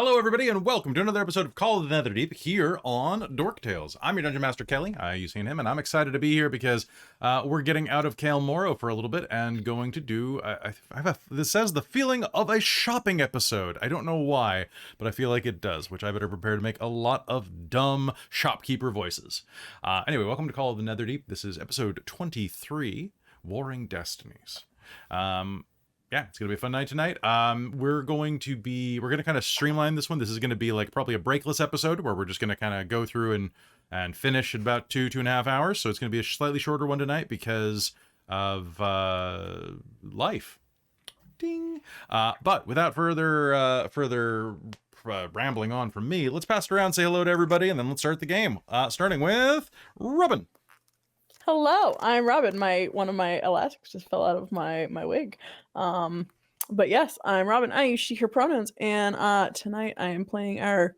Hello, everybody, and welcome to another episode of Call of the Netherdeep here on Dork Tales. I'm your Dungeon Master, Kelly. You've seen him, and I'm excited to be here because we're getting out of Kael Morrow for a little bit and going to do, this says, the feeling of a shopping episode. I don't know why, but I feel like it does, which I better prepare to make a lot of dumb shopkeeper voices. Anyway, welcome to Call of the Netherdeep. This is episode 23, Warring Destinies. Yeah, it's gonna be a fun night tonight. We're gonna kind of streamline this one. This is gonna be like probably a breakless episode where we're just gonna kind of go through and finish in about 2.5 hours. So it's gonna be a slightly shorter one tonight because of life. Ding. But without further rambling on from me, let's pass it around, say hello to everybody, and then let's start the game. Starting with Robin. Hello, I'm Robin. One of my elastics just fell out of my wig. But yes, I'm Robin. I use she, her pronouns, and tonight I am playing our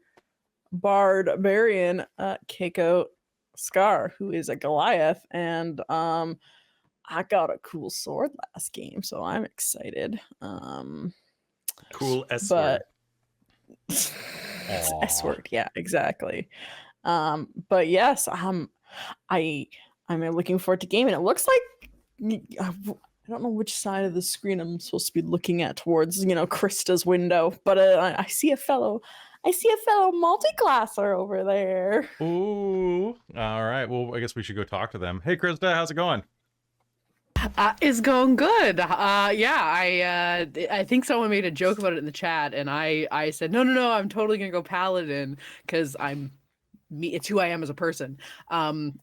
barbarian Kaeko Skaar, who is a Goliath, and I got a cool sword last game, so I'm excited. Cool S word. S word, yeah, exactly. But yes, I'm looking forward to game, and it looks like I don't know which side of the screen I'm supposed to be looking at towards, Christa's window, but I see a fellow multi-classer over there. Ooh, all right. Well, I guess we should go talk to them. Hey, Christa, how's it going? It's going good. I think someone made a joke about it in the chat, and I said no, I'm totally gonna go paladin because it's who I am as a person.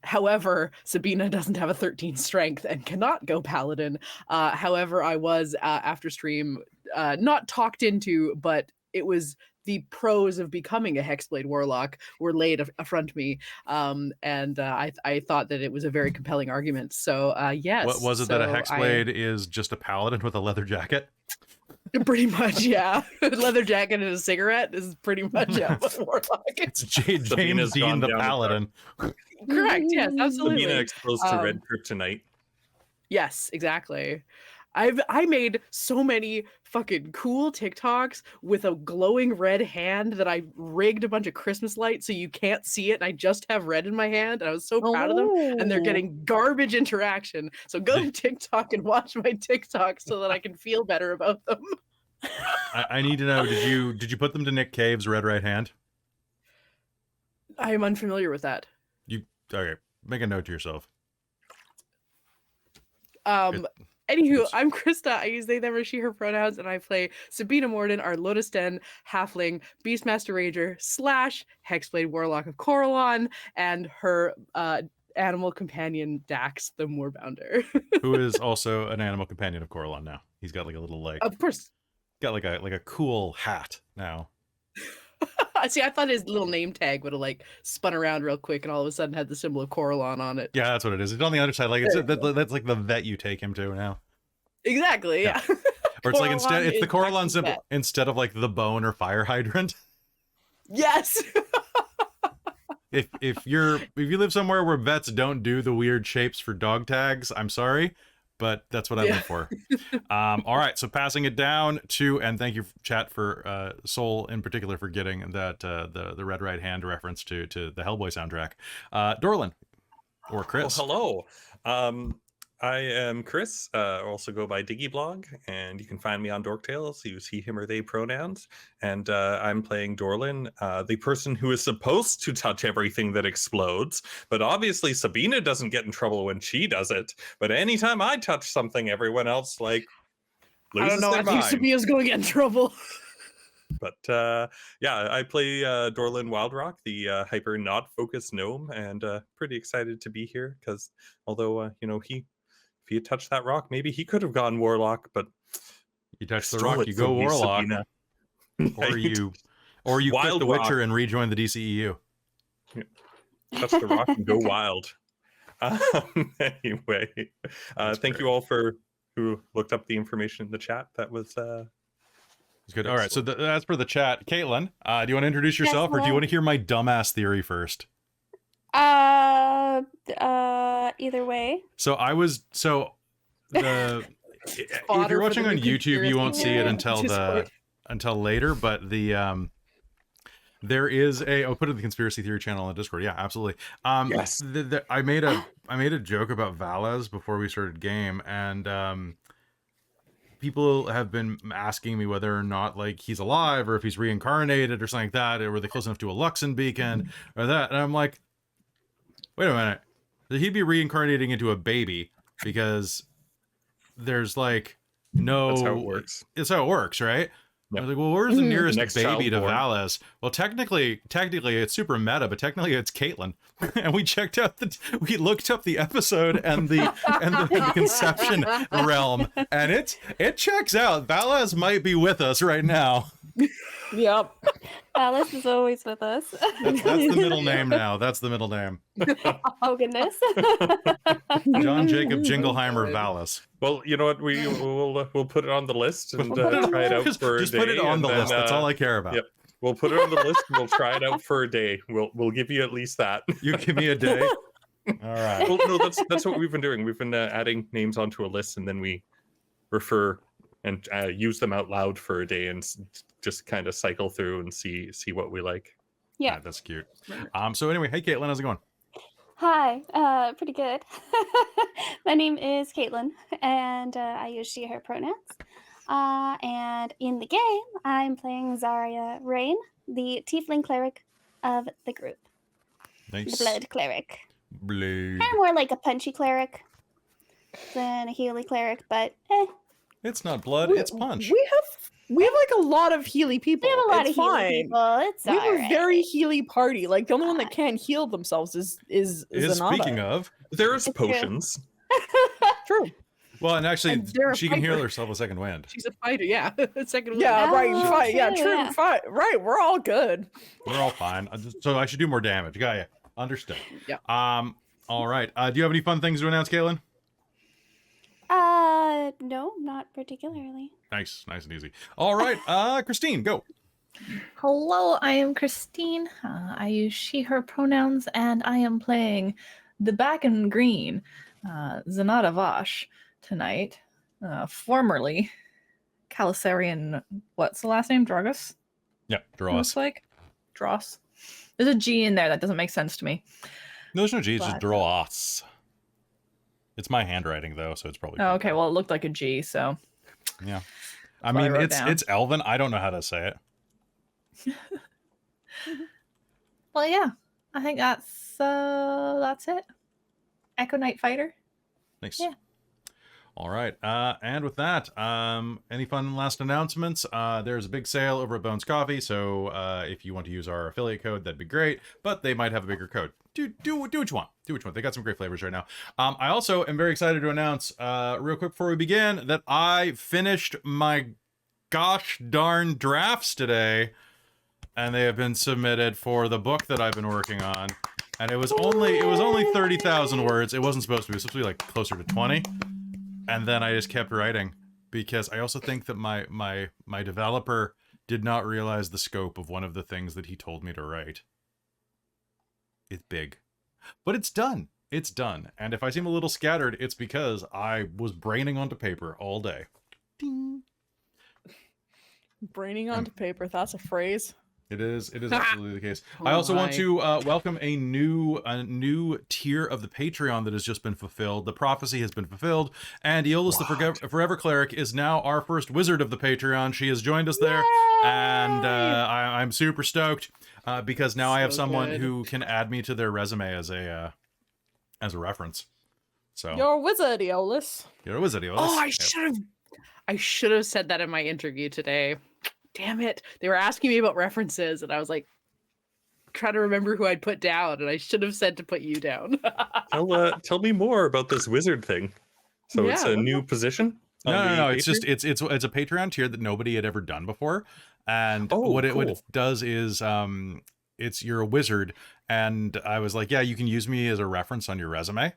However, Sabina doesn't have a 13 strength and cannot go paladin. However, I was after stream not talked into, but it was the pros of becoming a Hexblade Warlock were laid affront me, and I thought that it was a very compelling argument. So yes. What was it that a Hexblade is just a paladin with a leather jacket? Pretty much, yeah. Leather jacket and a cigarette is pretty much what Warlock is. It's James Dean the Paladin. Correct, yes, absolutely. Sabina exposed to red kryptonite. Yes, exactly. I made so many fucking cool TikToks with a glowing red hand that I rigged a bunch of Christmas lights so you can't see it, and I just have red in my hand, and I was so proud of them, and they're getting garbage interaction. So go to TikTok and watch my TikTok so that I can feel better about them. I need to know, did you put them to Nick Cave's red right hand? I am unfamiliar with that. Okay, make a note to yourself. Anywho, I'm Christa. I use they, them, or she, her pronouns, and I play Sabina Moorden, our Lotus Den halfling, Beastmaster Ranger / Hexblade Warlock of Corellon, and her animal companion Dax, the Moorbounder. Who is also an animal companion of Corellon now. He's got like a little Of course. Got like a cool hat now. See, I thought his little name tag would have like spun around real quick and all of a sudden had the symbol of Corellon on it. Yeah, that's what it is. It's on the other side. Like that's like the vet you take him to now. Exactly, yeah. Or it's like it's the Corellon symbol instead of like the bone or fire hydrant. Yes. If you live somewhere where vets don't do the weird shapes for dog tags, I'm sorry, but that's what I live for. All right, so passing it down to, and thank you chat for Soul in particular for getting that the red right hand reference to the Hellboy soundtrack. Dorlen or Chris. Oh, hello. I am Chris, also go by Blogg, and you can find me on Dork Tales. Use he, him, or they pronouns. And I'm playing Dorlen, the person who is supposed to touch everything that explodes. But obviously Sabina doesn't get in trouble when she does it. But anytime I touch something, everyone else loses I don't know. I think Sabina's going to get in trouble. But yeah, I play Dorlen Wildrock, the hyper not focused gnome, and pretty excited to be here because although if he had touched that rock, maybe he could have gone Warlock, but you touch the rock, you go Warlock. Or you quit The Witcher and rejoin the DCEU. Yeah. Touch the rock and go wild. Anyway, thank you all for who looked up the information in the chat. That was it's good. All right, so as per the chat, Caitlan, do you want to introduce yourself, or do you want to hear my dumbass theory first? Either way. So if you're watching on YouTube, you won't see it until later, but There is I'll put it in the conspiracy theory channel on the Discord. Yeah, absolutely. Yes. I made a joke about Valas before we started game, and people have been asking me whether or not like he's alive or if he's reincarnated or something like that, or were they close enough to a Luxon beacon or that. And I'm like, wait a minute, he'd be reincarnating into a baby because there's like no. That's how it works. It's how it works, right? I Yep. was like, well, where's the nearest Next baby to child born. Valas? Well, technically, it's super meta, but technically, it's Caitlan. And we checked out we looked up the episode and the conception realm, and it checks out. Valas might be with us right now. Yep. Alice is always with us. That's the middle name now. That's the middle name. Oh goodness. John Jacob Jingleheimer Valas. Well, you know what? We'll put it on the list and try it out Just for a day. put it on and the then, list. That's all I care about. Yep. We'll put it on the list and we'll try it out for a day. We'll give you at least that. You give me a day. All right. Well, no, that's what we've been doing. We've been adding names onto a list and then we refer and use them out loud for a day and just kind of cycle through and see what we like. Yeah. That's cute. So anyway, hey Caitlan, how's it going? Hi. Pretty good. My name is Caitlan, and I use she/her pronouns. And in the game, I'm playing Xarria Rainn, the tiefling cleric of the group. Nice. The blood cleric. Blade. Kind of more like a punchy cleric than a healy cleric, but It's not blood, it's punch. We have like a lot of Healy people. we have a lot It's of healy fine. people. It's We have a alright. very Healy party. Like the only one that Fine. can't heal themselves is Zenada. Speaking of, There's It's true. potions. True. well, and actually, And they're a she can heal fighter. herself a second wind. She's a fighter, yeah. Second Yeah, Oh, right. Fight. Yeah, true, true. yeah. Fight. Right. We're all good. We're all fine. So I should do more damage. Got ya. Understood. Yeah. All right. Do you have any fun things to announce, Caitlan? No, not particularly. Nice and easy. All right. Christine, go. Hello, I am Christine. I use she/her pronouns, and I am playing the back in green, Zenada Vosh tonight. Formerly Calisarian. What's the last name? Dragus. Yeah, draw Looks us. like Dross. There's a G in there that doesn't make sense to me. No, there's no G. It's just But- draw us. It's my handwriting though, so it's probably. Oh, okay, well, it looked like a G, so Yeah. I That's what I mean, wrote it's down. it's Elven. I don't know how to say it. well, yeah. I think that's it. Echo Knight Fighter. Nice. Yeah. All right. And with that, any fun last announcements? There's a big sale over at Bones Coffee, so if you want to use our affiliate code, that'd be great. But they might have a bigger code. Do what you want. Do what you want. They got some great flavors right now. I also am very excited to announce, real quick before we begin, that I finished my gosh darn drafts today, and they have been submitted for the book that I've been working on. And it was only 30,000 words. It wasn't supposed to be. It was supposed to be like closer to 20. And then I just kept writing because I also think that my developer did not realize the scope of one of the things that he told me to write. It's big, but it's done. It's done. And if I seem a little scattered, it's because I was braining onto paper all day. Ding. Braining onto paper. That's a phrase. It is absolutely the case. I also want to welcome a new tier of the Patreon that has just been fulfilled. The prophecy has been fulfilled, and Eolus the Forever Cleric is now our first wizard of the Patreon. She has joined us there, and I'm super stoked because now I have So someone good. who can add me to their resume as a reference. So You're a wizard, Eolus. you're a wizard, Eolus. Oh, Yep. I should have said that in my interview today. Damn it. They were asking me about references and I was like trying to remember who I'd put down and I should have said to put you down. Tell me more about this wizard thing. So it's Yeah, a what new position? on No. the It's just Patreon? it's a Patreon tier that nobody had ever done before, and Oh, what it cool. does is it's you're a wizard, and I was like, yeah, you can use me as a reference on your resume,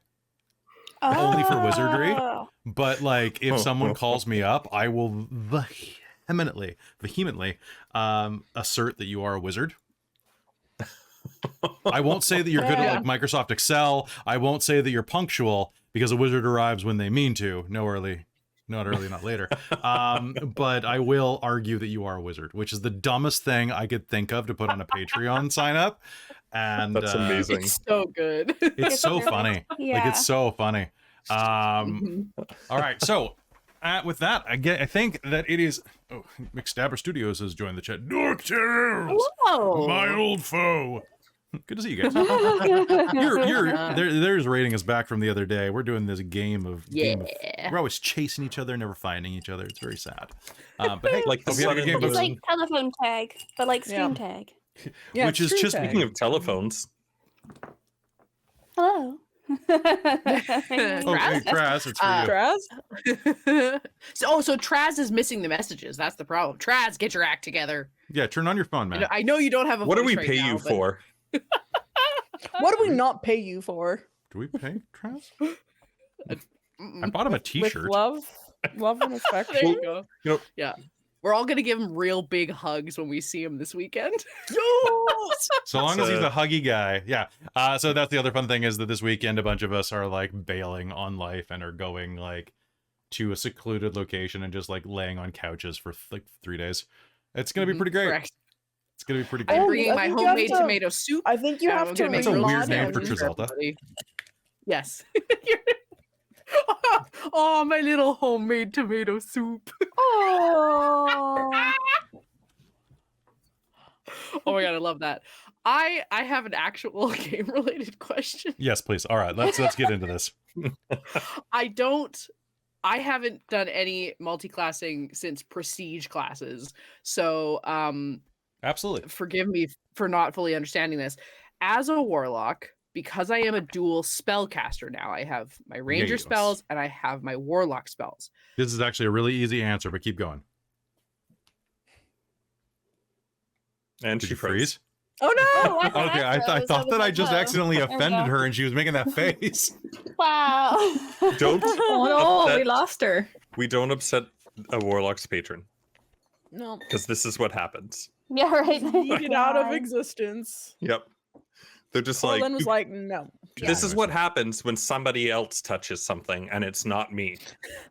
only for wizardry. Oh. But like if Oh, someone oh, calls me up, I will vehemently assert that you are a wizard. I won't say that you're good at like Microsoft Excel. I won't say that you're punctual because a wizard arrives when they mean to. No early not early, not later. But I will argue that you are a wizard, which is the dumbest thing I could think of to put on a Patreon sign up. And That's amazing. It's so good. It's so funny. Yeah. Like, it's so funny. Mhm. All right, so with that, I think that it is. Oh, McStabber Studios has joined the chat. Dork Tales, Hello. my old foe. Good to see you guys. There's rating us back from the other day. We're doing this game of we're always chasing each other, never finding each other. It's very sad. But hey, Like the hope you had a sun good game. and the It's like telephone tag, but like stream Yeah. tag. Yeah, Which is true just tag. Speaking of telephones, Hello. Oh, hey, Kras, it's for you. Draz? So Traz is missing the messages. That's the problem. Traz, get your act together. Yeah, turn on your phone, man. I know you don't have a what do voice we right pay now, you but- for? What do we not pay you for? Do we pay Kras? I Mm-mm. bought him a With T-shirt. love and affection. There you go. You know- Yeah. We're all gonna give him real big hugs when we see him this weekend. So long as he's So- a huggy guy. Yeah. So that's the other fun thing is that this weekend a bunch of us are like bailing on life and are going like to a secluded location and just like laying on couches for like 3 days. It's gonna be pretty great. Correct. It's gonna be pretty I'm great. Oh, bringing I my think you have homemade to- tomato soup. I think you and have we're to gonna make That's a roast weird name for sandwiches Trizalta. everybody. Yes. Oh, my little homemade tomato soup. Oh. Oh my god, I love that. I have an actual game related question. Yes, please. All right, let's get into this. I haven't done any multi-classing since prestige classes. So Absolutely. forgive me for not fully understanding this. As a warlock, because I am a dual spellcaster now, I have my ranger Yes. spells and I have my warlock spells. This is actually a really easy answer, but keep going. And Did she you froze. freeze? Oh no! Oh, Okay, I thought that I just accidentally There we offended go. her and she was making that face. Wow. Don't Oh no, we upset- lost her. we don't upset a warlock's patron No. because this is what happens. Yeah, right. Yeet it out of God. existence. Yep. They're just Well, like, then was like, no. this is what happens when somebody else touches something and it's not me.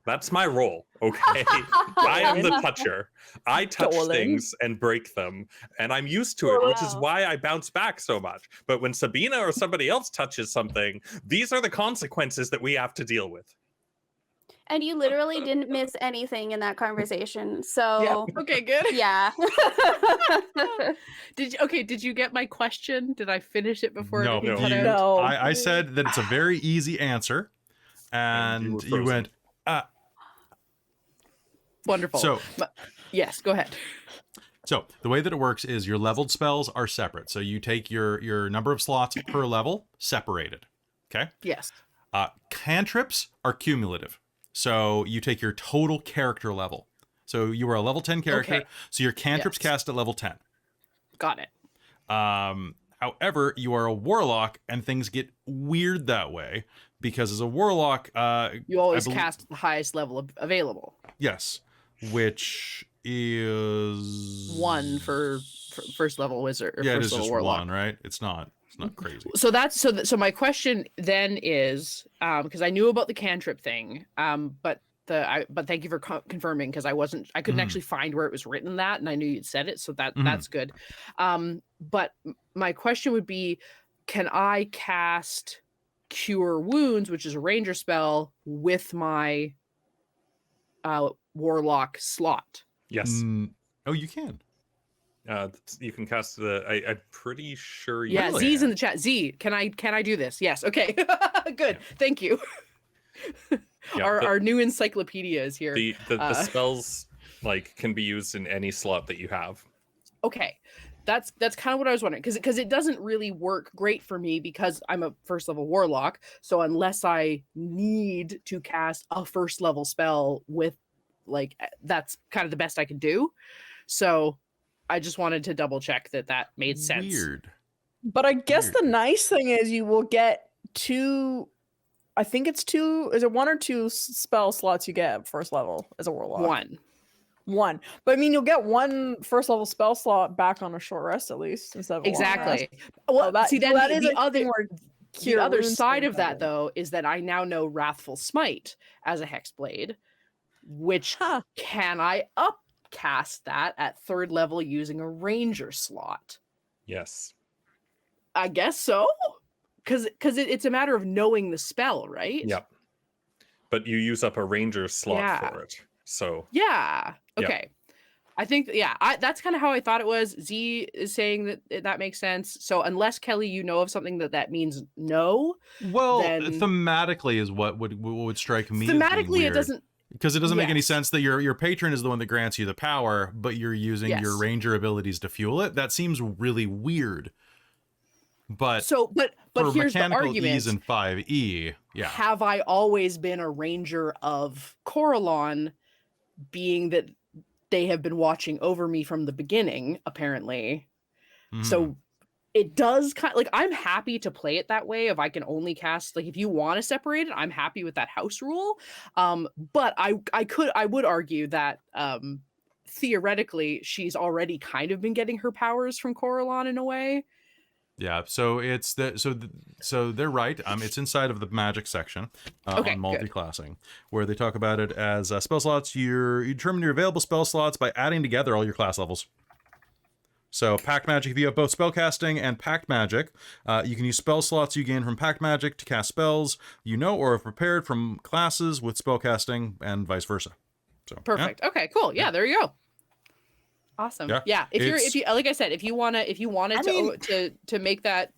That's my role, okay? I am the toucher. I touch Dorlen. things and break them, and I'm used to it, which is Wow. why I bounce back so much. But when Sabina or somebody else touches something, these are the consequences that we have to deal with. And you literally didn't miss anything in that conversation. So Okay, good. yeah. Did you get my question? Did I finish it before No, it got you- out? No. I said that it's a very easy answer, And you and were you frozen. went, Wonderful. So, yes, go ahead. so the way that it works is your leveled spells are separate. So you take your number of slots per level separated. Okay. Yes. Cantrips are cumulative. So you take your total character level. So you are a level 10 character. Okay. So your cantrips Yes. cast at level 10. Got it. However, you are a warlock and things get weird that way because as a warlock, You always I bel- cast the highest level available. yes, which is One for first level wizard or yeah, it first is level just warlock. one, right? It's not crazy. So that's so my question then is because I knew about the cantrip thing, but thank you for confirming because I couldn't Mhm. actually find where it was written that, and I knew you'd said it, so Mhm. that's good. But my question would be, can I cast Cure Wounds, which is a ranger spell, with my warlock slot? Yes. Oh, you can. You can cast the. I'm pretty sure. You Yeah, Really? Z's in the chat. Z, can I do this? Yes. Okay. Good. Thank you. Yeah, Our new encyclopedia is here. the spells like can be used in any slot that you have. Okay, that's kind of what I was wondering because it doesn't really work great for me because I'm a first level warlock. So unless I need to cast a first level spell with that's kind of the best I can do. So I just wanted to double check that made sense. Weird. But I guess Weird. the nice thing is you will get two. I think it's two. Is it one or two spell slots you get at first level as a warlock? One. But I mean, you'll get one first level spell slot back on a short rest at least instead of a long rest. Exactly. Well, that- see, so then that the is a other thing where the Cure other Wounds side thing of that comes in. though is that I now know Wrathful Smite as a hex blade, which can I upcast that at 3rd level using a ranger slot? Yes. I guess so. Because it's a matter of knowing the spell, right? Yep. But you use up a ranger slot Yeah. for it. So Yeah. Yep. Okay. I think, that's kind of how I thought it was. Z is saying that makes sense. So unless, Kelly, you know of something that means no. Well, then... thematically is what would strike me. Thematically, it doesn't. Because it doesn't make any Yes. sense that your patron is the one that grants you the power, but you're using your Yes. ranger abilities to fuel it. That seems really weird. But But here's the mechanical argument. ease in 5e, yeah. Have I always been a ranger of Corellon, being that they have been watching over me from the beginning, apparently. Mhm. So it does kind of, like, I'm happy to play it that way. If I can only cast, like, if you want to separate it, I'm happy with that house rule. But I would argue that theoretically she's already kind of been getting her powers from Corellon in a way. Yeah, so it's so they're right. It's inside of the magic section Okay, on multi-classing, where they talk about it as spell slots. You determine your available spell slots by adding together all your class levels. So pact magic, if you have both spellcasting and pact magic, you can use spell slots you gain from pact magic to cast spells you know or have prepared from classes with spellcasting, and vice versa. So Perfect. Okay, cool. Yeah, there you go. Awesome. Yeah, If you like I said, if you wanted to make that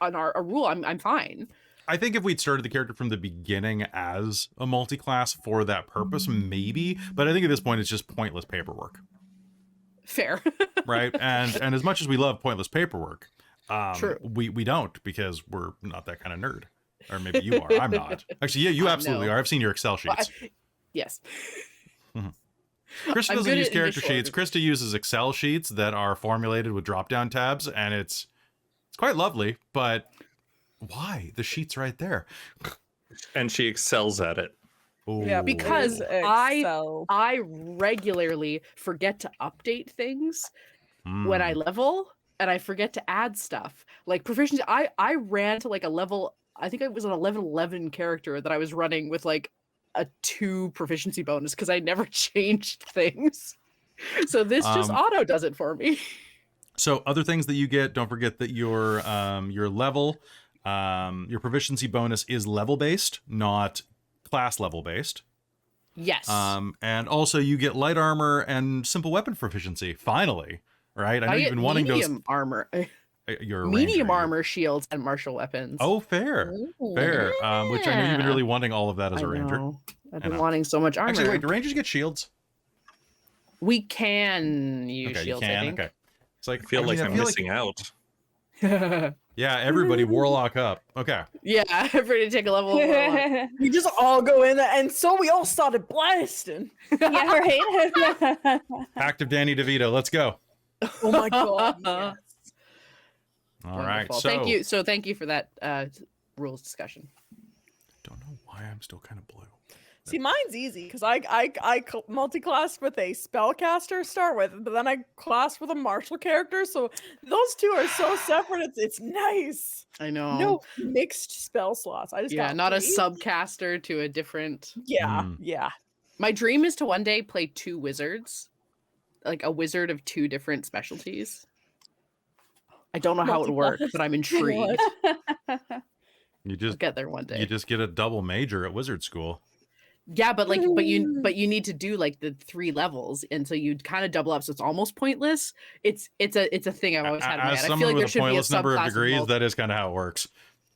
a rule, I'm fine. I think if we'd started the character from the beginning as a multi-class for that purpose, maybe. But I think at this point it's just pointless paperwork. Fair. Right? And as much as we love pointless paperwork, True. we don't, because we're not that kind of nerd. Or maybe you are. I'm not. Actually, yeah, you absolutely No. are. I've seen your Excel sheets. Yes. Krista I'm doesn't good use at character initial sheets. Krista uses Excel sheets that are formulated with drop-down tabs, and it's quite lovely, but why? The sheet's right there. and she excels at it. Yeah, Ooh. Because Excel. I regularly forget to update things when I Mm. level, and I forget to add stuff. Like proficiency, I ran to like a level, I think it was an 11 character that I was running with like a 2 proficiency bonus because I never changed things. So this just auto does it for me. So other things that you get, don't forget that your level, your proficiency bonus is level based, not class level based. Yes. And also you get light armor and simple weapon proficiency. Finally, right? I know you've been wanting those. Medium armor. You're a Medium ranger. armor shields and martial weapons. Oh, fair. Fair. Which I know you've been really wanting all of that as a I ranger. know. I've I been know. wanting so much armor. Actually, wait, do rangers get shields? We can use Okay, shields, you I can. think. Okay. It's like I feel like I'm feel missing out. Yeah, everybody warlock up. Okay. Yeah, everybody take a level. Yeah, We just all go in there, and so we all started blasting. right. Act of Danny DeVito. Let's go. Oh my god. yes. All right. Wonderful. So Thank you for that rules discussion. don't know why I'm still kind of blue. See, mine's easy because I multi-class with a spellcaster to start with, but then I class with a martial character. So those two are so separate. It's nice. I know. No mixed spell slots. I just Yeah, got not a three. subcaster to a different. Yeah, Mm. yeah. My dream is to one day play 2 wizards, like a wizard of 2 different specialties. I don't know how it would work, but I'm intrigued. You I'll just get there one day. get a double major at wizard school. Yeah, but you need to do like the 3 levels, and so you kind of double up, so it's almost pointless. It's a thing I've always had in my As head. I someone feel like there with a should be a pointless number of subclass of degrees, multi- that is kind of how it works.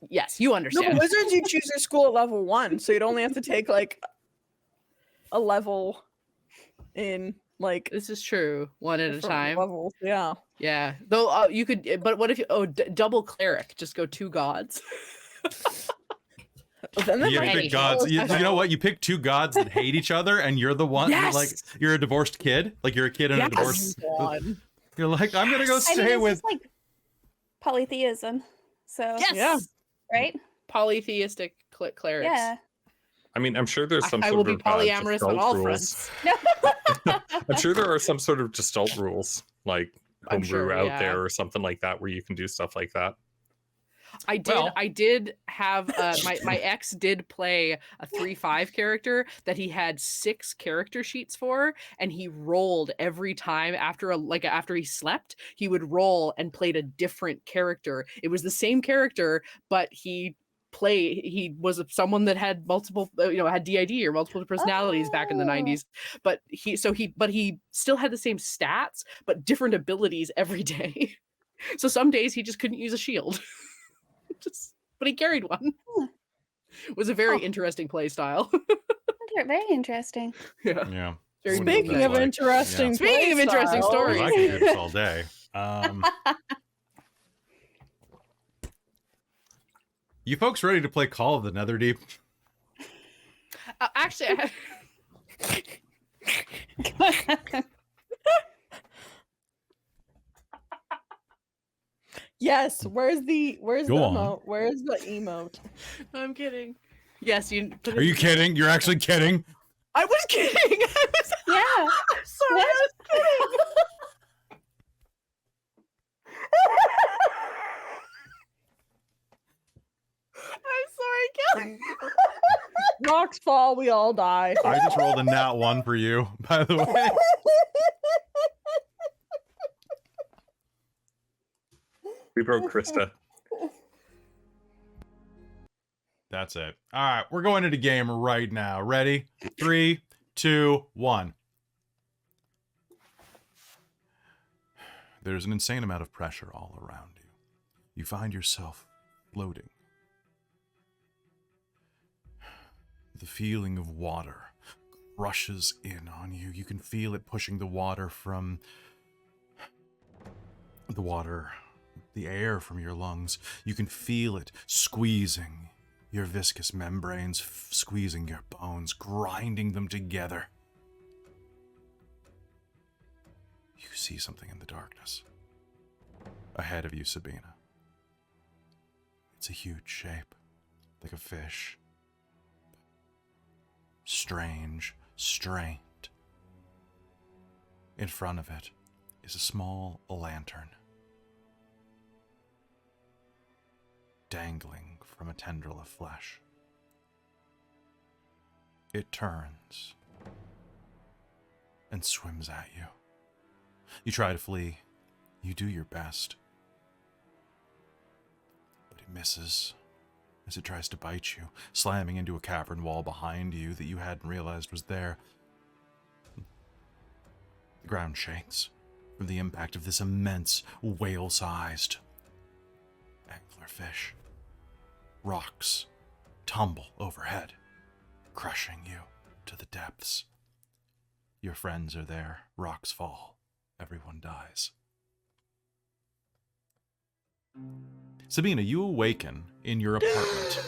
Yes, you No, understand. but wizards, you choose your school at level 1, so you'd only have to take like a level in like This is true. One at a different time. levels. Yeah. Yeah. Though you could, but what if you double cleric? Just go 2 gods. But then You might pick be gods. You jealous. know what? You pick 2 gods that hate each other, and you're the one. Yes! Like you're a divorced kid. Like you're a kid in a Yes! divorced. God. You're like, I'm gonna go I mean, stay it's with. just like polytheism. So Yes. Yeah. right? Polytheistic clerics. Yeah. I mean, I'm sure there's some I sort will be of polyamorous on gestalt all rules. fronts. I'm sure there are some sort of gestalt rules, like I'm homebrew sure, out yeah. there or something like that, where you can do stuff like that. I did have my ex did play a 3/5 character that he had 6 character sheets for, and he rolled every time after he slept, he would roll and played a different character. It was the same character, but he was someone that had multiple had DID or multiple personalities back in the 90s, but he still had the same stats but different abilities every day. So some days he just couldn't use a shield. But he carried one. It was a very interesting play style. Very interesting. Yeah. Very Speaking of interesting, Yeah. Speaking of interesting styles, stories. I could do this all day. You folks ready to play Call of the Netherdeep? Actually, I yes. Where's the Go on. emote? Where's the emote? I'm kidding. Yes, Are you kidding? You're actually kidding? I was kidding. I was Yeah. I'm sorry. What? I was kidding. I'm sorry, Kelly. Rocks fall, we all die. I just rolled a nat 1 for you, by the way. We broke Christa. That's it. All right, we're going into game right now. Ready? 3, 2, 1. There's an insane amount of pressure all around you. You find yourself floating. The feeling of water rushes in on you. You can feel it pushing the water from the air from your lungs. You can feel it squeezing your viscous membranes, squeezing your bones, grinding them together. You see something in the darkness. Ahead of you, Sabina. It's a huge shape, like a fish. Strange, strained. In front of it is a small lantern, dangling from a tendril of flesh. It turns and swims at you. You try to flee. You do your best. But it misses as it tries to bite you, slamming into a cavern wall behind you that you hadn't realized was there. The ground shakes from the impact of this immense, whale-sized anglerfish. Rocks tumble overhead, crushing you to the depths. Your friends are there. Rocks fall. Everyone dies. Sabina, you awaken in your apartment.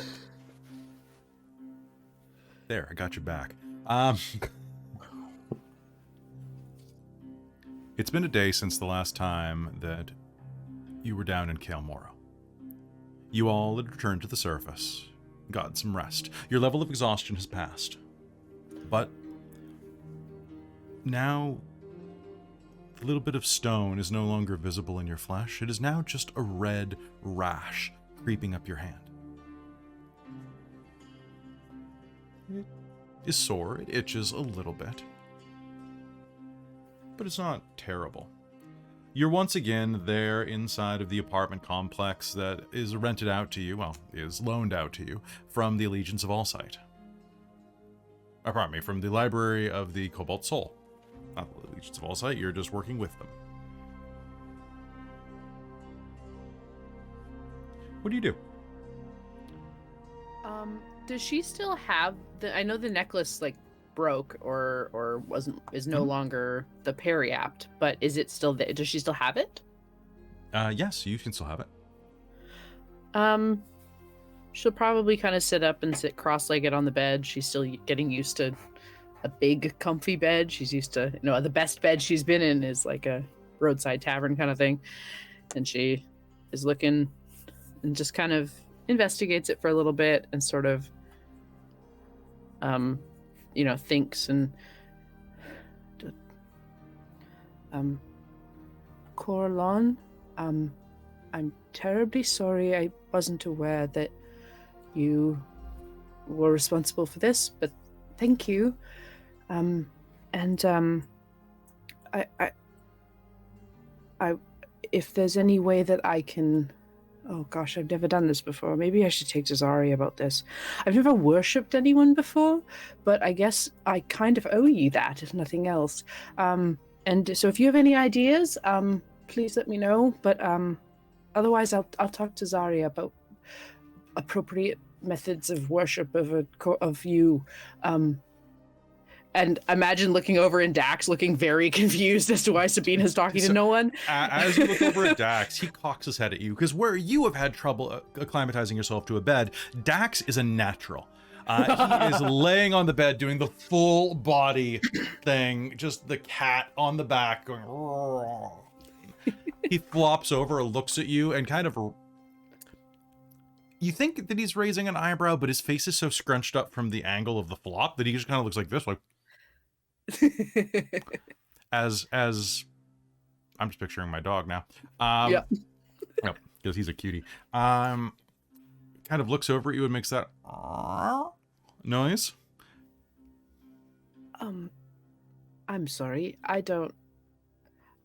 There, I got you back. It's been a day since the last time that you were down in Kael Moro. You all had returned to the surface, gotten some rest. Your level of exhaustion has passed. But now, the little bit of stone is no longer visible in your flesh. It is now just a red rash creeping up your hand. It is sore. It itches a little bit. But it's not terrible. You're once again there inside of the apartment complex that is rented out to you, is loaned out to you, from the Allegiance of Allsight. Pardon me, from the Library of the Cobalt Soul. Not the Allegiance of Allsight, you're just working with them. What do you do? Does she still have I know the necklace broke or is no longer the periapt, but is it still there? Does she still have it? Yes, you can still have it. She'll probably kind of sit up and sit cross-legged on the bed. She's still getting used to a big, comfy bed. She's used to, the best bed she's been in is like a roadside tavern kind of thing. And she is looking and just kind of investigates it for a little bit and sort of, thinks and, Corlon, I'm terribly sorry. I wasn't aware that you were responsible for this, but thank you. I if there's any way that I can, oh gosh, I've never done this before. Maybe I should take to Xarria about this. I've never worshipped anyone before, but I guess I kind of owe you that, if nothing else. And so if you have any ideas, please let me know. But otherwise, I'll talk to Xarria about appropriate methods of worship of you. And imagine looking over and Dax looking very confused as to why Sabina's talking to no one. As you look over at Dax, he cocks his head at you, because where you have had trouble acclimatizing yourself to a bed, Dax is a natural. He is laying on the bed doing the full body thing, just the cat on the back going. He flops over, looks at you, and kind of. You think that he's raising an eyebrow, but his face is so scrunched up from the angle of the flop that he just kind of looks like this, like. as I'm just picturing my dog now. Yeah, because he's a cutie. Kind of looks over at you and makes that noise. I'm sorry. I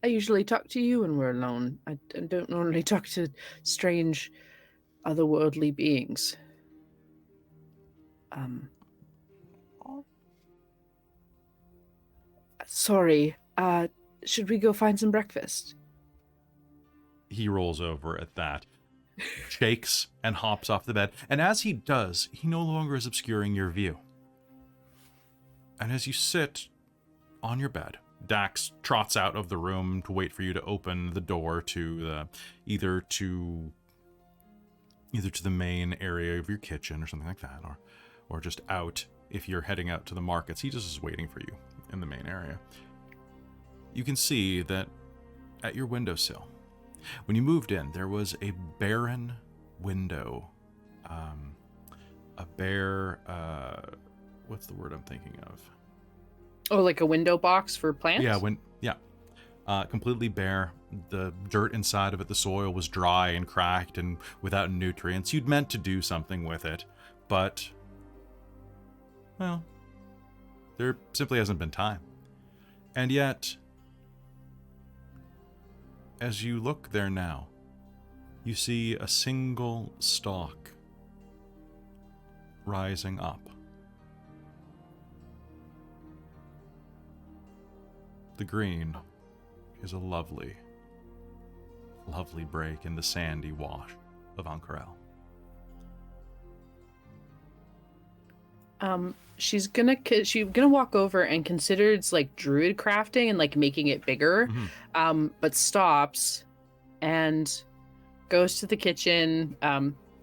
usually talk to you when we're alone. I don't normally talk to strange, otherworldly beings. Sorry, should we go find some breakfast? He rolls over at that, shakes, and hops off the bed. And as he does, he no longer is obscuring your view. And as you sit on your bed, Dax trots out of the room to wait for you to open the door to either to the main area of your kitchen or something like that, or just out if you're heading out to the markets. He just is waiting for you in the main area. You can see that at your windowsill, when you moved in, there was a barren window. A bare, what's the word I'm thinking of? Oh, like a window box for plants? Yeah, completely bare. The dirt inside of it, the soil was dry and cracked and without nutrients. You'd meant to do something with it, but, well, there simply hasn't been time. And yet, as you look there now, you see a single stalk rising up. The green is a lovely, lovely break in the sandy wash of Ankarel. She's gonna walk over and considers like druid crafting and like making it bigger, but stops and goes to the kitchen,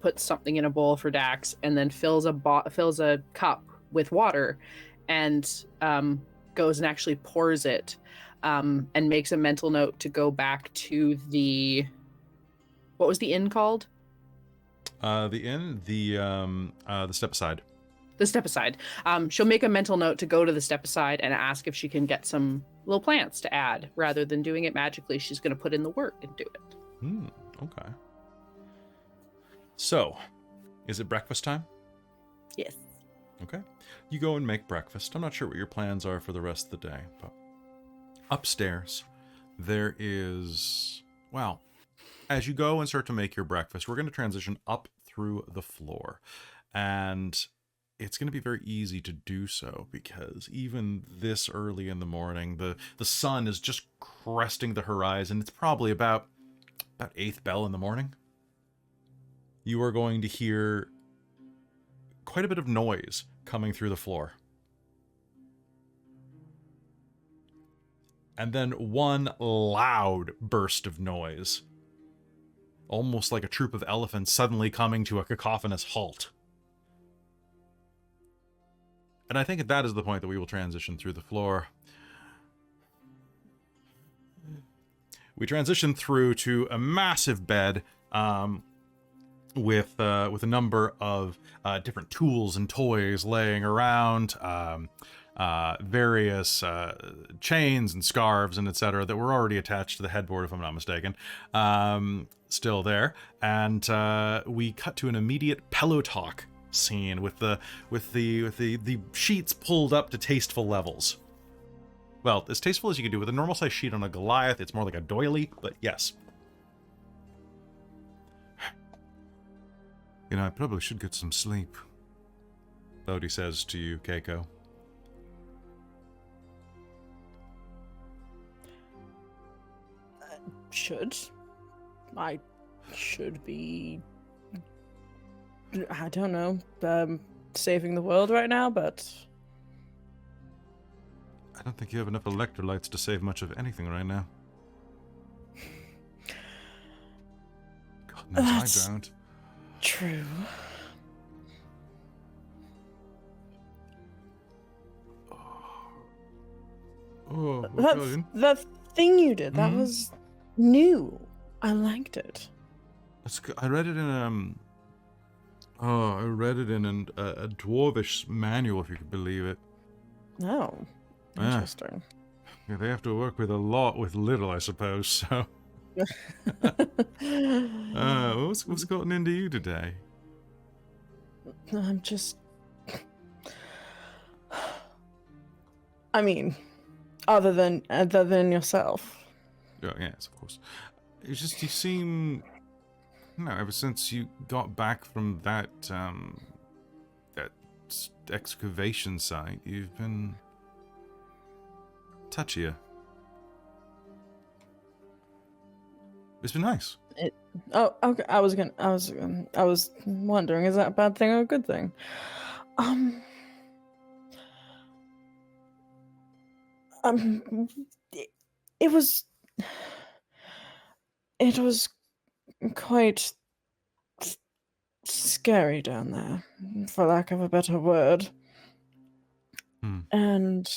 puts something in a bowl for Dax, and then fills a cup with water, and goes and actually pours it, and makes a mental note to go back to what was the inn called? The inn, the step aside. The step aside. She'll make a mental note to go to the step aside and ask if she can get some little plants to add. Rather than doing it magically, she's going to put in the work and do it. Okay. So, is it breakfast time? Yes. Okay. You go and make breakfast. I'm not sure what your plans are for the rest of the day, but upstairs there is, well, as you go and start to make your breakfast, we're going to transition up through the floor. And it's going to be very easy to do so because even this early in the morning, the sun is just cresting the horizon. It's probably about 8th bell in the morning. You are going to hear quite a bit of noise coming through the floor. And then one loud burst of noise, almost like a troop of elephants suddenly coming to a cacophonous halt. And I think that is the point that we will transition through the floor. We transition through to a massive bed with a number of different tools and toys laying around. various chains and scarves and etc. that were already attached to the headboard, if I'm not mistaken, still there. And we cut to an immediate pillow talk scene with the sheets pulled up to tasteful levels. Well, as tasteful as you could do with a normal size sheet on a Goliath. It's more like a doily, but yes. You know, I probably should get some sleep, Bodhi says to you, Kaeko. I should be, I don't know, saving the world right now, but I don't think you have enough electrolytes to save much of anything right now. God knows That's I don't. true. Oh, Italian. That thing you did, that was new. I liked it. I read it in a dwarvish manual, if you could believe it. Oh, Yeah. interesting. Yeah, they have to work with a lot with little, I suppose. So, what's gotten into you today? I'm just, I mean, other than yourself. Oh, yes, of course. It's just you seem, ever since you got back from that excavation site, you've been touchier. It's been nice. Oh, okay. I was wondering, is that a bad thing or a good thing? It was quite scary down there, for lack of a better word. And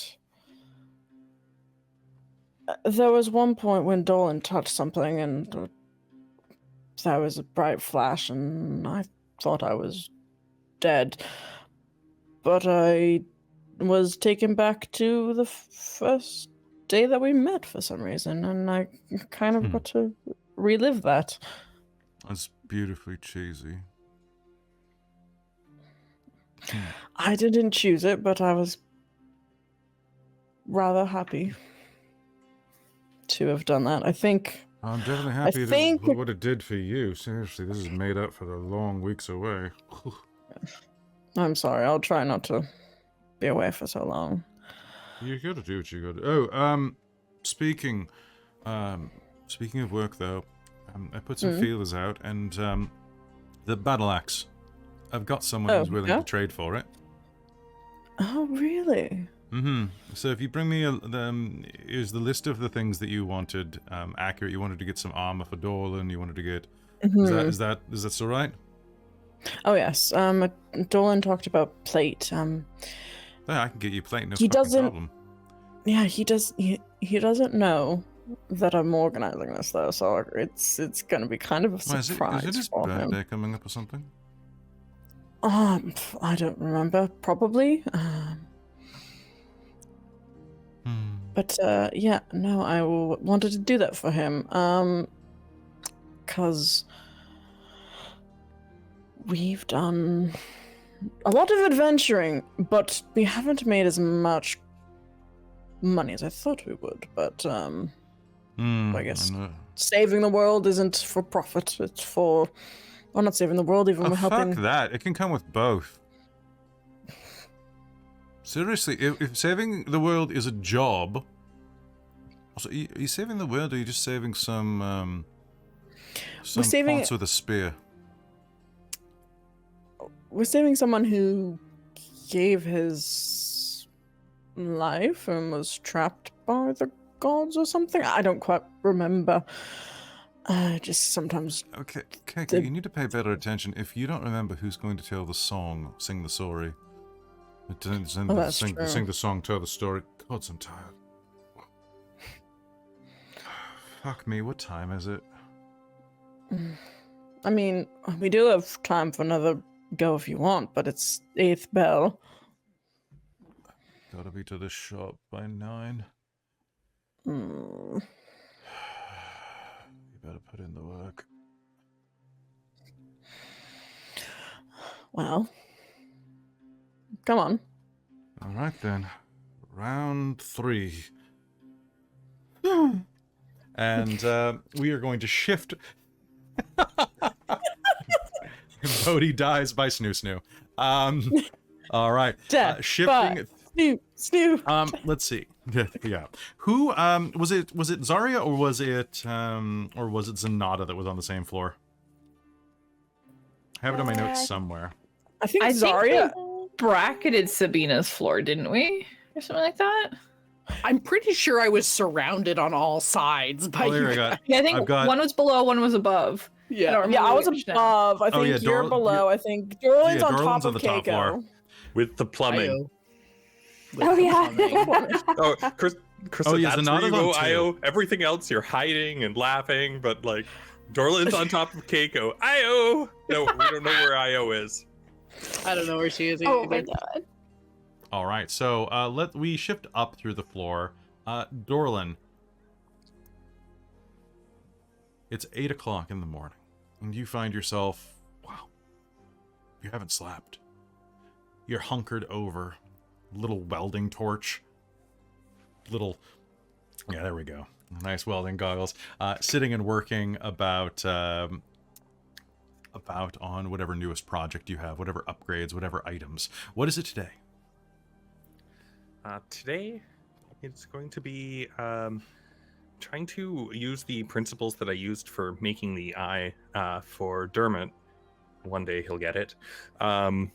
there was one point when Dorlen touched something and there was a bright flash and I thought I was dead. But I was taken back to the first day that we met for some reason, and I kind of got to relive that. That's beautifully cheesy. I didn't choose it, but I was rather happy to have done that. I think I'm definitely happy think- with what it did for you. Seriously, this is made up for the long weeks away. I'm sorry, I'll try not to be away for so long. You gotta do what you gotta do. Oh, speaking of work though, I put some feelers out, and the battle axe. I've got someone who's willing to trade for it. Oh, really? So if you bring me here's the list of the things that you wanted accurate. You wanted to get some armor for Dorlen. You wanted to get. Is that still right? Oh yes. Dorlen talked about plate. Yeah, I can get you plate. No He doesn't- problem. Yeah, he doesn't know that I'm organizing this though, so it's gonna be kind of a Well, surprise is it his for him. birthday coming up or something? I don't remember. Probably. But yeah, no, I wanted to do that for him. Cause we've done a lot of adventuring, but we haven't made as much money as I thought we would. But I guess saving the world isn't for profit. It's for, well, not saving the world, even we're helping. Fuck that. It can come with both. Seriously, if saving the world is a job... Also, are you saving the world, or are you just saving some plants with a spear? We're saving someone who gave his life and was trapped by the gods or something. I don't quite remember. Just sometimes... Okay, Kaeko, you need to pay better attention. If you don't remember who's going to tell the song, sing the story. Sing the song, tell the story. God, I'm tired. Fuck me, what time is it? I mean, we do have time for another go if you want, but it's 8th bell. Gotta be to the shop by 9. Hmm. You better put in the work. Well, come on. All right then. Round 3. And we are going to shift. Bodhi dies by snoo snoo. All right. Death Shifting. Snoop. Let's see. Yeah. Who was it Xarria or was it Zenada that was on the same floor? I have it on my notes somewhere. I think I think Xarria. bracketed Sabina's floor, didn't we? Or something like that? I'm pretty sure I was surrounded on all sides by Oh, there you I got. guys. Yeah, I think I've got- one was below, one was above. I Yeah. don't Yeah, I remember was which now. above. I think yeah, you're below. I think Dorlen's yeah, on top Dorlen's on of the top Kaeko. floor. With the plumbing. Io. Oh yeah. Oh, Chris, Oh, yeah, that's where Zenada's you go, on 2. Io. Everything else, you're hiding and laughing, but like, Dorlen's on top of Kaeko. Io! No, we don't know where Io is. I don't know where she is either. Oh my god. All right, so we shift up through the floor. Dorlen, it's 8 o'clock in the morning, and you find yourself, wow, you haven't slept. You're hunkered over, little welding torch, yeah, there we go, nice welding goggles, sitting and working about on whatever newest project you have, whatever upgrades, whatever items. What is it today? Today, it's going to be trying to use the principles that I used for making the eye for Dermot. One day he'll get it. And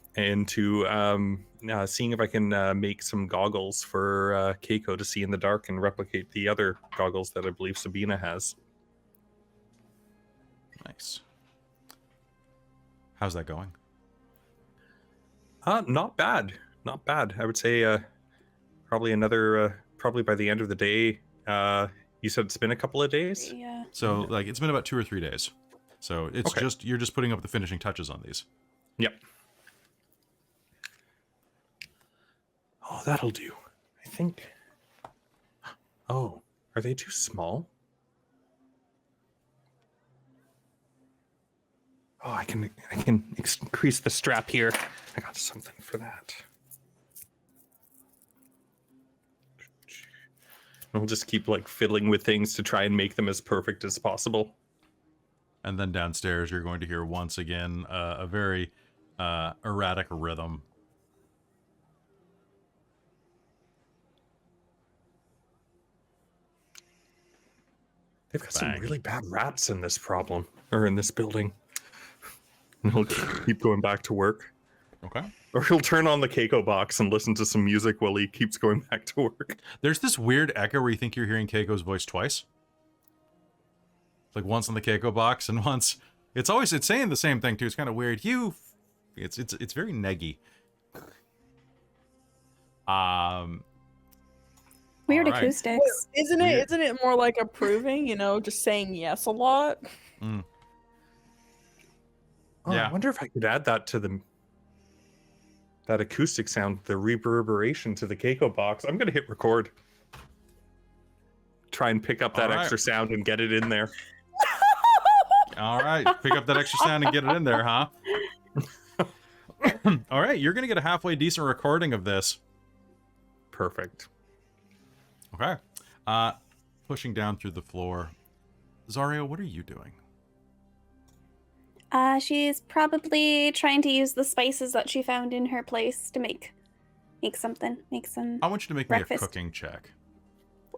to seeing if I can make some goggles for Kaeko to see in the dark and replicate the other goggles that I believe Sabina has. Nice. How's that going? Not bad. Not bad. I would say probably another, probably by the end of the day. You said it's been a couple of days? Yeah. So, like, it's been about 2 or 3 days. So it's Okay. just, you're just putting up the finishing touches on these. Yep. Oh, that'll do. I think. Oh, are they too small? Oh, I can increase the strap here. I got something for that. I'll just keep like fiddling with things to try and make them as perfect as possible. And then downstairs, you're going to hear once again a very erratic rhythm. They've got Bang. some really bad rats in this problem, or in this building. And he'll keep going back to work. Okay. Or he'll turn on the Kaeko box and listen to some music while he keeps going back to work. There's this weird echo where you think you're hearing Keiko's voice twice. Like once on the Kaeko box and once... It's saying the same thing too. It's kind of weird. It's very neggy. Weird All right. acoustics. Isn't it more like approving, just saying yes a lot? Mm. Oh, Yeah. I wonder if I could add that to that acoustic sound, the reverberation to the Kaeko box. I'm gonna hit record. Try and pick up that All right. extra sound and get it in there. All right. Pick up that extra sound and get it in there, huh? All right. You're going to get a halfway decent recording of this. Perfect. Okay. Pushing down through the floor. Xarria, what are you doing? She's probably trying to use the spices that she found in her place to make something. Make some. I want you to make me a Breakfast. cooking check.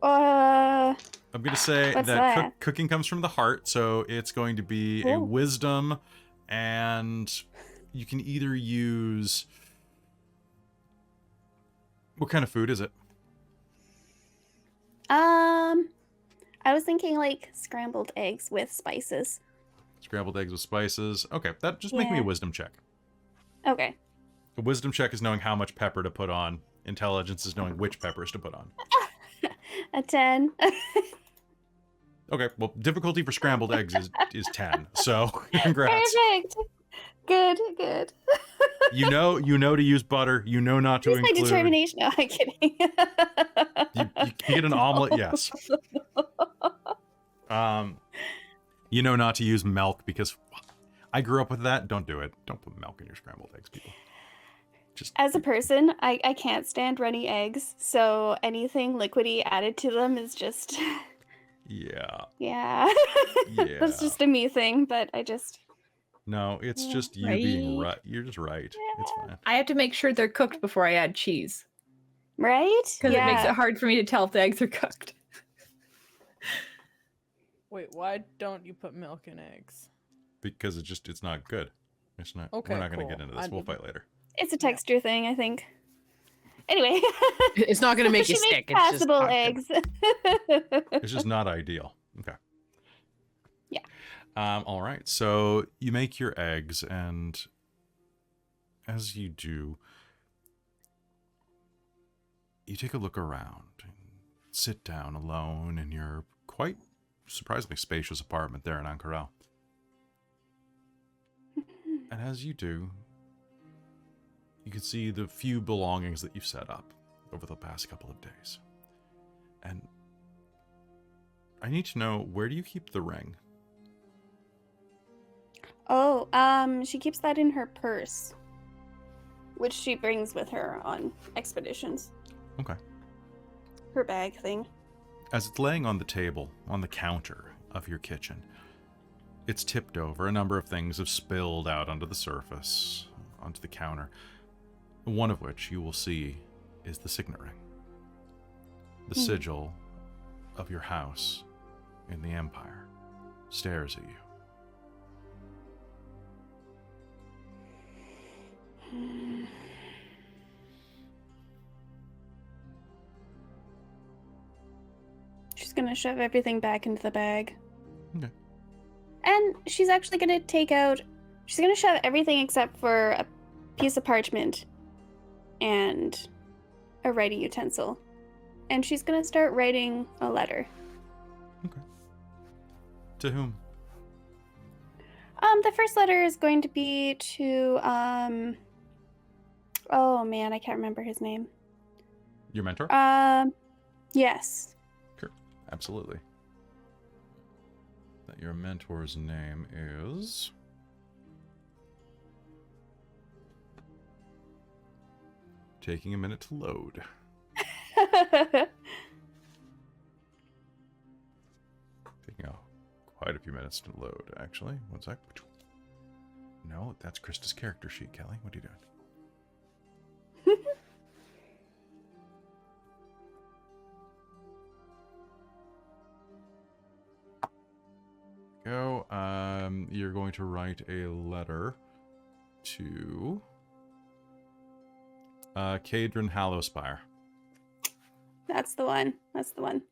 I'm I'm going to say What's that that? cooking comes from the heart, so it's going to be a Ooh. wisdom, and you can either use... What kind of food is it? I was thinking like scrambled eggs with spices. Scrambled eggs with spices. Okay, just make me a Yeah. wisdom check. Okay. A wisdom check is knowing how much pepper to put on. Intelligence is knowing which peppers to put on. A 10. Okay, well, difficulty for scrambled eggs is 10, so congrats. Perfect. Good. You know to use butter. You know not to Use my include. determination. No, I'm kidding. You can get an omelet, yes. You know not to use milk because I grew up with that. Don't do it. Don't put milk in your scrambled eggs, people. Just As a person, I can't stand runny eggs, so anything liquidy added to them is just yeah. yeah. Yeah. That's just a me thing, but I just No, it's Yeah. just you being Right. right. You're just right. It's fine. I have to make sure they're cooked before I add cheese right? because it makes Yeah. it hard for me to tell if the eggs are cooked. Wait, why don't you put milk in eggs? Because it's not good. It's not. Okay, we're not going to cool. get into this. I We'll didn't- fight later. It's a texture thing, I think. Anyway, It's not going to make you she sick. makes It's just passable not good. eggs. It's just not ideal. Okay. Yeah. All right. So you make your eggs, and as you do, you take a look around and sit down alone in your quite surprisingly spacious apartment there in Ankarel. And as you do, you can see the few belongings that you've set up over the past couple of days. And I need to know, where do you keep the ring? Oh, she keeps that in her purse, which she brings with her on expeditions. Okay. Her bag thing. As it's laying on the table, on the counter of your kitchen, it's tipped over. A number of things have spilled out onto the surface, onto the counter. One of which you will see is the signet ring. The sigil of your house in the Empire stares at you. She's gonna shove everything back into the bag. Okay. And she's actually gonna she's gonna shove everything except for a piece of parchment and a writing utensil. And she's gonna start writing a letter. Okay. To whom? The first letter is going to be to, oh man, I can't remember his name. Your mentor? Yes. Sure. Absolutely. That your mentor's name is... Taking a minute to load. Taking quite a few minutes to load, actually. One sec. No, that's Christa's character sheet, Kelly. What are you doing? Go. You're going to write a letter to Caitlan Hallowspire. That's the one. That's the one.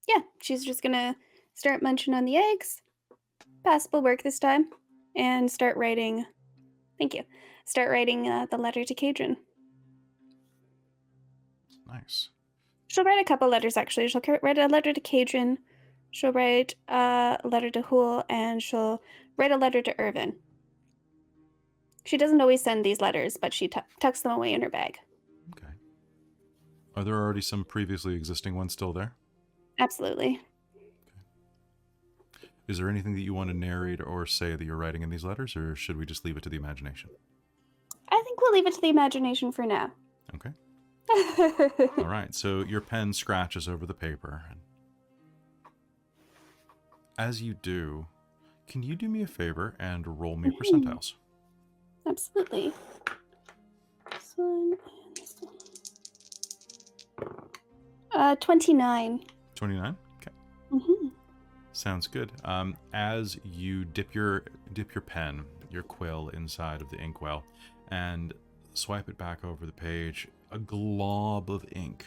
Yeah, she's just gonna start munching on the eggs. Passable work this time. And start writing. Thank you. Start writing the letter to Caitlan. Nice. She'll write a couple letters actually. She'll write a letter to Caitlan. She'll write a letter to Hool, and she'll write a letter to Irvin. She doesn't always send these letters, but she tucks them away in her bag. Okay. Are there already some previously existing ones still there? Absolutely. Is there anything that you want to narrate or say that you're writing in these letters, or should we just leave it to the imagination? I think we'll leave it to the imagination for now. Okay. All right. So your pen scratches over the paper. And as you do, can you do me a favor and roll me percentiles? Absolutely. This one and 29. 29? Okay. Mm-hmm. Sounds good. As you dip your pen, your quill inside of the inkwell, and swipe it back over the page, a glob of ink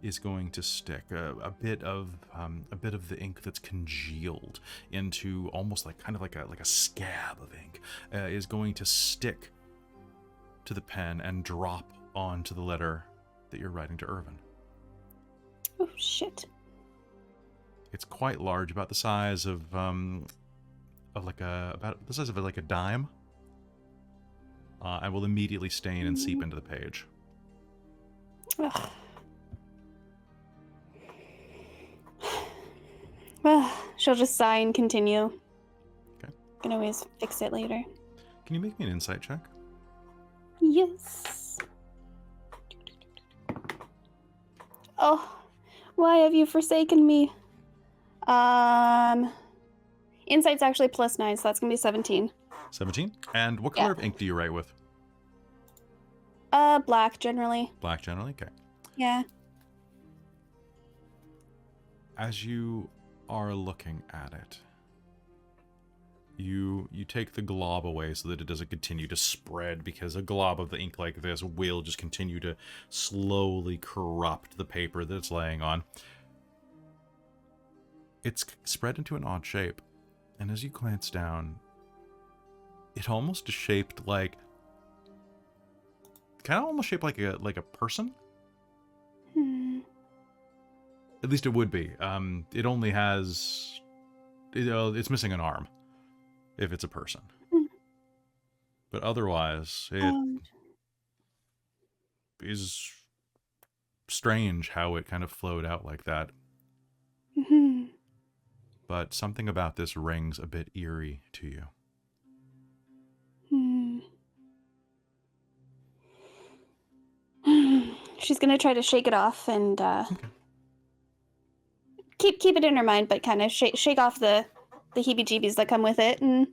is going to stick. A bit of the ink that's congealed into almost like a scab of ink is going to stick to the pen and drop onto the letter that you're writing to Irvin. Oh shit. It's quite large, about the size of of like about the size of like a dime, and will immediately stain and seep into the page. Ugh. Well, she'll just sigh and continue. Okay. Can always fix it later. Can you make me an insight check? Yes. Oh, why have you forsaken me? Insight's actually +9, so that's gonna be 17. 17. And what color of ink do you write with? Black generally. Black generally? Okay. Yeah. As you are looking at it, you take the glob away so that it doesn't continue to spread, because a glob of the ink like this will just continue to slowly corrupt the paper that it's laying on. It's spread into an odd shape, and as you glance down, it almost is shaped like, kind of almost shaped like a person. At least it would be. It only has, it's missing an arm, if it's a person. But otherwise, it is strange how it kind of flowed out like that. But something about this rings a bit eerie to you. She's gonna try to shake it off and keep it in her mind, but kind of shake off the heebie-jeebies that come with it, and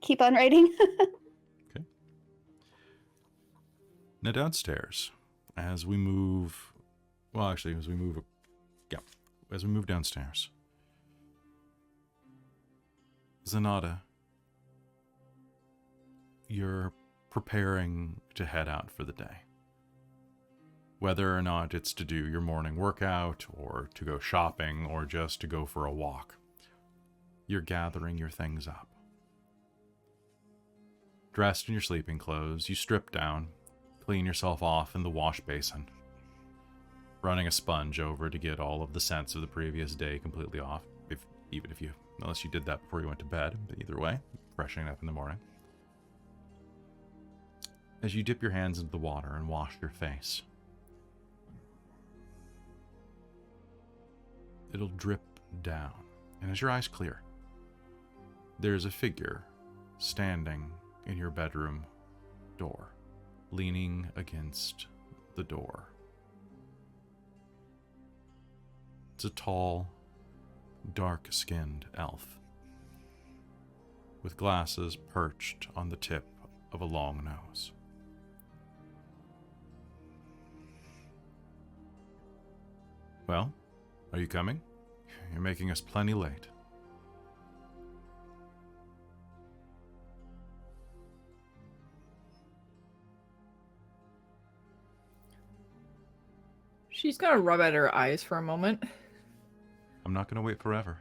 keep on writing. Okay. Now downstairs, as we move downstairs, Zenada, you're preparing to head out for the day. Whether or not it's to do your morning workout, or to go shopping, or just to go for a walk, you're gathering your things up. Dressed in your sleeping clothes, you strip down, clean yourself off in the wash basin, running a sponge over to get all of the scents of the previous day completely off, unless you did that before you went to bed, but either way, freshening up in the morning. As you dip your hands into the water and wash your face, it'll drip down, and as your eyes clear, there's a figure standing in your bedroom door, leaning against the door. It's a tall, dark-skinned elf, with glasses perched on the tip of a long nose. Well, are you coming? You're making us plenty late. She's gonna rub at her eyes for a moment. I'm not going to wait forever.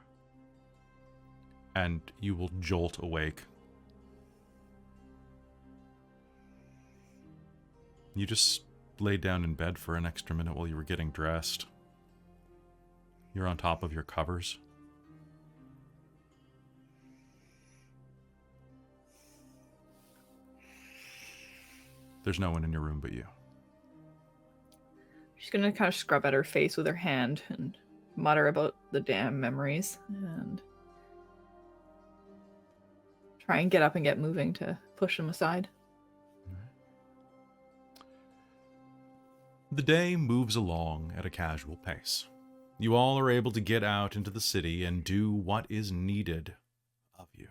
And you will jolt awake. You just laid down in bed for an extra minute while you were getting dressed. You're on top of your covers. There's no one in your room but you. She's gonna kind of scrub at her face with her hand and mutter about the damn memories and try and get up and get moving to push them aside. The day moves along at a casual pace. You all are able to get out into the city and do what is needed of you.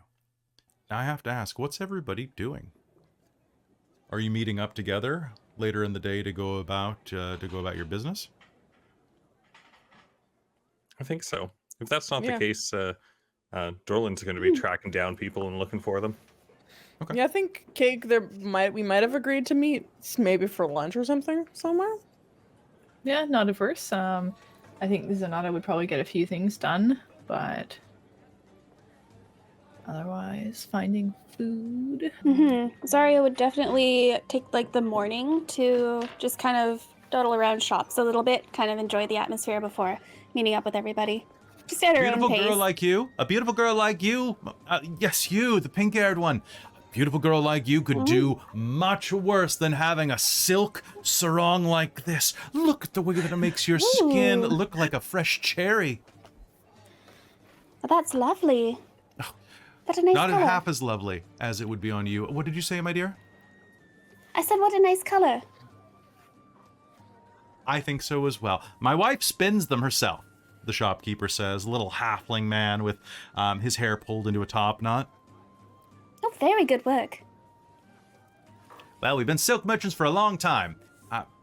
Now I have to ask, what's everybody doing? Are you meeting up together later in the day to go about your business? I think so. If that's not the case, Dorlen's going to be tracking down people and looking for them. Okay. Yeah, I think Cake. We might have agreed to meet maybe for lunch or something somewhere. Yeah, not averse. I think Zenada would probably get a few things done, but otherwise, finding food. Xarria would definitely take like the morning to just kind of dawdle around shops a little bit, kind of enjoy the atmosphere before meeting up with everybody. Just at her own Beautiful pace. girl like you, a beautiful girl like you, yes, you, the pink-haired one. A beautiful girl like you could do much worse than having a silk sarong like this. Look at the way that it makes your skin Ooh. look like a fresh cherry. Oh, that's lovely. What a nice Not color. half as lovely as it would be on you. What did you say, my dear? I said, what a nice color. I think so as well. My wife spins them herself, the shopkeeper says, a little halfling man with his hair pulled into a top knot. Oh, very good work. Well, we've been silk merchants for a long time.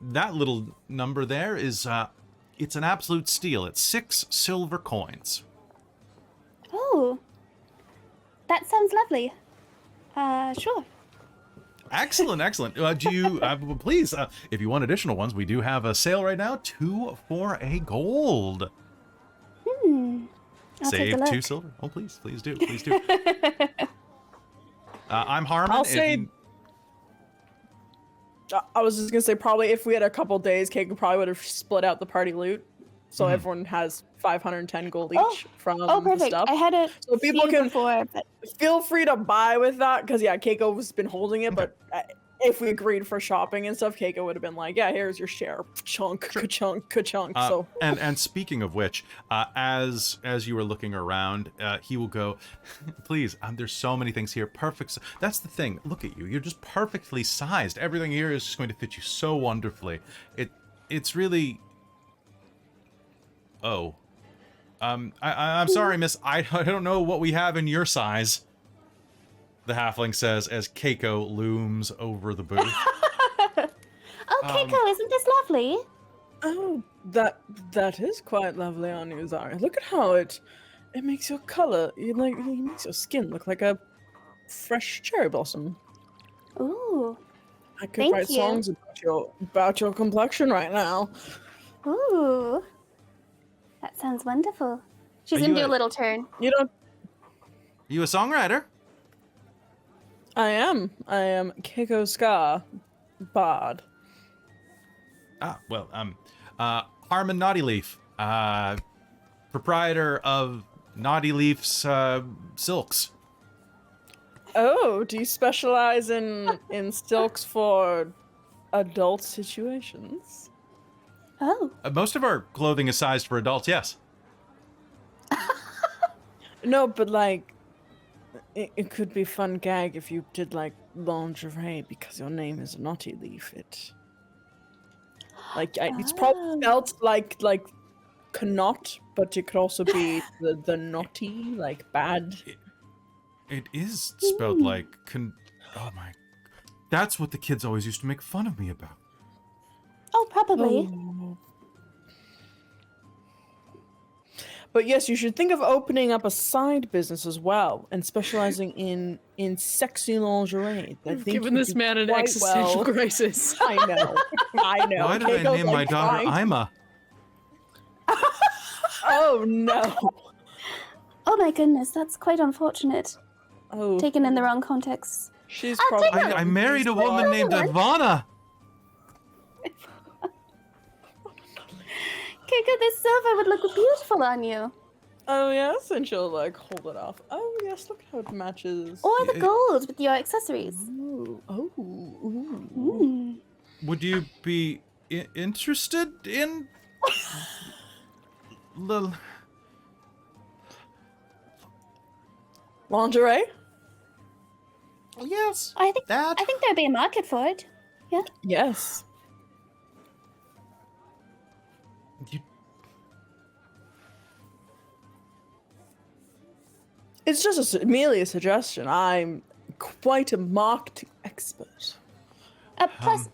That little number there is, it's an absolute steal. It's 6 silver coins. Oh, that sounds lovely. Sure. Excellent, excellent. Do you, please, if you want additional ones, we do have a sale right now. 2 for a gold. I'll take a Save look. 2 silver. Oh, please, please do, please do. I'm Harmon. I'll If say- you- I was just gonna say probably if we had a couple days, Kaeko probably would have split out the party loot, so Mm-hmm. everyone has 510 gold each Oh, from Oh, the perfect. stuff. I had a So people few can- before, but Feel free to buy with that, because yeah, Keiko's been holding it, but if we agreed for shopping and stuff, Kaeko would have been like, yeah, here's your share, chunk, ka-chunk, ka-chunk. So and speaking of which, as you were looking around, he will go, please, there's so many things here. Perfect. That's the thing. Look at you. You're just perfectly sized. Everything here is just going to fit you so wonderfully. It's really. Oh. I'm sorry, miss. I don't know what we have in your size. The halfling says as Kaeko looms over the booth. oh, Kaeko, isn't this lovely? oh, that is quite lovely on you, Xarria. Look at how it makes your color, it makes your skin look like a fresh cherry blossom. Ooh, I could Thank write you. songs about your complexion right now. ooh, that sounds wonderful. She's Are gonna you do a- a little turn. You don't. You a songwriter? I am Kaeko Skaar, bard. Harmon Naughty Leaf, proprietor of Naughty Leaf's silks. Oh, do you specialize in silks for adult situations? Oh, Most of our clothing is sized for adults, yes. No, but like, it could be a fun gag if you did like lingerie because your name is Naughty Leaf. It's probably spelled like cannot, but it could also be the naughty, like bad. It is spelled like oh my. That's what the kids always used to make fun of me about. oh, probably. Oh. But yes, you should think of opening up a side business as well and specializing in sexy lingerie. I You've think given you this do man an quite existential well. crisis. I know. I know. Why did I Keiko's, name my like, daughter trying- Ima? Oh no. Oh my goodness, that's quite unfortunate. Oh, Taken in the wrong context. she's I'll take probably. it. I married a confused woman by- named Ivana. Kaeko, this silver would look beautiful on you. Oh yes, and she'll like hold it off. Oh yes, look how it matches. Or the Yeah. gold with your accessories. Ooh, oh, ooh. Mm. Would you be interested in little? Lingerie? Yes. I think That. there'd be a market for it. Yeah. Yes. You, It's just merely a suggestion. I'm quite a marked expert. Plus,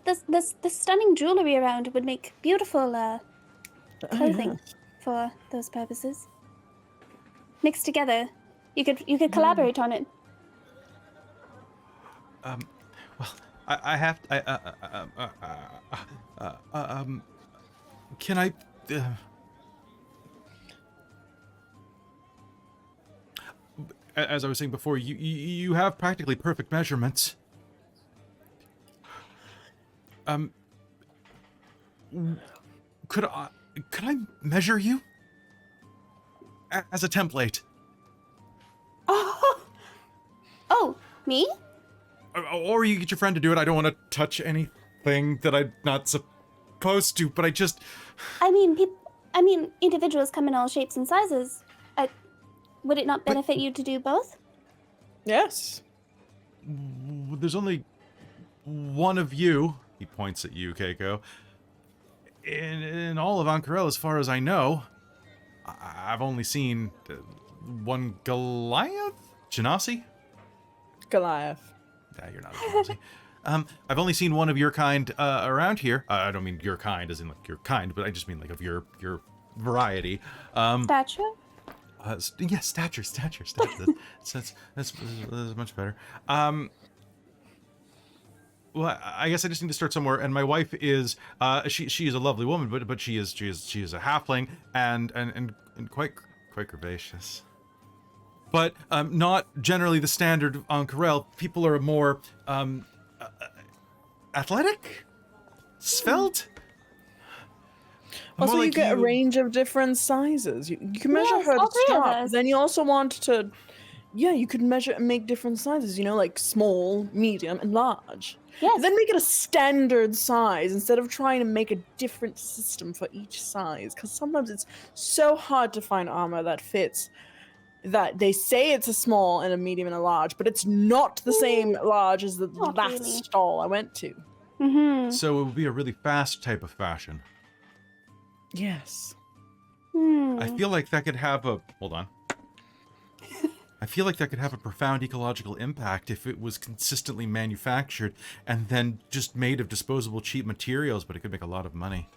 the stunning jewelry around would make beautiful clothing for those purposes. Mixed together, you could collaborate on it. well, I have. Can I? As I was saying before, you have practically perfect measurements. Could I measure you? as a template. Oh, me? Or you get your friend to do it. I don't want to touch anything that I'm not supposed to, but I just... I mean, individuals come in all shapes and sizes. Would it not benefit you to do both? Yes. There's only one of you, he points at you, Kaeko, in all of Ank'Harel, as far as I know. I've only seen one Goliath? Genasi? Goliath. Yeah, you're not a Genasi. I've only seen one of your kind around here. I don't mean your kind as in like your kind, but I just mean like of your variety. Stature? Yeah, stature. That's much better. Well, I guess I just need to start somewhere. And my wife is she is a lovely woman, but she is a halfling and quite curvaceous. But not generally the standard on Ank'Harel. People are more athletic, svelte. Also, More you like get a range of different sizes. You can measure Yes, her all to three of start. us. Then you also want to, you could measure and make different sizes. You know, like small, medium, and large. Yes. Then make it a standard size instead of trying to make a different system for each size. Because sometimes it's so hard to find armor that fits. That they say it's a small and a medium and a large, but it's not the same large as the Not last really. stall I went to. Mm-hmm. So it would be a really fast type of fashion. Yes. I feel like that could have a... Hold on. I feel like that could have a profound ecological impact if it was consistently manufactured and then just made of disposable cheap materials, but it could make a lot of money.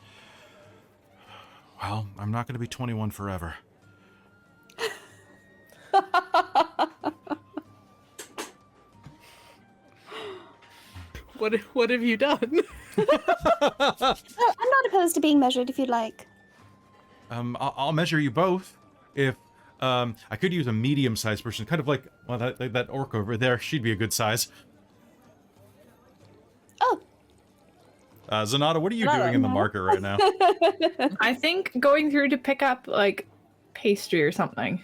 Well, I'm not going to be 21 forever. What have you done? I'm not opposed to being measured if you'd like. I'll measure you both. If I could use a medium-sized person, kind of like that orc over there. She'd be a good size. Oh. Zenada, what are you doing in the market right now? I think going through to pick up like pastry or something.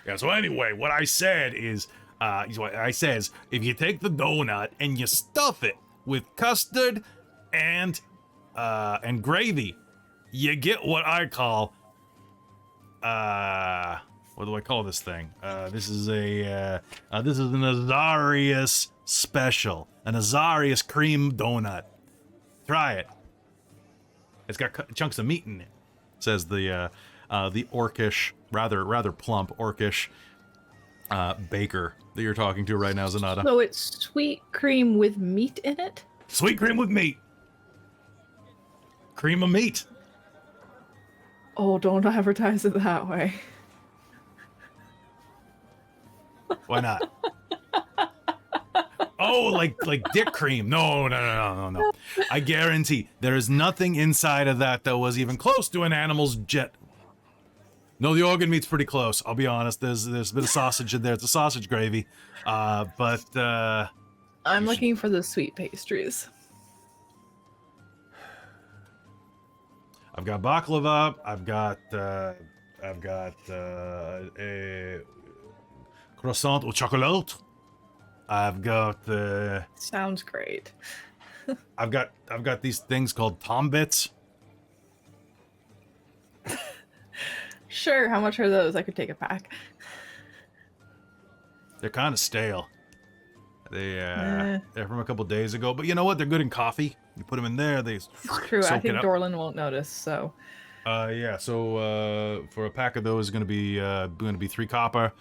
Yeah, so anyway, what I said is, if you take the donut and you stuff it with custard and gravy, you get what I call, what do I call this thing? This is an Xarria's special, an Xarria's cream donut. Try it. It's got chunks of meat in it, says the orcish, rather plump orcish baker that you're talking to right now, Zenada. So it's sweet cream with meat in it? Sweet cream with meat. Cream of meat. Oh, don't advertise it that way. Why not? Oh, like dick cream. No. I guarantee there is nothing inside of that was even close to an animal's jet. No, the organ meat's pretty close. I'll be honest. There's a bit of sausage in there. It's a sausage gravy. But I'm looking for the sweet pastries. I've got baklava. I've got a croissant au chocolat. I've got Sounds great. I've got these things called tombits. Sure, how much are those? I could take a pack. They're kind of stale. They're from a couple days ago, but you know what? They're good in coffee. You put them in there, they It's true. soak I it think up. Dorlen won't notice, so. Yeah. So for a pack of those, is going to be 3 copper.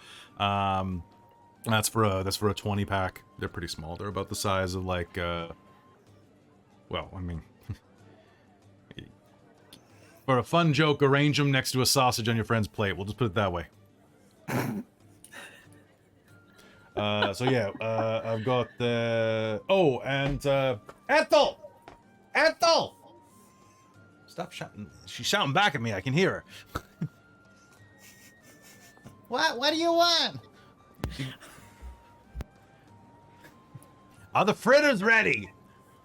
That's for a 20 pack. They're pretty small. They're about the size of like well, I mean, for a fun joke, arrange them next to a sausage on your friend's plate. We'll just put it that way. So yeah, I've got Ethel! Stop shouting. She's shouting back at me. I can hear her. What do you want? Are the fritters ready?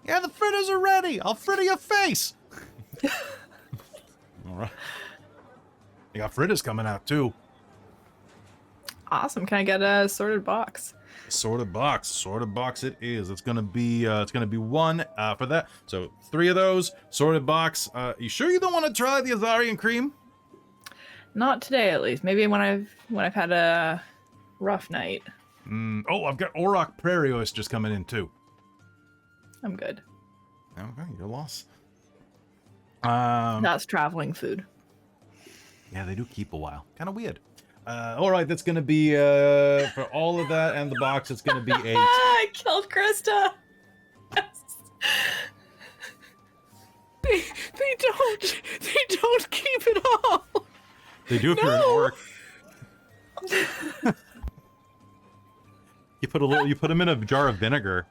Yeah, the fritters are ready. I'll fritter your face. All right. You got fritters coming out too. Awesome. Can I get a sorted box? Sorted box it is. It's gonna be one for that. So 3 of those, sorted box. You sure you don't want to try the Azarian cream? Not today, at least. Maybe when I've had a rough night. Oh, I've got Auroch Prairie oysters coming in too. I'm good. Okay, your loss. That's traveling food. Yeah, they do keep a while. Kind of weird. All right, that's gonna be for all of that and the box. It's gonna be 8. I killed Christa. They don't keep it all. They do if you're an orc. You put them in a jar of vinegar.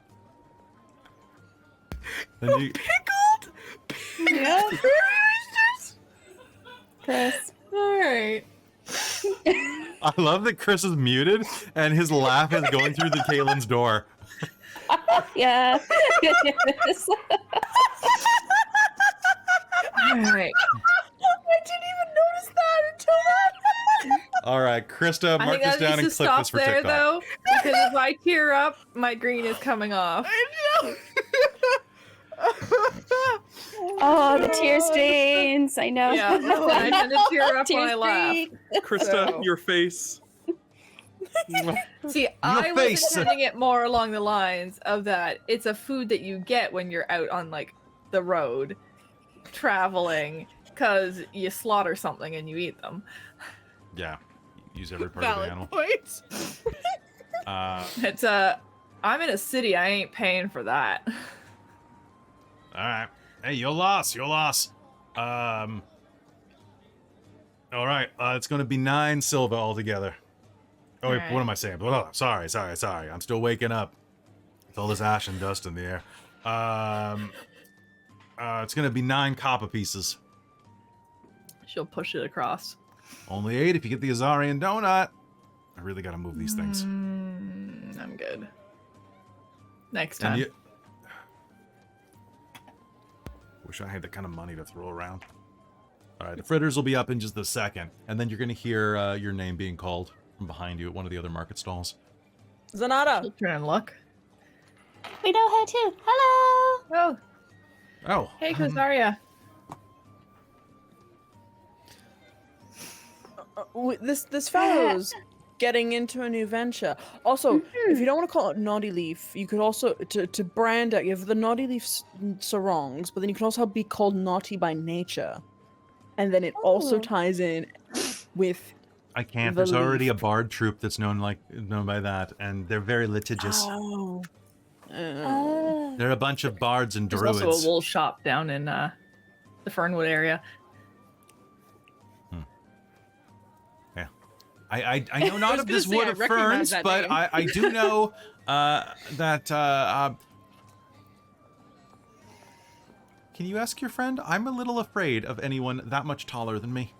Then you... Pickled? Yeah. Oysters? Chris. All right. I love that Chris is muted and his laugh is going through the Caitlan's door. Yeah. Yes. All right. I didn't even notice that until that. All right, Christa, I mark think this that down and needs to clip stop this for there, TikTok. though, because if I tear up, my green is coming off. I know. Oh, the tear stains. I know. Yeah, I tend to tear up when I Tear laugh. streak. Krista, So- your face. See, I was face. intending it more along the lines of that it's a food that you get when you're out on, like, the road, traveling, because you slaughter something and you eat them. Yeah, use every part of the Valid animal. point. It's I'm in a city, I ain't paying for that. All right. Hey, your loss. All right, it's going to be 9 silver altogether. Oh, wait, All right. what am I saying? Oh, sorry. I'm still waking up. With all this ash and dust in the air. It's going to be 9 copper pieces. She'll push it across. Only 8 if you get the Azarian donut. I really got to move these things. I'm good. Next And time. you... Wish I had that kind of money to throw around. All right, the fritters will be up in just a second, and then you're going to hear your name being called from behind you at one of the other market stalls. Zenada. She'll turn and look. We know her too. Hello. Oh, Oh, hey, Xarria. This fellow's getting into a new venture. Also, if you don't want to call it Naughty Leaf, you could also to brand it. You have the Naughty Leaf sarongs, but then you can also be called Naughty by Nature, and then it also Oh. ties in with. I can't. The There's already a leaf. bard troop that's known by that, and they're very litigious. Oh. They're a bunch of bards and There's druids. also a wool shop down in the Fernwood area. Yeah. I know not was of this gonna say, wood I of recognize ferns, that but name. I do know that. Can you ask your friend? I'm a little afraid of anyone that much taller than me.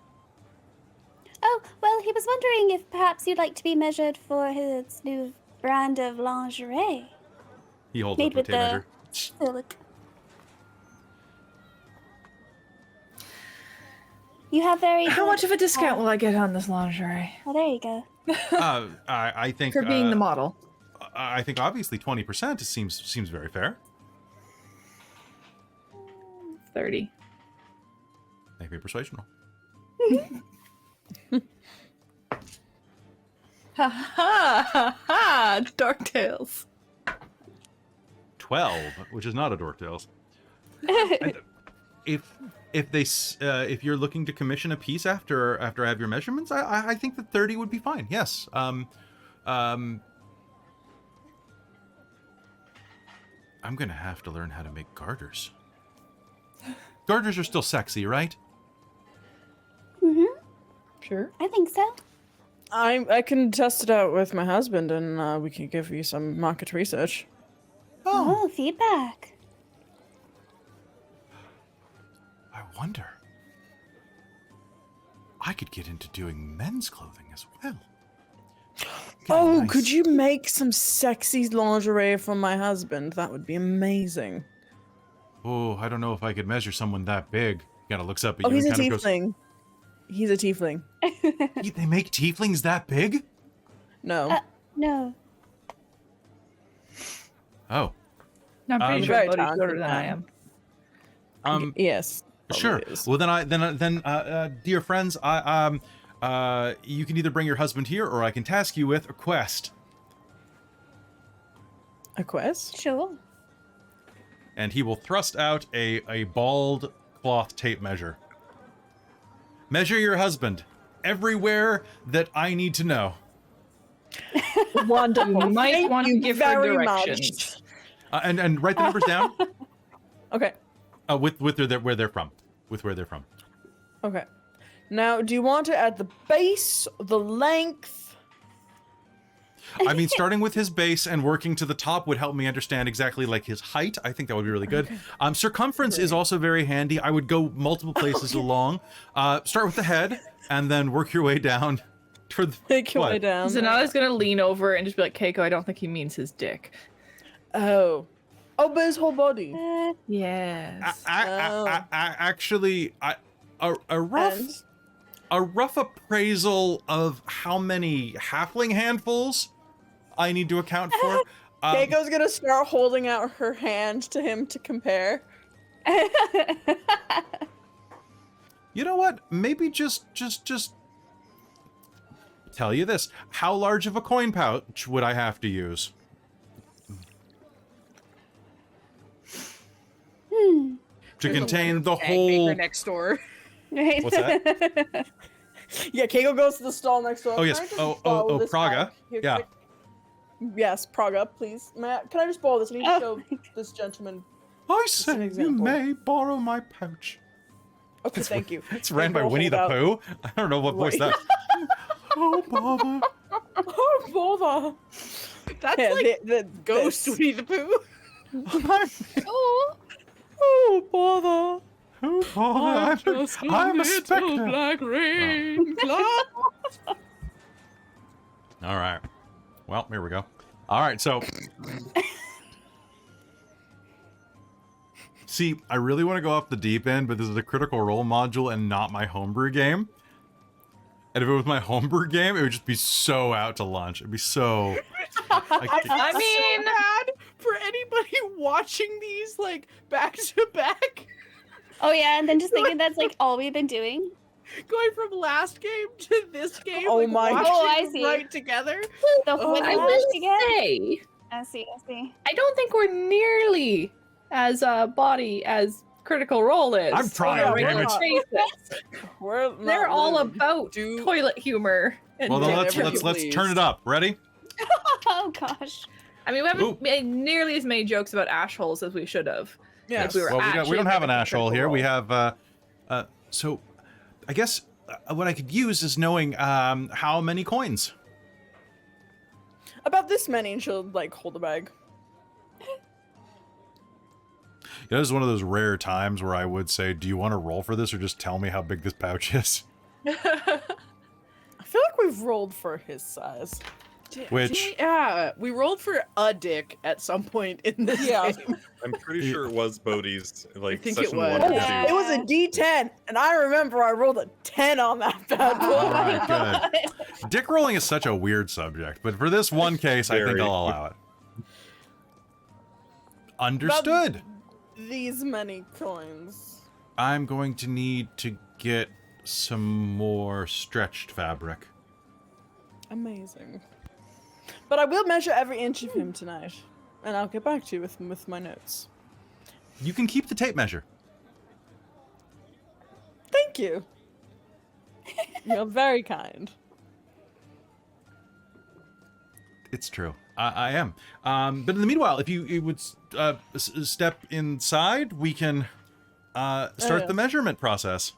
Oh, well, he was wondering if perhaps you'd like to be measured for his new brand of lingerie. He holds Made up the with tape measure. You have very. How good- much of a discount will I get on this lingerie? Oh, there you go. I think For being the model. I think obviously 20% seems very fair. 30. Make me a persuasion roll. Ha ha ha ha! Dark Tales. 12, which is not a Dork Tales. If you're looking to commission a piece after I have your measurements, I think that 30 would be fine. Yes. I'm gonna have to learn how to make garters. Garters are still sexy, right? Sure. I think so. I can test it out with my husband, and we can give you some market research. Oh, feedback. I wonder. I could get into doing men's clothing as well. Get a Oh, nice- could you make some sexy lingerie for my husband? That would be amazing. Oh, I don't know if I could measure someone that big. Kind of looks up at Oh, you he's a and kind of goes, tiefling. He's a tiefling. They make tieflings that big? No. No. Oh. I'm pretty sure Very Bodhi's talented shorter than I man. am. Yes. Sure. probably is. Well, then, dear friends, you can either bring your husband here, or I can task you with a quest. A quest? Sure. And he will thrust out a bald cloth tape measure. Measure your husband everywhere that I need to know. Wonderful. You might Thank want to you give her very directions. And write the numbers down. much. Okay. With where they're from. With where they're from. Okay. Now, do you want it at the base, the length? I mean, starting with his base and working to the top would help me understand exactly like his height. I think that would be really good. Circumference is also very handy. I would go multiple places along. Start with the head and then work your way down toward the Make your way what? down. Zenada's gonna lean over and just be like, Kaeko, I don't think he means his dick. Oh. Oh, but his whole body. Yes. Actually, a rough And? a rough appraisal of how many halfling handfuls I need to account for. Keiko's gonna start holding out her hand to him to compare. You know what? Maybe just tell you this. How large of a coin pouch would I have to use? To contain the whole... next door. Right. What's that? Yeah, Keiko goes to the stall next door. Oh, yes. Can I just Oh, borrow this Praga. back here Yeah. quick? Yes, Praga, please. Can I just borrow this? I need to show this gentleman. I an said you example. may borrow my pouch. Okay, thank you. It's ran by Keiko will Winnie the hold Pooh. I don't know what voice Right. that. Oh, bother. Oh, bother. That's Yeah, like the Ghost this. Winnie the Pooh. Oh, bother. Oh, bother. I'm a spectre. black rain cloud. All right. Well, here we go. All right, so... See, I really want to go off the deep end, but this is a Critical Role module and not my homebrew game. And if it was my homebrew game, it would just be so out to lunch. It'd be so... I mean, So bad for anybody watching these like back to back, Oh yeah, and then just thinking that's like all we've been doing. going from last game to this game. Oh like, my- watching Oh, I them see. right together. The whole I match will again. say, I see. I don't think we're nearly as body as Critical Role is. I'm trying, on a damn regular it. basis. We're not They're all really- about Do- toilet humor. And Well, then Yeah, let's everybody turn it up. Ready? Oh gosh. I mean, we haven't Ooh. made nearly as many jokes about ash holes as we should have. Yes. If we were Well, we actually don't have an mimicking ash hole Critical here. We Role. have, so I guess what I could use is knowing how many coins. About this many, and she'll like hold the bag. You know, this is one of those rare times where I would say, do you want to roll for this or just tell me how big this pouch is? I feel like we've rolled for his size. Which, Yeah, we rolled for a dick at some point in this Yeah. game. I'm pretty sure it was Bodhi's, like, think it session was. 1 or Yeah. 2. It was a D10, and I remember I rolled a 10 on that bad all boy. right, good. Dick rolling is such a weird subject, but for this one case, I think Very. I'll allow it. Understood. These many coins. I'm going to need to get some more stretched fabric. Amazing. But I will measure every inch of him tonight, and I'll get back to you with my notes. You can keep the tape measure. Thank you. You're very kind. It's true. I am. But in the meanwhile, if you would step inside, we can start yes. the measurement process.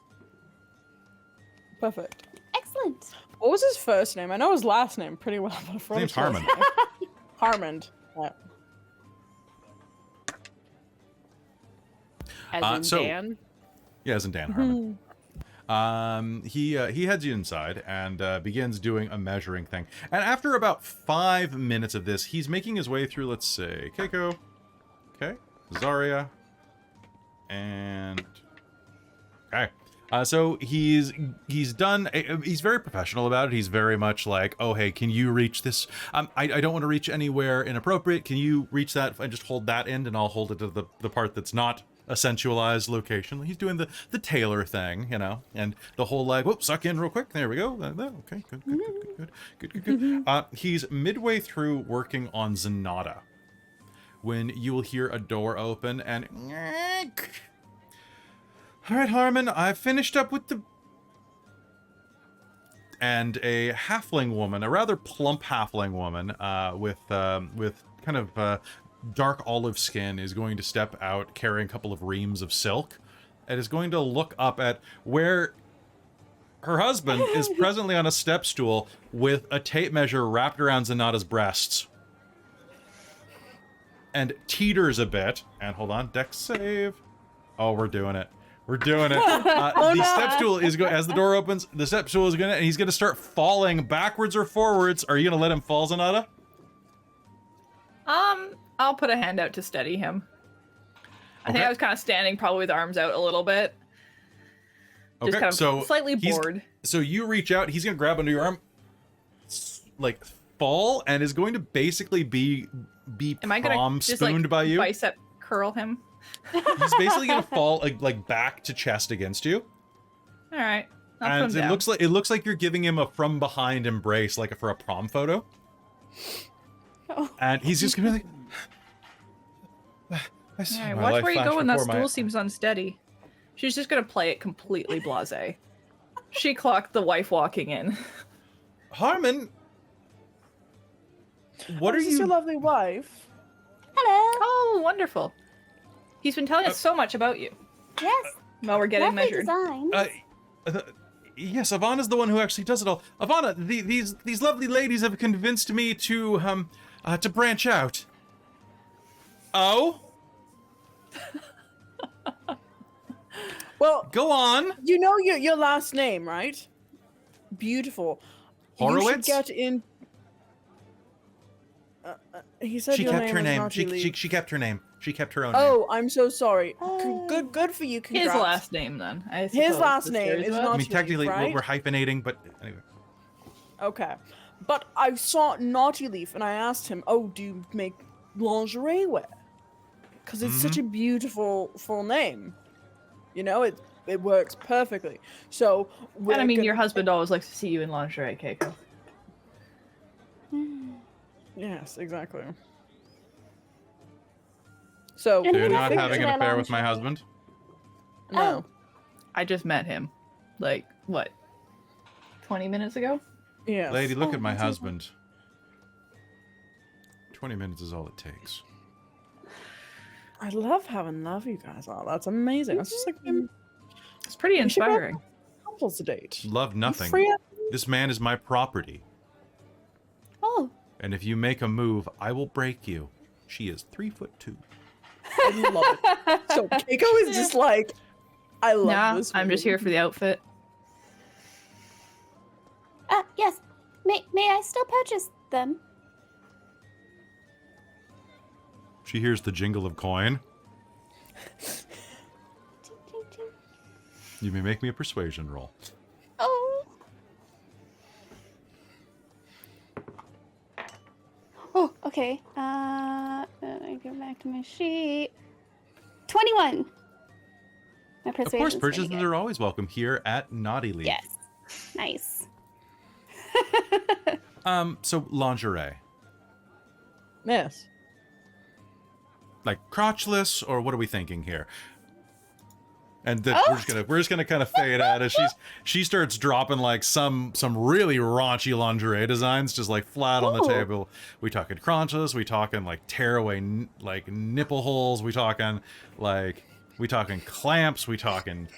Perfect. Excellent. What was his first name? I know his last name pretty well, but I forgot name's his first Harmon. name. Harmon. Yeah. As in so- Dan. Yeah, isn't Dan Harmon? He heads you inside and begins doing a measuring thing. And after about 5 minutes of this, he's making his way through, let's say, Kaeko, okay, Xarria, and okay. So he's very professional about it. He's very much like, oh, hey, can you reach this? I don't want to reach anywhere inappropriate. Can you reach that and just hold that end, and I'll hold it to the part that's not a sensualized location. He's doing the tailor thing, you know, and the whole like, whoop, suck in real quick. There we go. Okay, good. He's midway through working on Zenada when you will hear a door open and... All right, Harmon, I've finished up with the... And a halfling woman, a rather plump halfling woman, with kind of dark olive skin, is going to step out carrying a couple of reams of silk, and is going to look up at where her husband is presently on a step stool with a tape measure wrapped around Zenada's breasts, and teeters a bit. And hold on, dex save. Oh, we're doing it. We're doing it. The step stool is going, as the door opens, the step stool is going to, and he's going to start falling backwards or forwards. Are you going to let him fall, Zenada? I'll put a hand out to steady him. I think I was kind of standing, probably with arms out a little bit. Just kind of slightly bored. So you reach out, he's going to grab under your arm, like fall, and is going to basically be Am I gonna just, spooned by you. Bicep curl him? He's basically going to fall like back to chest against you. All right. And it looks like you're giving him a from behind embrace, like for a prom photo. Oh. And he's just gonna be like, yeah, watch where you go when that stool seems unsteady. She's just gonna play it completely blasé. She clocked the wife walking in. Harmon, what are This is your lovely wife. Hello. Oh, wonderful. He's been telling us so much about you. Yes. While we're getting Lovely measured. designs. Yes, Ivana's the one who actually does it all. Ivana, these lovely ladies have convinced me to branch out. Oh? Well, go on. You know your last name, right? Beautiful. Horowitz? You should get in. He said She your kept name her was name. Naughty She kept her name. She kept her own name. Oh, I'm so sorry. Oh. Good for you. Congrats. His last name, then. His last name is I not. mean, technically, right? we're hyphenating, but anyway. Okay, but I saw Naughty Leaf and I asked him, "Oh, do you make lingerie wear?" Because it's such a beautiful full name. You know, it works perfectly. So, And I mean, your husband always likes to see you in lingerie, Kaeko. Yes, exactly. So, And you're who not doesn't having an wear affair with my lingerie? husband? no. I just met him. Like, what? 20 minutes ago? Yes. Lady, look Oh, at my that's husband. 20 minutes is all it takes. I love having love you guys all. That's amazing. That's just like It's pretty We should go- inspiring. couples to date. Love nothing. Free- This man is my property. Oh. And if you make a move, I will break you. She is 3'2". I love it. So Kaeko is just like, I love Nah, this. I'm just here for the outfit. Yes. May I still purchase them? She hears the jingle of coin. Ting, ting, ting. You may make me a persuasion roll. Oh. Oh, okay. I go back to my sheet. 21. My Of course, persuasion's pretty purchases good. are always welcome here at Naughty Leaf. Yes. Nice. So lingerie. Yes. Like crotchless, or what are we thinking here? And then Oh. we're just gonna kind of fade out as she starts dropping like some really raunchy lingerie designs, just like flat on the Ooh. table. We talking crotchless, we talking like tearaway like nipple holes, we talking clamps, we talking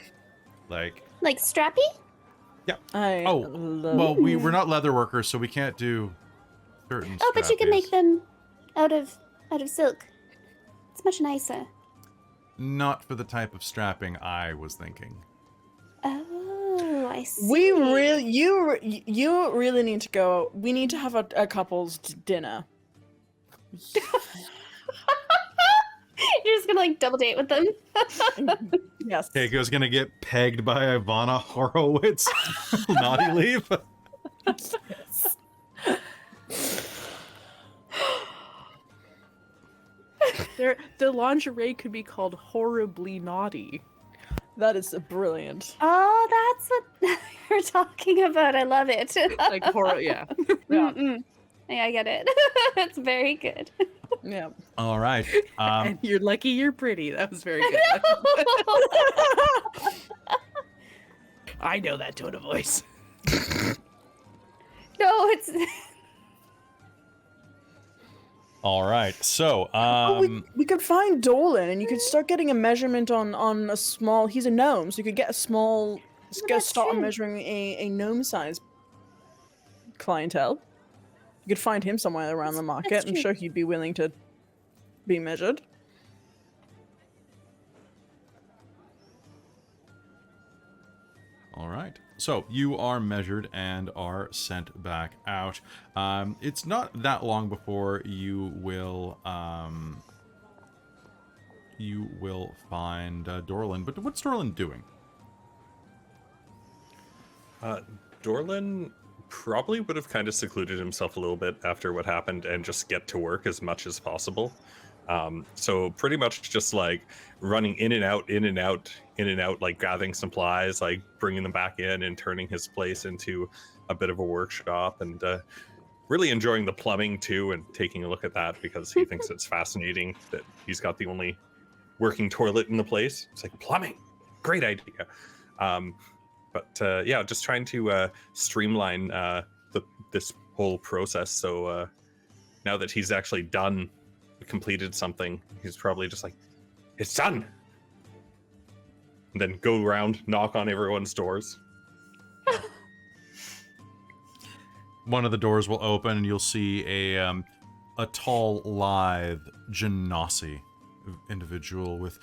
like Like strappy? I oh love well we're not leather workers, so we can't do certain. Oh, but you can make strappies. them out of silk. It's much nicer. Not for the type of strapping I was thinking. Oh, I see. you really need to go. We need to have a couple's dinner. You're just gonna like double date with them. Yes. Kaeko's gonna get pegged by Ivana Horowitz. Naughty leave. The lingerie could be called horribly naughty. That is brilliant. Oh, that's what you're talking about. I love it. Like horror, yeah. Yeah. Mm-mm. Yeah, I get it. It's very good. Yeah. All right. And you're lucky you're pretty. That was very good. I know that tone of voice. No, it's All right. So, we could find Dorlen, and you could start getting a measurement on a small. He's a gnome, so you could get a small. that's Start true. measuring a gnome size clientele. You could find him somewhere around the market. that's I'm true. sure he'd be willing to be measured. all right. So you are measured and are sent back out. It's not that long before you will find Dorlen. But what's Dorlen doing? Dorlen probably would have kind of secluded himself a little bit after what happened and just get to work as much as possible. So pretty much just like running in and out, like gathering supplies, like bringing them back in and turning his place into a bit of a workshop, and really enjoying the plumbing too, and taking a look at that because he thinks it's fascinating that he's got the only working toilet in the place. It's like, plumbing, great idea. But yeah, just trying to streamline this whole process. So now that he's actually completed something, he's probably just like, it's done. And then go around, knock on everyone's doors. One of the doors will open, and you'll see a tall, lithe genasi individual with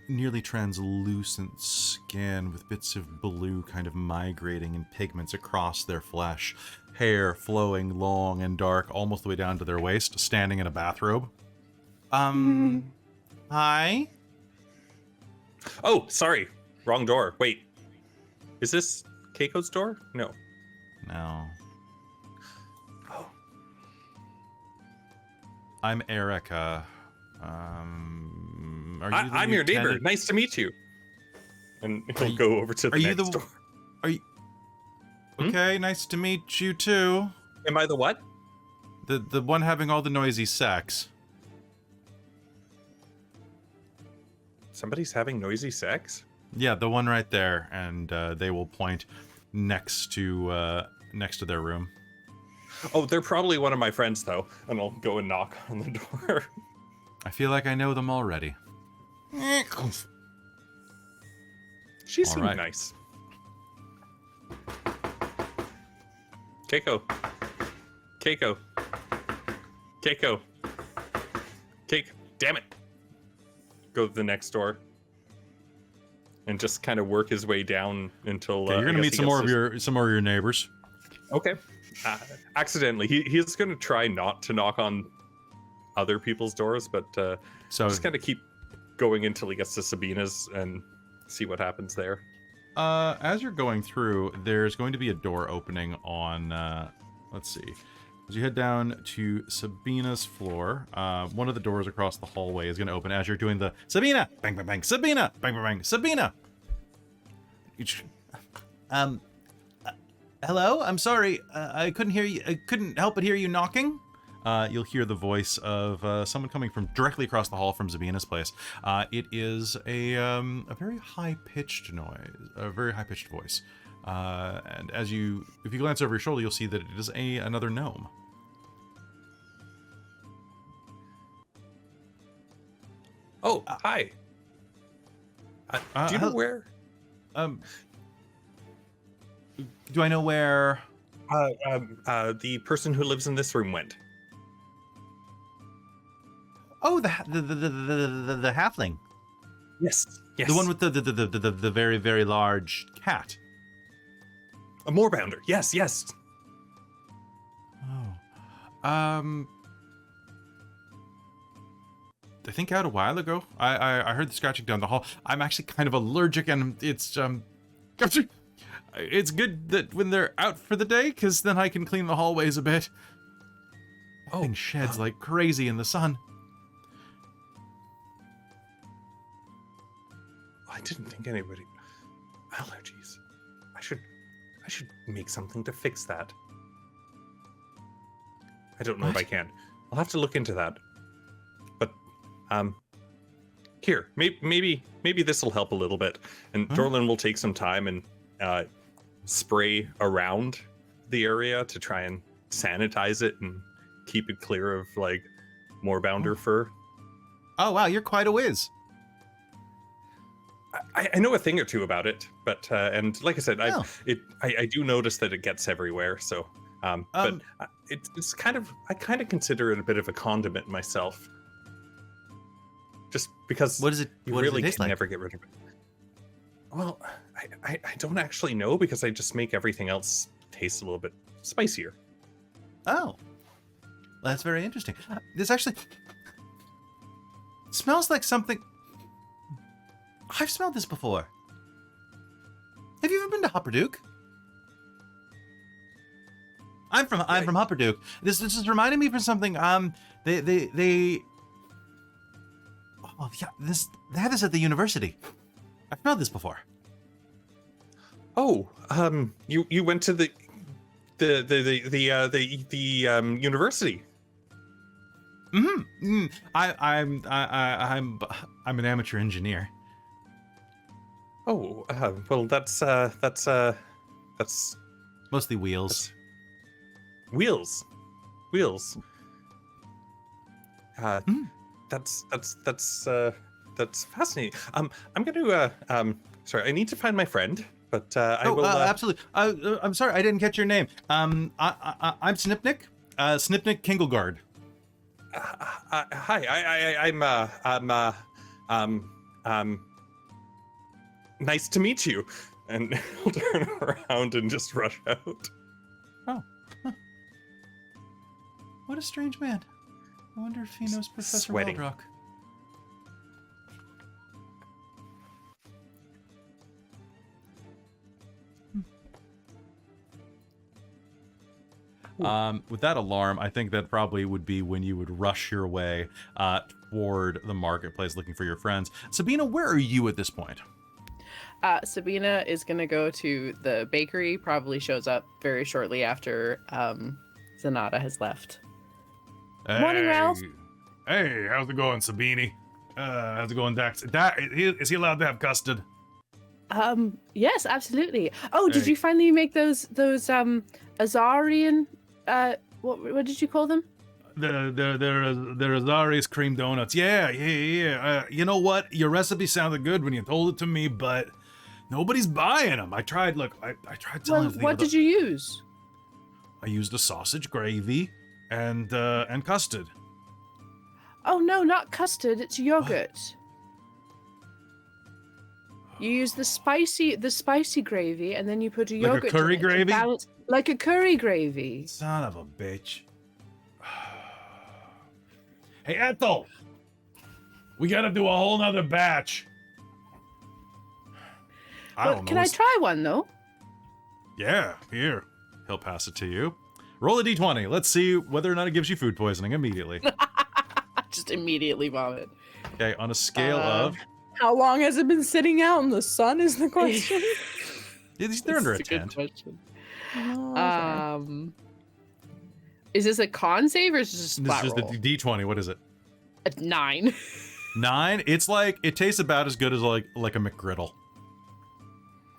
nearly translucent skin with bits of blue kind of migrating in pigments across their flesh, hair flowing long and dark almost the way down to their waist, standing in a bathrobe. Hi? Oh, sorry, wrong door. Wait, is this Keiko's door? No. No. Oh. I'm Erica. Are you the I'm your neighbor. lieutenant? Nice to meet you. And he'll go over to the Are you next the? door. Are you? Hmm? Okay, nice to meet you too. Am I the what? The one having all the noisy sex. Somebody's having noisy sex? Yeah, the one right there, and they will point next to their room. Oh, they're probably one of my friends though, and I'll go and knock on the door. I feel like I know them already. She All seemed right. nice. Keiko. Keiko. Keiko. Keiko. Damn it. Go to the next door. And just kind of work his way down until Okay, you're I gonna guess meet he some more gets of some more of your neighbors. Okay. Accidentally. He's going to try not to knock on other people's doors, but So just kind of keep going until he gets to Sabina's and see what happens there. as you're going through, there's going to be a door opening on. Let's see. As you head down to Sabina's floor, one of the doors across the hallway is going to open as you're doing the Sabina, bang bang bang, Sabina, bang bang bang, Sabina. Hello. I'm sorry. I couldn't hear you. I couldn't help but hear you knocking. You'll hear the voice of someone coming from directly across the hall from Sabina's place. It is a very high-pitched noise, a very high-pitched voice. And if you glance over your shoulder, you'll see that it is another gnome. Oh, hi. Do you know where? Do I know where? The person who lives in this room went. Oh, the halfling. Yes. Yes. The one with the very, very large cat. a moorbounder. Yes. Yes. Oh. think out a while ago. I heard the scratching down the hall. I'm actually kind of allergic, and it's good that when they're out for the day, because then I can clean the hallways a bit. Oh, Thing sheds like crazy in the sun. I didn't think anybody. Allergies. I should make something to fix that. I don't know if What? I can. I'll have to look into that. But here, maybe this will help a little bit. And Huh? Dorlen will take some time and spray around the area to try and sanitize it and keep it clear of like moorbounder fur. Oh wow, you're quite a whiz. I know a thing or two about it, but and like I said, Oh. I do notice that it gets everywhere. So, but it's kind of I kind of consider it a bit of a condiment myself, just because What is it? you What does really it taste can like? never get rid of it. Well, I don't actually know because I just make everything else taste a little bit spicier. Oh, that's very interesting. This actually smells like something. I've smelled this before. Have you ever been to Hupperduke? I'm from Hupperduke. This is reminding me of something. They. Oh yeah, they have this at the university. I've smelled this before. Oh, you went to the university. Mm-hmm. I'm an amateur engineer. Oh, well, that's Mostly wheels. wheels. Hmm. That's fascinating. I'm gonna sorry, I need to find my friend, but I will. Absolutely. I'm sorry, I didn't catch your name. I'm Snipnik. Snipnik Kinglegard. Hi, I'm nice to meet you. And he'll turn around and just rush out. Oh. Huh. What a strange man. I wonder if he knows Professor Sweating. Wildrock. With that alarm, I think that probably would be when you would rush your way toward the marketplace looking for your friends. Sabina, where are you at this point? Sabina is gonna go to the bakery. Probably shows up very shortly after Zenada has left. Morning, Ralph. Hey, how's it going, Sabini? How's it going, Dax? Is he allowed to have custard? Yes, absolutely. Oh, did Hey. you finally make those Azarian? What did you call them? They're Azari's cream donuts. Yeah. You know what? Your recipe sounded good when you told it to me, but nobody's buying them. I tried. Look, I tried telling. Well, what did you use? I used a sausage gravy and custard. Oh no, not custard. It's yogurt. You use the spicy gravy, and then you put a Like a yogurt. curry in it to gravy? balance- like a curry gravy. Son of a bitch. Hey, Ethel! We gotta do a whole nother batch. But can I try one though? Yeah, here. He'll pass it to you. Roll a d20. Let's see whether or not it gives you food poisoning immediately. Just immediately vomit. Okay, on a scale of... How long has it been sitting out in the sun is the question. They're under a That's good tent. question. Oh, okay. Is this a con save or is this just a This flat is just roll? a d20. What is it? A 9. 9? It's like, it tastes about as good as like a McGriddle.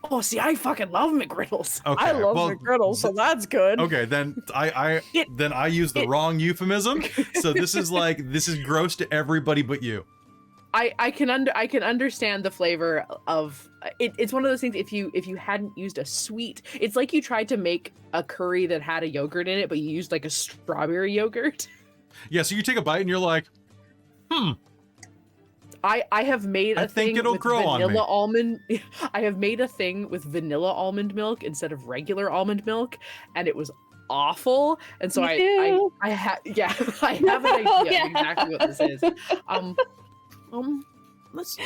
Oh, see, I fucking love McGriddles. Okay, I love well, McGriddle, so that's good. Okay, then I used the wrong euphemism. So this is gross to everybody but you. I can understand the flavor of it. It's one of those things. If you hadn't used a sweet, it's like you tried to make a curry that had a yogurt in it, but you used like a strawberry yogurt. Yeah, so you take a bite and you're like, I have made a I think thing it'll with grow on vanilla me. almond. I have made a thing with vanilla almond milk instead of regular almond milk, and it was awful, and so I have yeah, I have an idea of exactly what this is. Let's.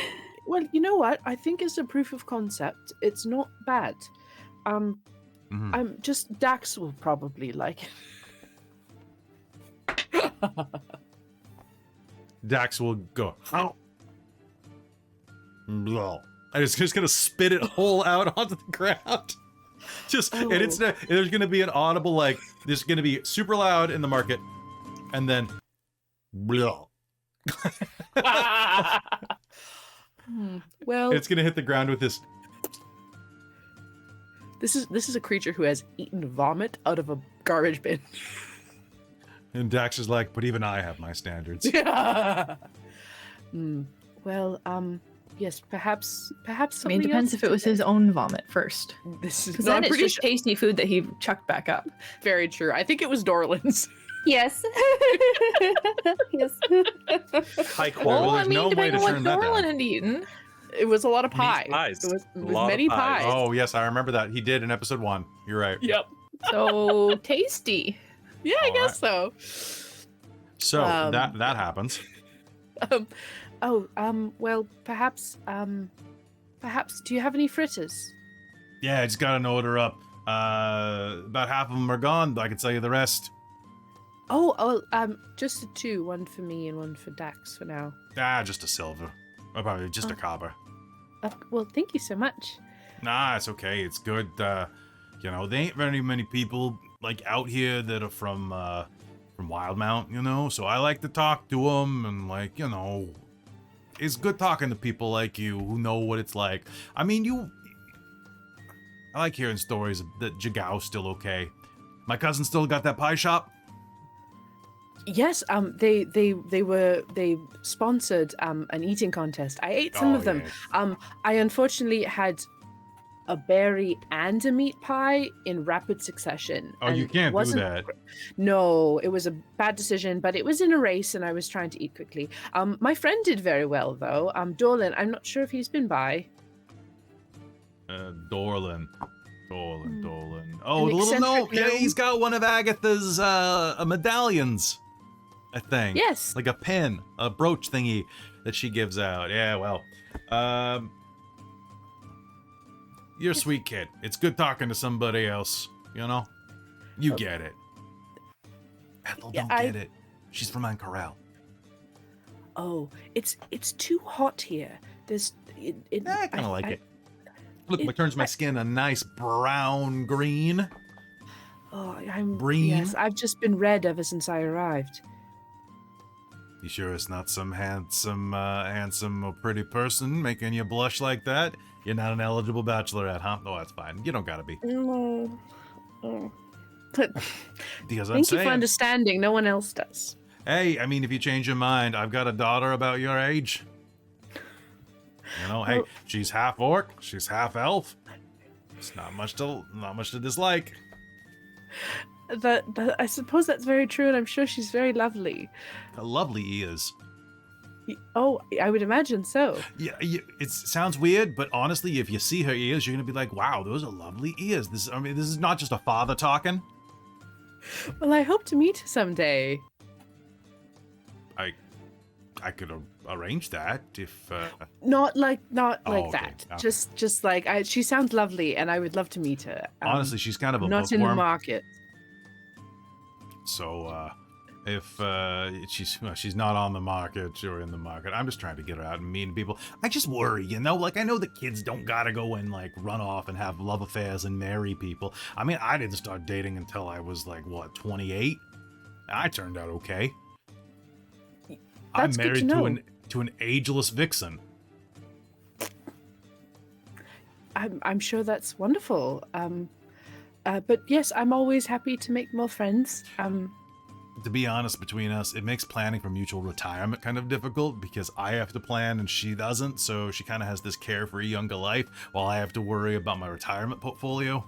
Well, you know what? I think as a proof of concept, it's not bad. I'm just Dax will probably like it. Dax will go. Oh. I'm just gonna spit it whole out onto the ground. And it's there's gonna be an audible like this is gonna be super loud in the market, and then Well, it's gonna hit the ground with this. this is a creature who has eaten vomit out of a garbage bin. And Dax is like, but even I have my standards. Well, yes, perhaps I something mean, it depends else if it was his own vomit first. This is Because no, then I'm it's pretty just sure. tasty food that he chucked back up. Very true. I think it was Dorlen's. Yes. Yes. High Well, quality. I there's mean, no way depending to on what turn that Dorlen down. had eaten. It was a lot of pie. pies. It was A lot of many pies. pies. Oh yes, I remember that. He did in episode 1. You're right. Yep. So tasty. Yeah, I All guess so. So Um, that happens. Well, perhaps, do you have any fritters? Yeah, I just got an order up. About half of them are gone, but I can tell you the rest. Just the 2, one for me and one for Dax for now. Just a silver. Or probably just a copper. Well, thank you so much. Nah, it's okay. It's good. You know, there ain't very many people like out here that are from Wildmount, you know. So I like to talk to them, and like, you know, it's good talking to people like you who know what it's like. I mean, I like hearing stories that Jagao's still okay. My cousin still got that pie shop. Yes, they sponsored an eating contest. I ate some of them. Yeah. I unfortunately had a berry and a meat pie in rapid succession. Oh, you and can't do wasn't- that. No, it was a bad decision, but it was in a race and I was trying to eat quickly. My friend did very well though. Dorlen, I'm not sure if he's been by. Dorlen. Oh, An the little gnome. eccentric Yeah, gnome. he's got one of Agatha's medallions. I think. Yes. Like a pin, a brooch thingy that she gives out. Yeah, well. You're a sweet kid. It's good talking to somebody else, you know? You get it. Ethel Yeah, don't get it. She's from Ankarel. Oh, it's too hot here. I kind of like it. Look, it turns my skin a nice brown green. Oh, I'm Breen? Yes, I've just been red ever since I arrived. You sure it's not some handsome or pretty person making you blush like that? You're not an eligible bachelorette, huh? Oh, that's fine. You don't gotta be. No. Because I'm Thank you for saying, understanding. No one else does. hey, I mean, if you change your mind, I've got a daughter about your age. You know, hey, Well- she's half orc, she's half elf. It's not much to dislike. That I suppose that's very true, and I'm sure she's very lovely. A lovely ears. Oh, I would imagine so. Yeah, it sounds weird, but honestly, if you see her ears, you're gonna be like, "Wow, those are lovely ears." This is not just a father talking. Well, I hope to meet her someday. I could arrange that if. Not like Oh, okay. that. Okay. Just like she sounds lovely, and I would love to meet her. Honestly, she's kind of a not in the bookworm. market. So, if she's not on the market or in the market, I'm just trying to get her out and meeting people. I just worry, you know. Like I know the kids don't gotta go and like run off and have love affairs and marry people. I mean, I didn't start dating until I was like 28. I turned out okay. That's I'm good to married know. to an ageless vixen. I'm sure that's wonderful. But yes, I'm always happy to make more friends. To be honest, between us, it makes planning for mutual retirement kind of difficult because I have to plan and she doesn't. So she kind of has this carefree younger life while I have to worry about my retirement portfolio.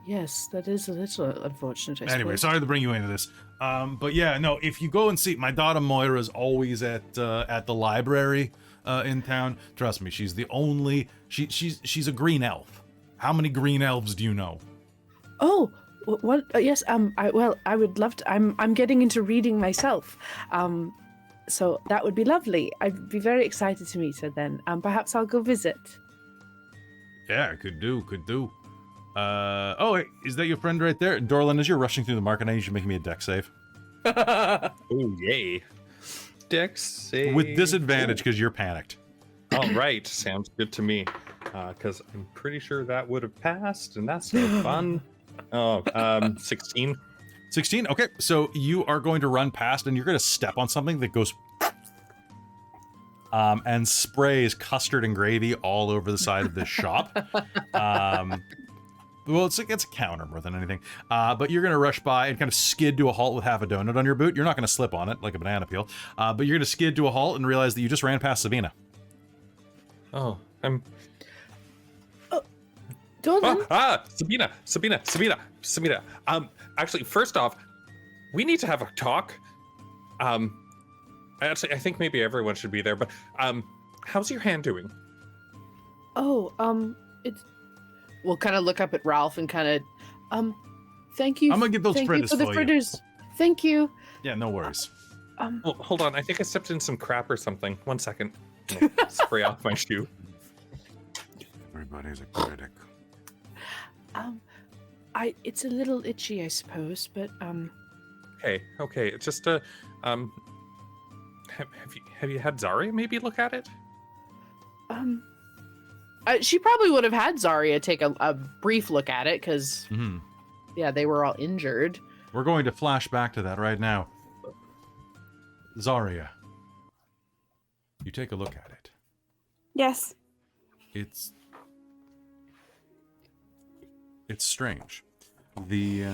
Yes, that is a little unfortunate. I Anyway, suppose. sorry to bring you into this. But yeah, no, if you go and see, my daughter Moira is always at the library in town. Trust me, she's the only, she's a green elf. How many green elves do you know? Oh, What? Yes. I would love to. I'm getting into reading myself. So that would be lovely. I'd be very excited to meet her then. Perhaps I'll go visit. Yeah, could do. Oh, wait, is that your friend right there? Dorlen, as you're rushing through the market, I need you to make me a deck save. Oh, yay. Dex save. With disadvantage, because you're panicked. All right. Sounds good to me. Because I'm pretty sure that would have passed, and that's no fun. Oh, 16. 16? Okay, so you are going to run past, and you're going to step on something that goes... and sprays custard and gravy all over the side of this shop. Well, it's a counter more than anything. But you're going to rush by and kind of skid to a halt with half a donut on your boot. You're not going to slip on it like a banana peel. But you're going to skid to a halt and realize that you just ran past Sabina. Oh, I'm... Dorlen? Sabina. Actually, first off, we need to have a talk. Actually, I think maybe everyone should be there, but, how's your hand doing? It's... We'll kind of look up at Ralph and kind of, thank you. I'm gonna get those thank fritters you for the for you. fritters. Thank you. Yeah, no worries. Well, hold on. I think I stepped in some crap or something. 1 second. Spray off my shoe. Everybody's a critic. It's a little itchy, I suppose, but, Okay. It's just, have you had Xarria maybe look at it? She probably would have had Xarria take a brief look at it, because, yeah, they were all injured. We're going to flash back to that right now. Xarria. You take a look at it. Yes. It's strange. The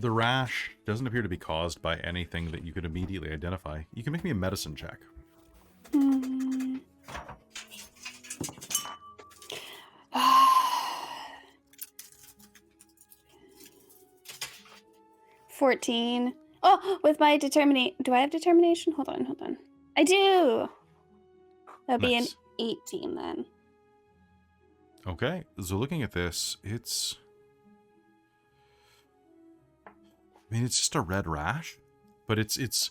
rash doesn't appear to be caused by anything that you could immediately identify. You can make me a medicine check. 14. Oh, with my determination. Do I have determination? Hold on. I do. That'd be an Nice. 18 then. Okay, so looking at this, it's just a red rash, but it's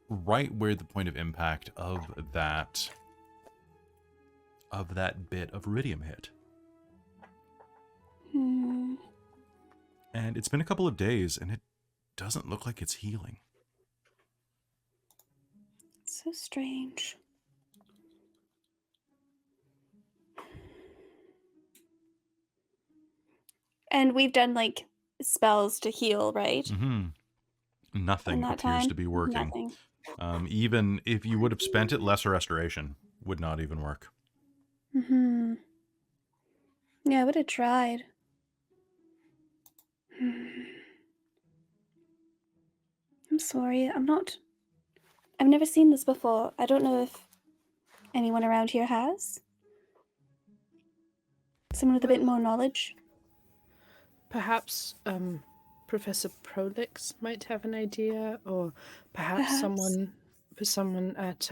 right where the point of impact of that bit of iridium hit. And it's been a couple of days, and it doesn't look like it's healing. So strange. And we've done like spells to heal, right? Nothing In that appears time? to be working. Nothing. Even if you would have spent it, lesser restoration would not even work. Yeah, I would have tried. I'm sorry. I've never seen this before. I don't know if anyone around here has. Someone with a bit more knowledge. Perhaps, Professor Prolix might have an idea, or perhaps someone at,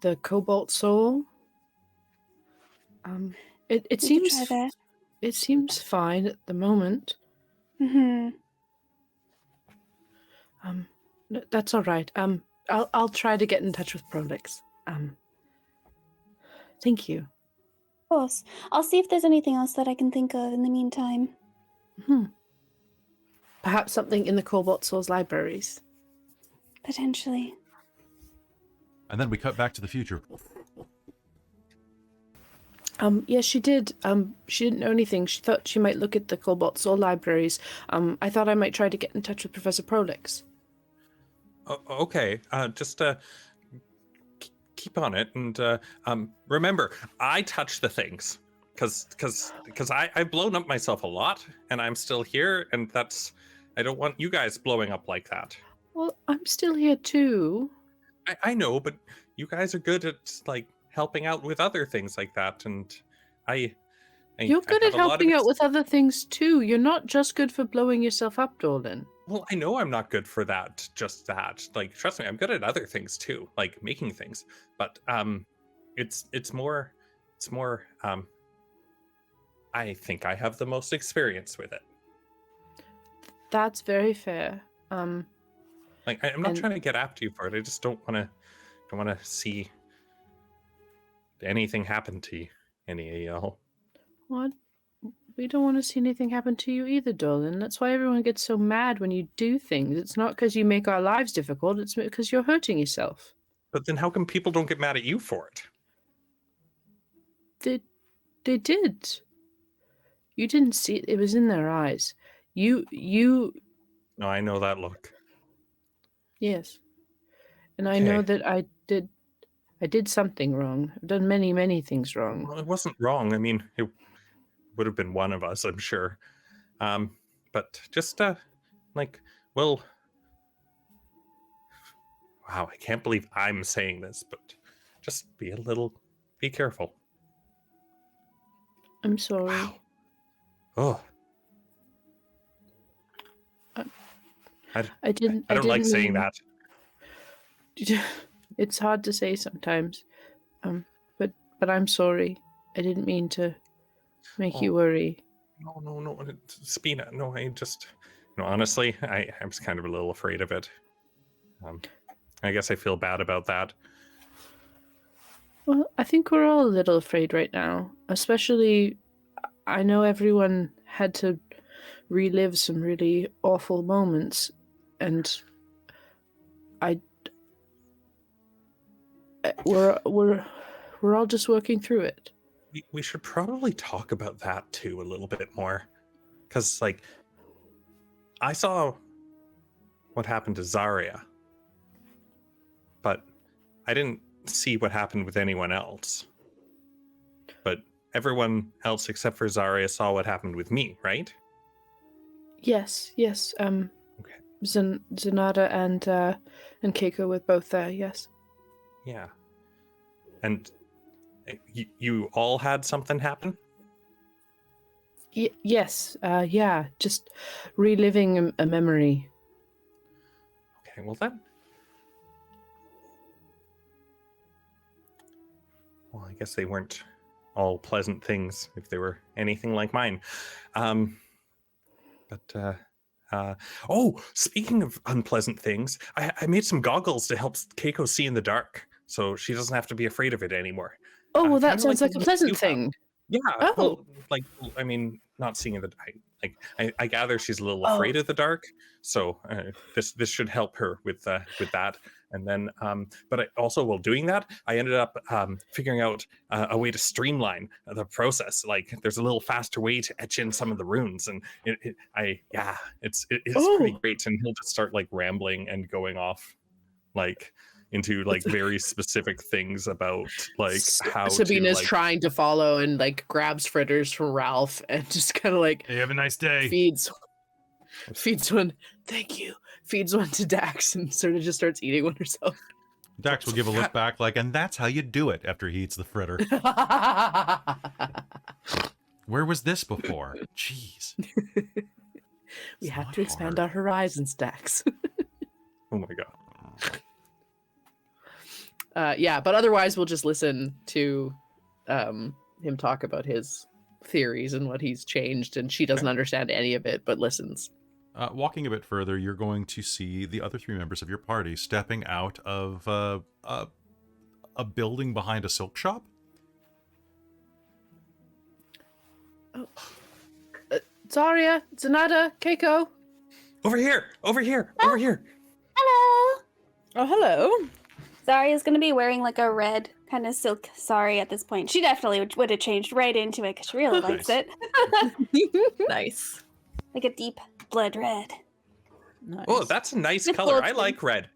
the Cobalt Soul. It We could seems try that. it seems fine at the moment. That's all right. I'll try to get in touch with Prolix. Thank you. Of course. I'll see if there's anything else that I can think of in the meantime. Perhaps something in the Cobalt Soul's libraries. Potentially. And then we cut back to the future. Yes, she did. She didn't know anything. She thought she might look at the Cobalt Soul libraries. I thought I might try to get in touch with Professor Prolix. Okay. Just keep on it, and remember, I touch the things, because I've blown up myself a lot, and I'm still here, and I don't want you guys blowing up like that. Well, I'm still here too. I know, but you guys are good at like helping out with other things like that, and You're good at helping out with other things too. You're not just good for blowing yourself up, Dorlen. Well, I know I'm not good for that, just that. Like, trust me, I'm good at other things too, like making things. But it's more I think I have the most experience with it. That's very fair. Like, I'm not trying to get after you for it. I just don't want to see anything happen to any of y'all. What? We don't want to see anything happen to you either, Dorlen. That's why everyone gets so mad when you do things. It's not because you make our lives difficult, it's because you're hurting yourself. But then how come people don't get mad at you for it? They did. You didn't see it. It was in their eyes. You... No, I know that look. Yes. And I know Okay. that I did something wrong. I've done many, many things wrong. Well, it wasn't wrong. I mean, it would have been one of us, I'm sure. But just, well... Wow, I can't believe I'm saying this, but just be careful. I'm sorry. Wow. Oh. I didn't like saying mean- that. It's hard to say sometimes. But I'm sorry. I didn't mean to make you worry. No, Sabina, no, I just... honestly, I was kind of a little afraid of it. I guess I feel bad about that. Well, I think we're all a little afraid right now. Especially, I know everyone had to relive some really awful moments, and we're all just working through it. We should probably talk about that too a little bit more, because I saw what happened to Xarria, but I didn't see what happened with anyone else. But everyone else except for Xarria saw what happened with me, right? Yes. Okay. Zenada and Kaeko were both there. Yes. Yeah. And you all had something happen? Yes. Yeah. Just reliving a memory. Okay, well then. Well, I guess they weren't all pleasant things if they were anything like mine. Oh, speaking of unpleasant things, I made some goggles to help Kaeko see in the dark, so she doesn't have to be afraid of it anymore. Oh, well, that Kinda sounds like the a ones pleasant you have. thing. Yeah. Oh. Well, I mean, not seeing in the I gather she's a little afraid of the dark, so this should help her with that. And then, but I also, while doing that, I ended up figuring out a way to streamline the process. Like, there's a little faster way to etch in some of the runes, and it's pretty great. And he'll just start rambling and going off into very specific things about how Sabina's to, trying to follow and grabs fritters from Ralph and just kind of Hey, have a nice day. feeds one. Thank you. Feeds one to Dax and sort of just starts eating one herself. Dax will give a look back and that's how you do it after he eats the fritter. Where was this before? Jeez. We It's have not to expand hard. our horizons, Dax. Oh my god. Yeah, but otherwise we'll just listen to him talk about his theories and what he's changed, and she doesn't understand any of it, but listens. Walking a bit further, you're going to see the other three members of your party stepping out of a building behind a silk shop. Xarria, Zenada, Kaeko. Over here! Hello. Oh, hello. Xarria's gonna be wearing a red kind of silk sari at this point. She definitely would have changed right into it because she really likes Nice. it. Nice. Like a deep blood red. Nice. Oh, that's a nice With color. I gold like red.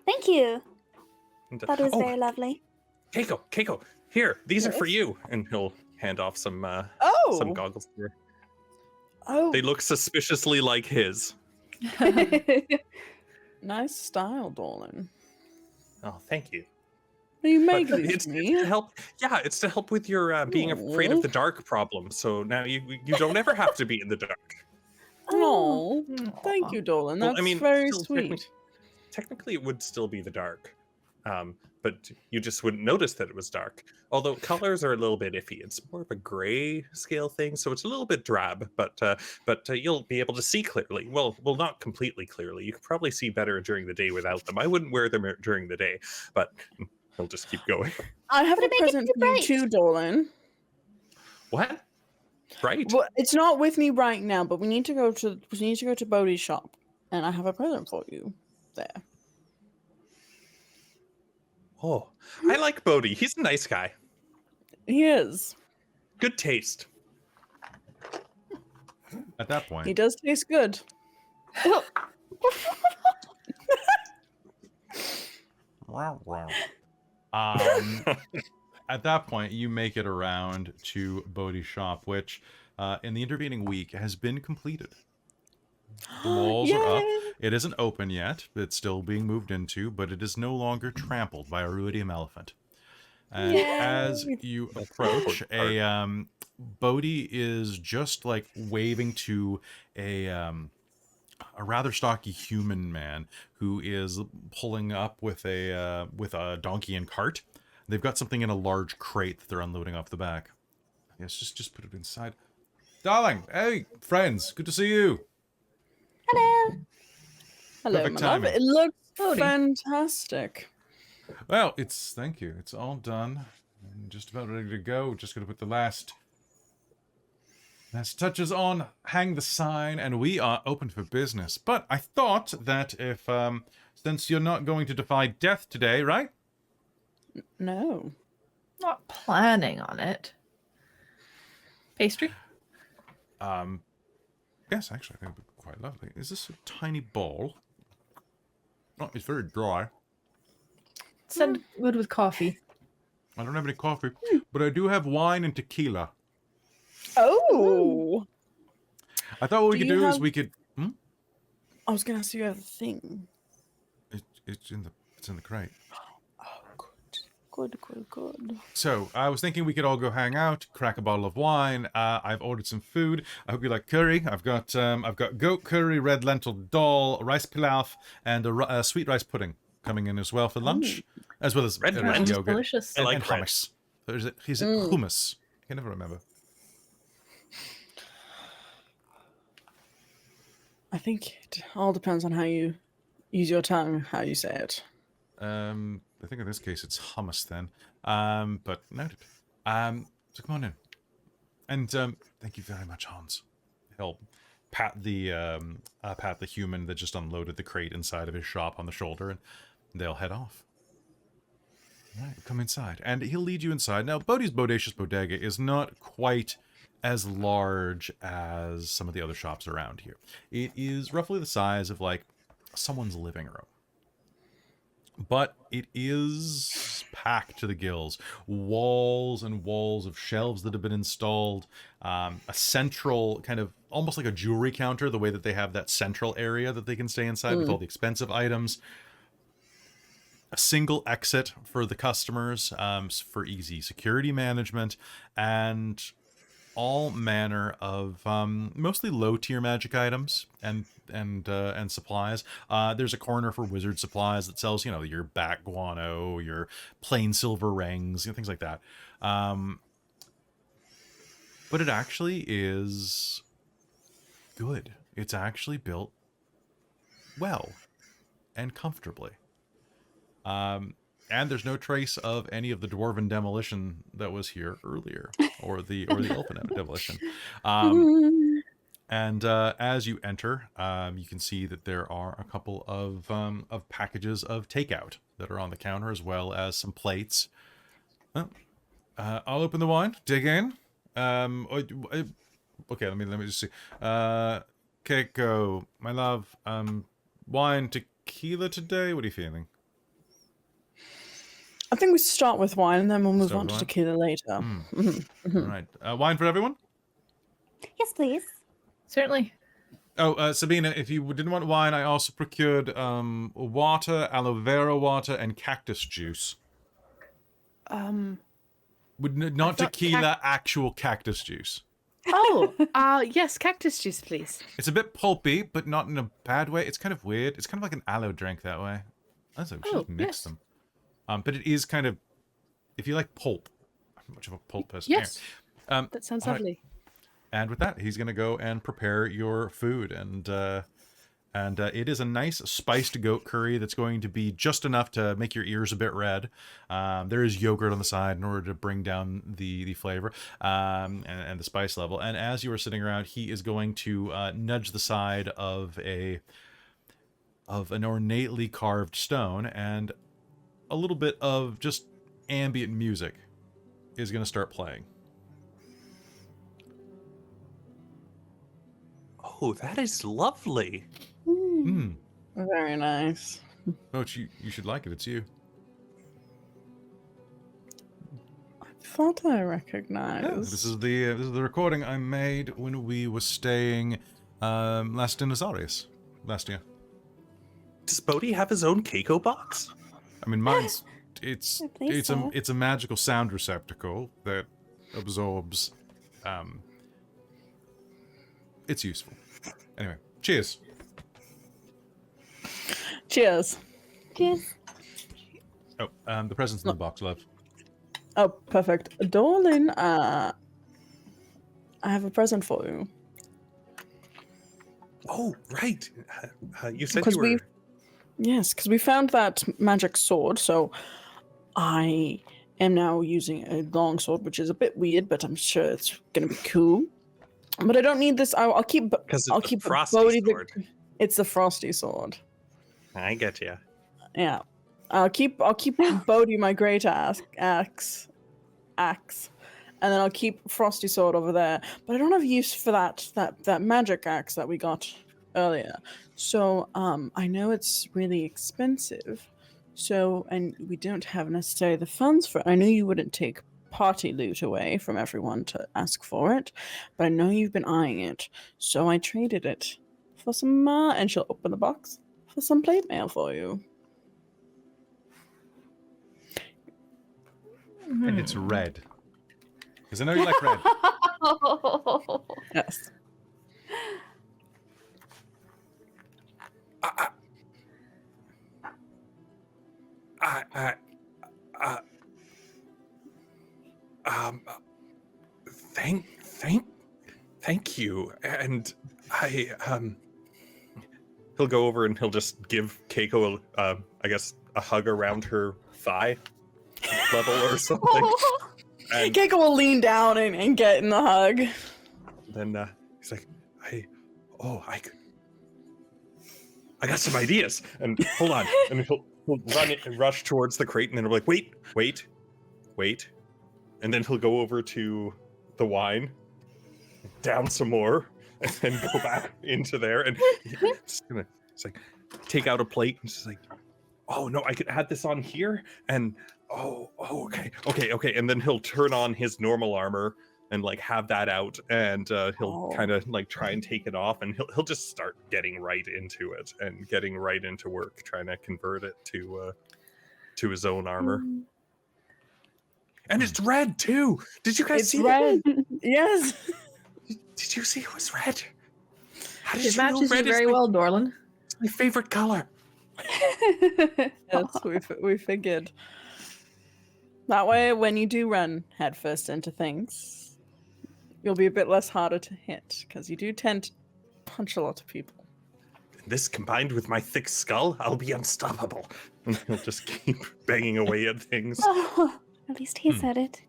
Thank you. And, Thought it was very lovely. Kaeko, here, these are for Yes? you. And he'll hand off some Oh. goggles to her. Oh. They look suspiciously like his. Nice style, Dorlen. Oh, thank you. You make But these it's me. to help. Yeah, it's to help with your being afraid of the dark problem. So now you don't ever have to be in the dark. Oh, thank you, Dorlen. Well, That's I mean, very still sweet. Technically, it would still be the dark. But you just wouldn't notice that it was dark. Although colors are a little bit iffy. It's more of a gray scale thing, so it's a little bit drab, but you'll be able to see clearly. Well, not completely clearly. You could probably see better during the day without them. I wouldn't wear them during the day, but we'll just keep going. I have But a it make it present too for you bright. too, Dorlen. What? Right? Well, it's not with me right now, but we need to go to Bodhi's shop, and I have a present for you there. Oh, I like Bodhi. He's a nice guy. He is. Good taste. At that He point, does taste good. at that point, you make it around to Bodhi's shop, which in the intervening week has been completed. The walls are up. Yay! It isn't open yet. It's still being moved into, but it is no longer trampled by a ruidium elephant. And as you approach, Bodhi is just like waving to a rather stocky human man who is pulling up with a donkey and cart. They've got something in a large crate that they're unloading off the back. Yes, just put it inside. Darling, hey, friends, good to see you. Hello. Hello, Perfect my love. timing. It looks Bodhi. fantastic. Well, thank you. It's all done. I'm just about ready to go. Just gonna put the last touches on, hang the sign, and we are open for business. But I thought that if, since you're not going to defy death today, right? No. Not planning on it. Pastry? Yes, actually, I think it would be quite lovely. Is this a tiny bowl? Oh, it's very dry. Send good with coffee. I don't have any coffee, but I do have wine and tequila. Oh. I thought what we Do could you do is have- we could. I was gonna ask you a thing. It's in the crate. Oh, good. So I was thinking we could all go hang out, crack a bottle of wine. I've ordered some food. I hope you like curry. I've got goat curry, red lentil dal, rice pilaf, and a sweet rice pudding coming in as well for lunch, as well as Red there's lentil. yogurt Delicious. I like and red. hummus. Is it hummus? I can never remember. I think it all depends on how you use your tongue, how you say it. I think in this case it's hummus then. But noted. So come on in. And thank you very much, Hans. He'll pat the human that just unloaded the crate inside of his shop on the shoulder, and they'll head off. All right, come inside. And he'll lead you inside. Now, Bodhi's Bodacious Bodega is not quite as large as some of the other shops around here. It is roughly the size of, like, someone's living room. But it is packed to the gills. Walls and walls of shelves that have been installed. A central kind of, almost like a jewelry counter, the way that they have that central area that they can stay inside with all the expensive items. A single exit for the customers for easy security management, and all manner of mostly low-tier magic items and supplies. There's a corner for wizard supplies that sells, your bat guano, your plain silver rings, things like that. But it actually is good. It's actually built well and comfortably. And there's no trace of any of the dwarven demolition that was here earlier, or the elfin demolition. And as you enter, you can see that there are a couple of packages of takeout that are on the counter, as well as some plates. I'll open the wine. Dig in. Okay, let me just see. Kaeko, my love. Wine, tequila today. What are you feeling? I think we start with wine and then we'll move Start on with to wine? tequila later. All right. Wine for everyone? Yes, please. Certainly. Oh, Sabina, if you didn't want wine, I also procured water, aloe vera water, and cactus juice. Not thought tequila, actual cactus juice. Oh, yes, cactus juice, please. It's a bit pulpy, but not in a bad way. It's kind of weird. It's kind of like an aloe drink that way. So we should just mix yes. them. But it is kind of, if you like pulp, I'm much of a pulp person. Yes. Anyway, That sounds all right. lovely. And with that, he's going to go and prepare your food. And it is a nice spiced goat curry that's going to be just enough to make your ears a bit red. There is yogurt on the side in order to bring down the flavor and the spice level. And as you are sitting around, he is going to nudge the side of an ornately carved stone, and a little bit of just ambient music is going to start playing. Oh, that is lovely. Hmm. Very nice. Oh, you should like it. It's you. I thought I Yeah, recognized. this is the recording I made when we were staying last in Azarius last year. Does Bodhi have his own Kaeko box? I mean, mine's it's I think so. it's a magical sound receptacle that absorbs. It's useful. Anyway, cheers. Cheers. Cheers. Oh, the present's in the box, love. Oh, perfect. Dorlen, I have a present for you. Oh, right. You said Because you were... Yes, because we found that magic sword, so I am now using a long sword, which is a bit weird, but I'm sure it's gonna be cool. But I don't need this. I'll keep. Because I'll it's keep the frosty Bodhi sword. It's the frosty sword. I get you. Yeah, I'll keep Bodhi my great axe, and then I'll keep frosty sword over there. But I don't have use for that magic axe that we got earlier. So I know it's really expensive. So, and we don't have necessarily the funds for it. I know you wouldn't take party loot away from everyone to ask for it, but I know you've been eyeing it. So I traded it for some, and she'll open the box for some plate mail for you. And it's red. Because I know you like red. Yes. Thank you. And he'll go over and he'll just give Kaeko I guess a hug around her thigh level or something. And Kaeko will lean down and get in the hug. then he's like, I got some ideas. And hold on. And he'll run it and rush towards the crate, and then he'll be like, wait. And then he'll go over to the wine, down some more, and then go back into there. And it's like, take out a plate, and just like, oh no, I could add this on here. And okay. And then he'll turn on his normal armor and like have that out, and he'll kind of like try and take it off, and he'll just start getting right into it and getting right into work, trying to convert it to his own armor. And it's red too. Did you guys It's see red. it? Yes. Did you see it was red? How did It you know matches you red is very well, Dorlen. my favorite color? Yes, we figured. That way, when you do run headfirst into things, you'll be a bit less harder to hit, because you do tend to punch a lot of people. This combined with my thick skull, I'll be unstoppable. And he'll just keep banging away at things. Oh, at least he said it.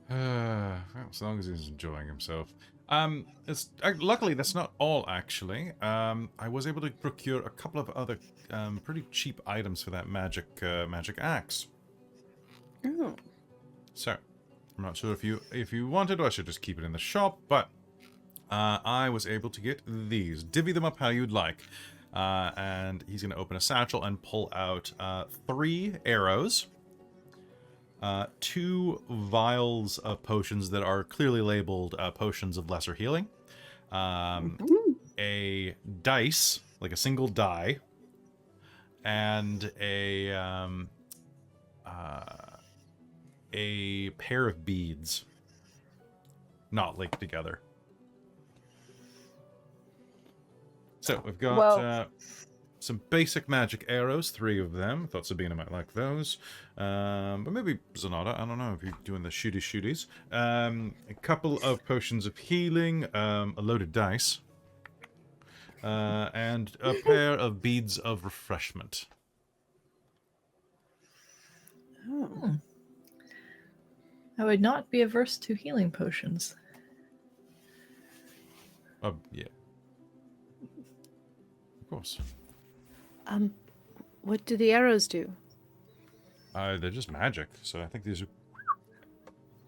Well, as long as he's enjoying himself. Luckily, that's not all, actually. I was able to procure a couple of other pretty cheap items for that magic axe. Oh. So, I'm not sure if you wanted, or I should just keep it in the shop, but I was able to get these. Divvy them up how you'd like. And he's going to open a satchel and pull out 3 arrows, 2 vials of potions that are clearly labeled potions of lesser healing, a dice, like a single die, and a pair of beads, not linked together. So we've got some basic magic arrows, 3 of them. Thought Sabina might like those. But maybe Zenada, I don't know if you're doing the shooties. A couple of potions of healing, a loaded dice, and a pair of beads of refreshment. Oh. I would not be averse to healing potions. Yeah. Of course. What do the arrows do? They're just magic, so I think these are...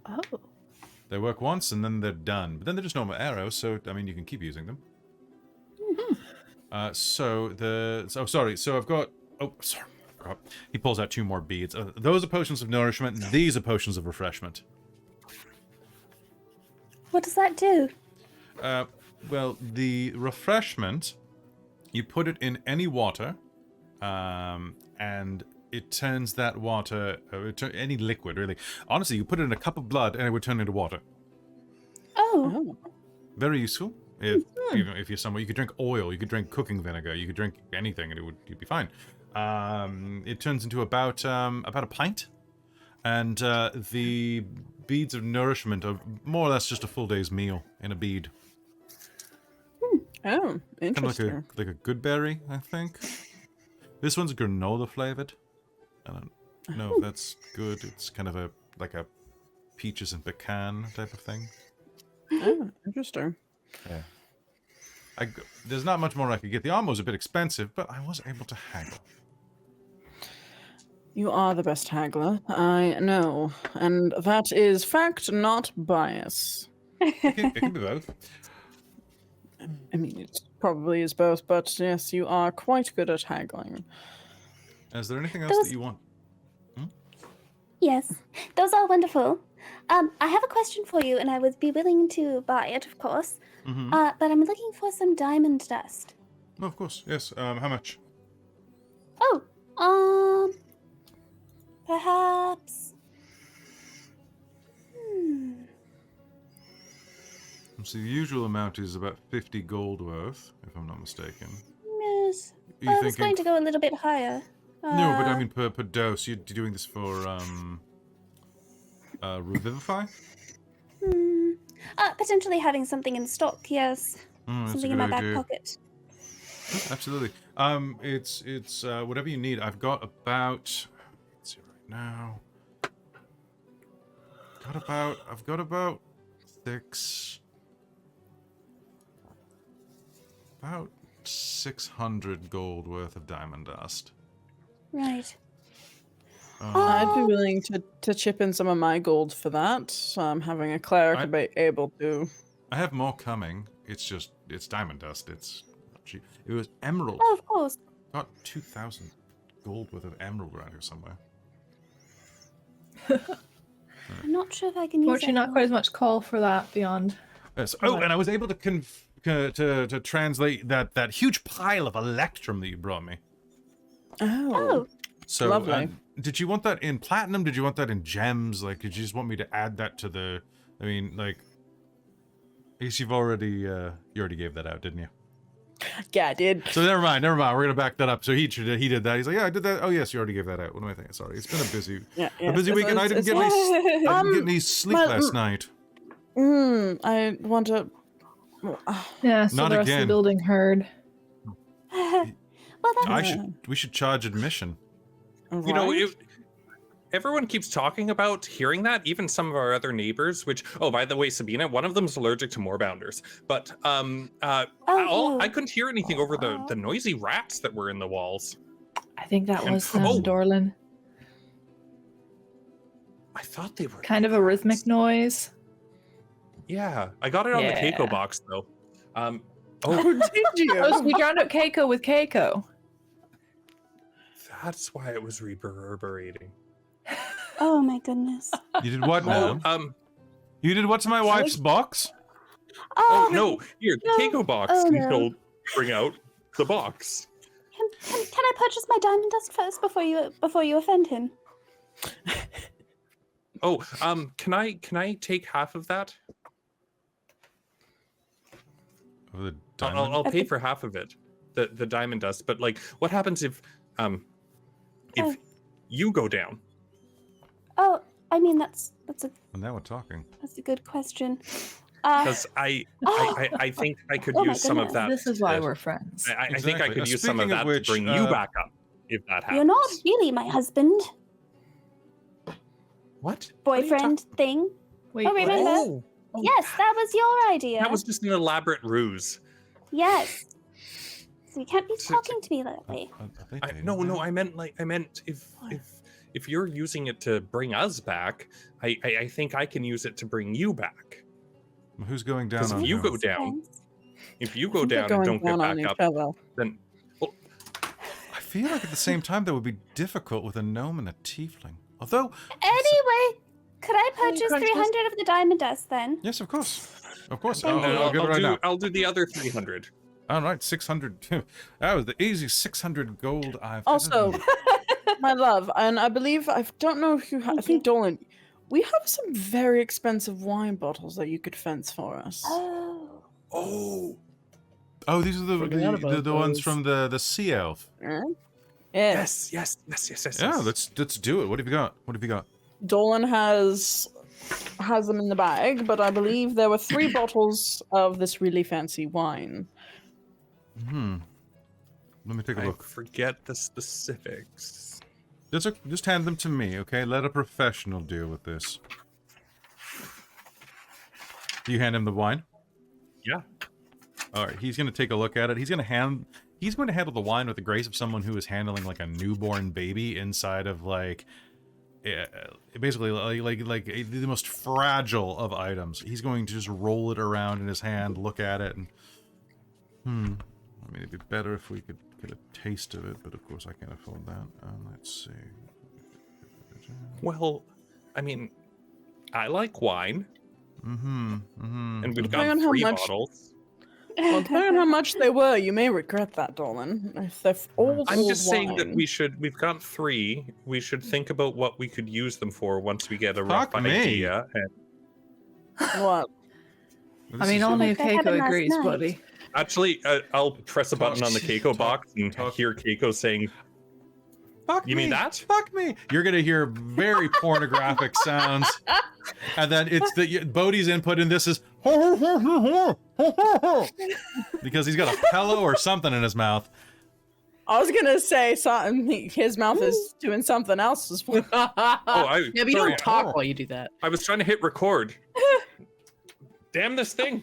Oh. They work once and then they're done. But then they're just normal arrows, so, I mean, you can keep using them. So I've got... Oh, sorry. He pulls out 2 more beads. Those are potions of nourishment, and these are potions of refreshment. What does that do? Well, the refreshment, you put it in any water, and it turns that water, any liquid, really. Honestly, you put it in a cup of blood, and it would turn into water. Oh. Very useful. Even if you're somewhere, you could drink oil, you could drink cooking vinegar, you could drink anything, and you'd be fine. It turns into about a pint, and the beads of nourishment are more or less just a full day's meal in a bead. Oh, interesting. Kind of like a good berry, I think. This one's granola flavored. I don't know if that's good. It's kind of like a peaches and pecan type of thing. Oh, interesting. Yeah. There's not much more I could get. The armor was a bit expensive, but I was able to haggle. You are the best haggler, I know. And that is fact, not bias. It can be both. I mean, it probably is both, but yes, you are quite good at haggling. Is there anything else that you want? Yes, those are wonderful. I have a question for you, and I would be willing to buy it, of course. But I'm looking for some diamond dust. Oh, of course, yes. How much? Oh, perhaps. So the usual amount is about 50 gold worth, if I'm not mistaken. Yes. You I was going to go a little bit higher. No, but I mean per dose. You're doing this for revivify? Potentially having something in stock, yes. Something in my back pocket. Absolutely. It's whatever you need. I've got about, let's see right now. I've got about 600 gold worth of diamond dust. Right. I'd be willing to chip in some of my gold for that. So I'm having a cleric to be able to. I have more coming. It's diamond dust. It's not cheap. It was emerald. Oh, of course. Got 2,000 gold worth of emerald around here somewhere. I'm not sure if I can use it. Fortunately, not quite as much call for that beyond. Yes. Oh, and I was able to translate that huge pile of electrum that you brought me. Oh. So, lovely. Did you want that in platinum? Did you want that in gems? Like, did you just want me to add that to the? I mean, like, I guess you already gave that out, didn't you? Yeah, I did. So never mind. We're gonna back that up. So he did that. He's like, yeah, I did that. Oh yes, you already gave that out. What am I thinking? Sorry, it's been a busy week, and I didn't get any sleep last night. I want to. Yeah, so Not the rest of the again. building heard. Well, that's We should charge admission. You know, everyone keeps talking about hearing that, even some of our other neighbors, which, oh, by the way, Sabina, one of them's allergic to moorbounders. But I couldn't hear anything over the noisy rats that were in the walls. I think that was oh. Dorlen. I thought they were Kind of a rhythmic noise. Yeah, I got it on the Kaeko box, though. Did you? Oh, so we drowned out Kaeko with Kaeko. That's why it was reverberating. Oh my goodness. You did what now? You did what to my wife's box? Oh no! Here, the Kaeko box. Oh, And no. he'll bring out the box. Can I purchase my diamond dust first before you offend him? Oh, can I take half of that? Of the diamond? I'll pay for half of it. the diamond dust, but like, what happens if you go down? Oh, I mean that's And now we're talking. a good question. Because I think I could Oh my use some of goodness. that. This is why we're friends. I think I Exactly. could use some of Speaking of that which, to bring you back up if that happens. You're not really my husband, What? boyfriend thing. Wait, Oh, remember? Oh, Yes, that was your idea. that was just an elaborate ruse. Yes. So you can't be So- talking to me that way. I think I No, know. I meant if you're using it to bring us back, I think I can use it to bring you back. Who's going down Because on if you who? go down, if you go They're down and going don't get down on back each up, other. then I feel like at the same time that would be difficult with a gnome and a tiefling. Although, Anyway, could I Hey, purchase Crunch, 300 of the diamond dust then? yes, of course. Of course. Thank I'll, you. I'll give it right now. I'll do the other 300. All right, 600. That was the easiest 600 gold I've Also, ever my love, and I believe I don't know if you. I Thank think Dorlen, we have some very expensive wine bottles that you could fence for us. Oh. Oh, Oh, these are Forgot about the ones those. from the sea elf. Yes. yes. Yeah, let's do it. What have you got? What have you got? Dolan has them in the bag, but I believe there were 3 bottles of this really fancy wine. Let me take a I look. forget the specifics. Just hand them to me, okay? Let a professional deal with this. Do you hand him the wine? Yeah. All right, he's gonna take a look at it. He's going to handle the wine with the grace of someone who is handling like a newborn baby inside of like, basically like the most fragile of items. He's going to just roll it around in his hand, look at it, and I mean, it'd be better if we could get a taste of it, but of course I can't afford that. Let's see. Well, I mean, I like wine, and we've Depending got on how 3 much- bottles. Well, depending on how much they were, you may regret that, Dolan. If they're old, I'm old just saying that wine. we've got 3. We should think about what we could use them for once we get a Fuck rough me. idea. And What? I mean, only if Like that happened Kaeko last agrees, night. buddy. actually, I'll press a button on the Kaeko box and hear Kaeko saying, Fuck "You me. mean that?" Fuck me. You're gonna hear very pornographic sounds, and then it's the Bodhi's input in this is because he's got a pillow or something in his mouth. I was gonna say something. His mouth is doing something else as well. "Oh, Yeah, but you sorry, don't talk while you do that. I was trying to hit record." Damn this thing!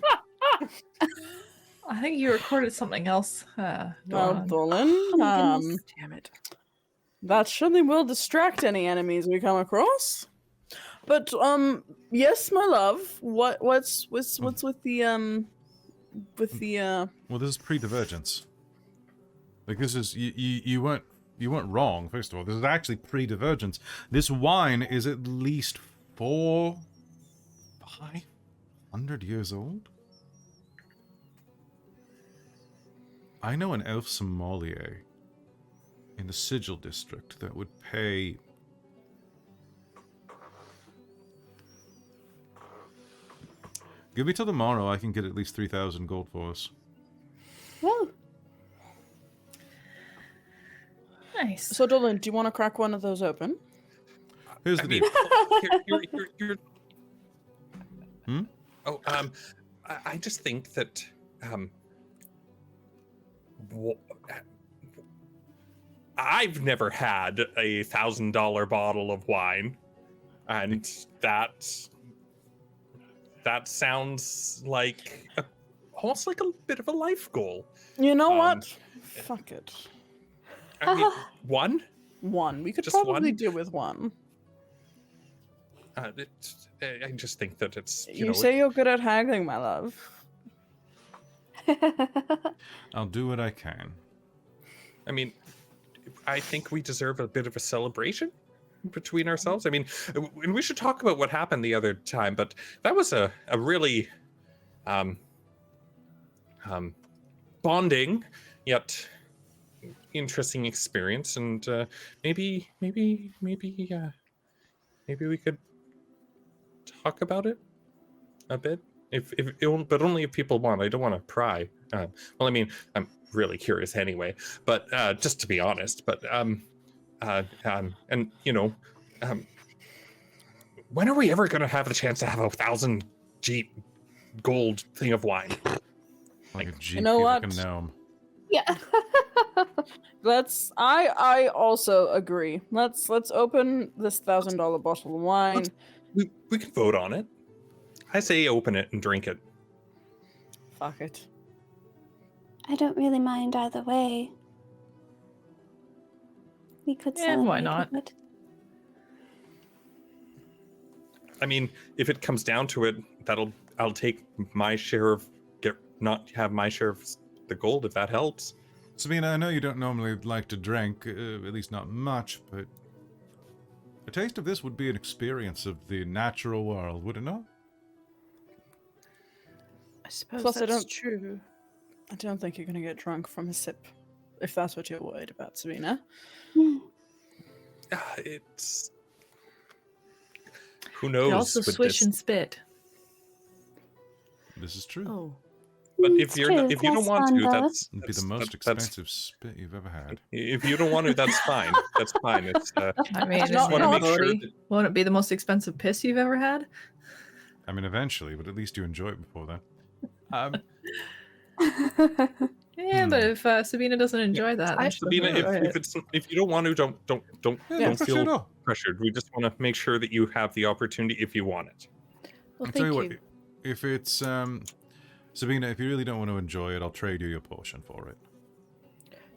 I think you recorded something else. Well, Dolan. Dolan, Oh my goodness. Damn it. that surely will distract any enemies we come across. But yes, my love. What's with the Well, this is pre-divergence. Like this is you weren't wrong. First of all, this is actually pre-divergence. This wine is at least 500 years old. I know an elf sommelier in the Sigil district that would pay. Give me till tomorrow. I can get at least 3,000 gold for us. Woo. Nice. So, Dolan, do you want to crack one of those open? Here's I the mean, deal. here. Hmm? Oh, I just think that I've never had a $1,000 bottle of wine, and that sounds like almost like a bit of a life goal. You know Um, what? Fuck it. I mean, one. One. We could Just probably one? do with one. I just think that it's You know, say you're good at haggling, my love. I'll do what I can. I mean, I think we deserve a bit of a celebration between ourselves. I mean, and we should talk about what happened the other time, but that was a really bonding yet interesting experience, and maybe we could talk about it a bit but only if people want. I don't want to pry. Well, I mean, I'm really curious anyway. But just to be honest, but and when are we ever going to have the chance to have 1,000 Jeep gold thing of wine? Like a Jeep, You know like what? a gnome. Yeah. I also agree. Let's open this $1,000 bottle of wine. We can vote on it. I say open it and drink it. Fuck it. I don't really mind either way. We could Yeah, celebrate why not? with it. I mean, if it comes down to it, I'll take my share of not have my share of the gold if that helps. Sabina, I know you don't normally like to drink, at least not much, but a taste of this would be an experience of the natural world, would it not? I suppose Plus, I that's don't- true. I don't think you're gonna get drunk from a sip, if that's what you're worried about, Sabina. Hmm. It's who You knows. could also with swish this. and spit. This is true. Oh, But if It's you're true, not, if you it's don't want fun, to, though. that's It'd be the most expensive spit you've ever had. If you don't want to, that's fine. That's fine. It's I mean, It's in not- want to make sure reality, that won't it be the most expensive piss you've ever had? I mean, eventually, but at least you enjoy it before then. Yeah, but if Sabina doesn't enjoy that, then she doesn't Sabina, enjoy it. if you don't want to, don't Yeah, for feel sure, no. pressured. We just want to make sure that you have the opportunity if you want it. well, I'll thank tell you you. what, if it's, Sabina, if you really don't want to enjoy it, I'll trade you your portion for it.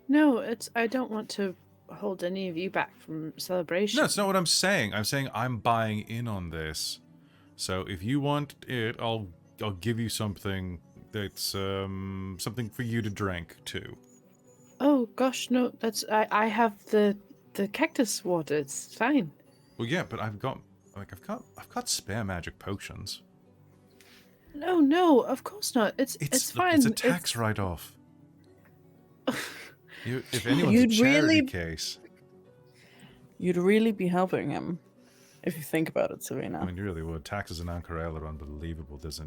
No, I don't want to hold any of you back from celebration. No, it's not what I'm saying. I'm saying I'm buying in on this. So if you want it, I'll give you something that's something for you to drink too. Oh gosh, no, that's I have the cactus water. It's fine. Well, yeah, but I've got spare magic potions. No, of course not. It's fine. It's a tax write-off. If anyone's a You'd charity really- case, You'd really be helping him if you think about it, Sabina. I mean, you really would. Taxes in Ankarel are unbelievable. There's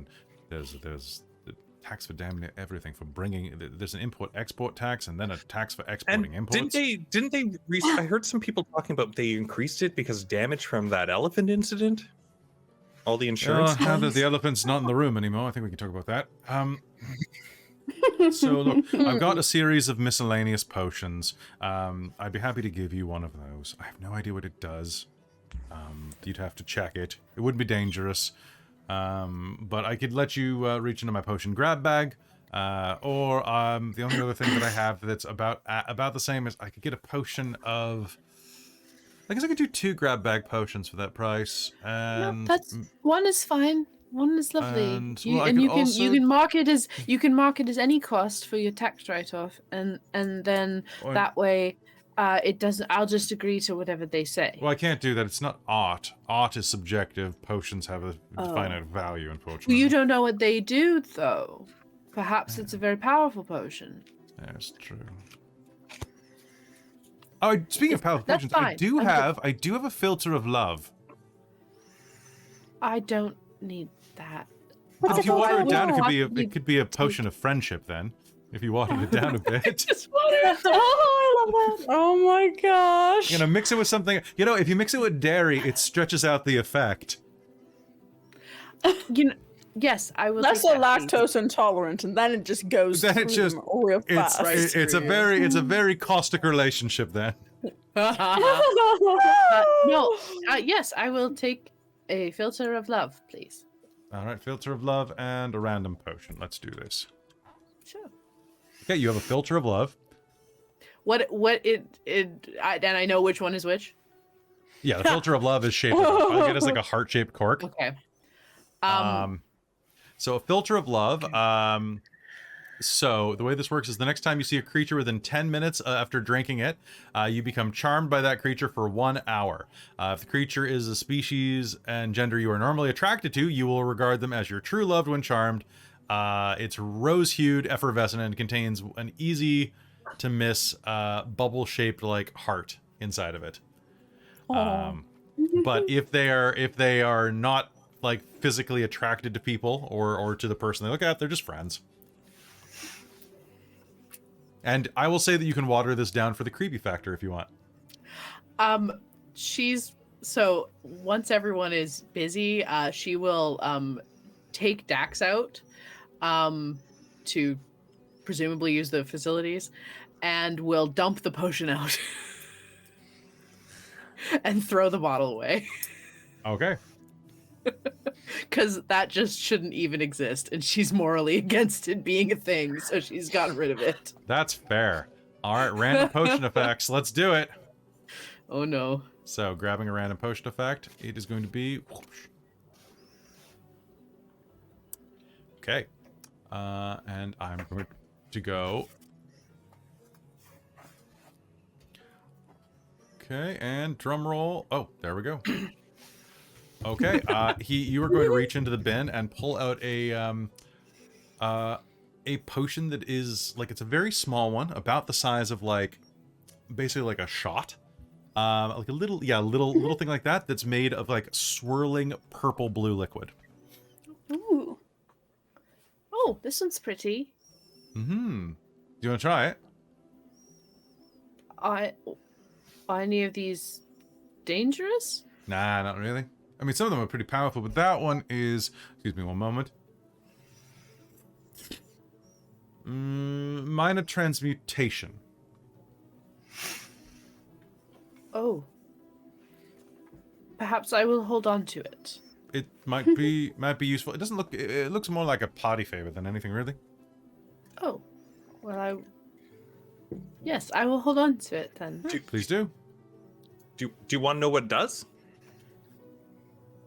the tax for damn near everything. For bringing, there's an import-export tax, and then a tax for And exporting imports. didn't they? I heard some people talking about they increased it because of damage from that elephant incident. All the insurance. Now that funds? the elephant's not in the room anymore, I think we can talk about that. So look, I've got a series of miscellaneous potions. I'd be happy to give you one of those. I have no idea what it does. You'd have to check it. It wouldn't be dangerous. But I could let you reach into my potion grab bag. Or the only other thing that I have that's about the same is I could get a potion of... I guess I could do 2 grab bag potions for that price. And No, that's one is fine. One is lovely. And, You, well, I and could you can also- you can mark it as any cost for your tax write-off, and then Or- that way, it doesn't. I'll just agree to whatever they say. Well, I can't do that. It's not art. Art is subjective. Potions have a Oh. finite value, unfortunately. Well, you don't know what they do, though. Perhaps it's a very powerful potion. That's true. Oh, speaking of powerful That's potions, fine. I do I'm have a filter of love. I don't need that. What's If you it water called? it down, Yeah. it could be a potion of friendship then. If you watered it down a bit. Just water. Oh, I love that. Oh my gosh! You know, mix it with something. You know, if you mix it with dairy, it stretches out the effect. You know, yes, I will. That's take a that, please. lactose intolerant, and then it just goes. Then it through just- them real It's fast. it's a very caustic relationship then. No, yes, I will take a filter of love, please. All right, filter of love and a random potion. Let's do this. Sure. Okay, you have a filter of love. And I know which one is which. Yeah, the filter of love is shaped. It is like a heart-shaped cork. Okay. So a filter of love. So the way this works is the next time you see a creature within 10 minutes after drinking it, you become charmed by that creature for 1 hour. If the creature is a species and gender you are normally attracted to, you will regard them as your true loved when charmed. It's rose-hued, effervescent, and contains an easy-to-miss bubble-shaped like heart inside of it. But if they are not like physically attracted to people or to the person they look at. They're just friends. And I will say that you can water this down for the creepy factor if you want. So once everyone is busy, she will take Dax out to presumably use the facilities, and will dump the potion out and throw the bottle away. Okay. Because that just shouldn't even exist, and she's morally against it being a thing, so she's gotten rid of it. That's fair. All right, random potion effects. Let's do it. Oh no. So, grabbing a random potion effect, it is going to be... whoosh. Okay. And I'm going to go... Okay, and drum roll. Oh, there we go. Okay, you are going to reach into the bin and pull out a potion that is, like, it's a very small one, about the size of, like, basically like a shot. Like a little thing like that, that's made of, like, swirling purple-blue liquid. Ooh. Oh, this one's pretty. Mm-hmm. Do you want to try it? Are any of these dangerous? Nah, not really. I mean, some of them are pretty powerful, but that one is... Excuse me one moment. Minor transmutation. Oh. Perhaps I will hold on to it. It might be useful. It doesn't look... It looks more like a party favor than anything, really. Oh. Well, yes, I will hold on to it then. Please do. Do you want to know what it does?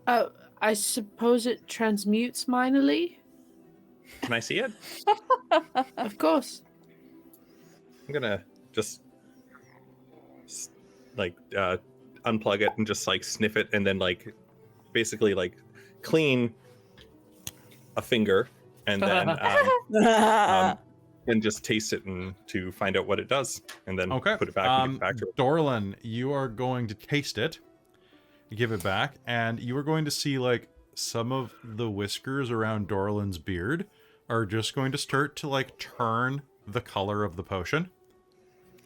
I suppose it transmutes minorly? Can I see it? Of course. I'm gonna just like unplug it and just like sniff it, and then like basically like clean a finger, and then and just taste it and to find out what it does, and then put it back and give it back to it. Dorlen, you are going to taste it, give it back, and you are going to see like some of the whiskers around Dorlen's beard are just going to start to like turn the color of the potion.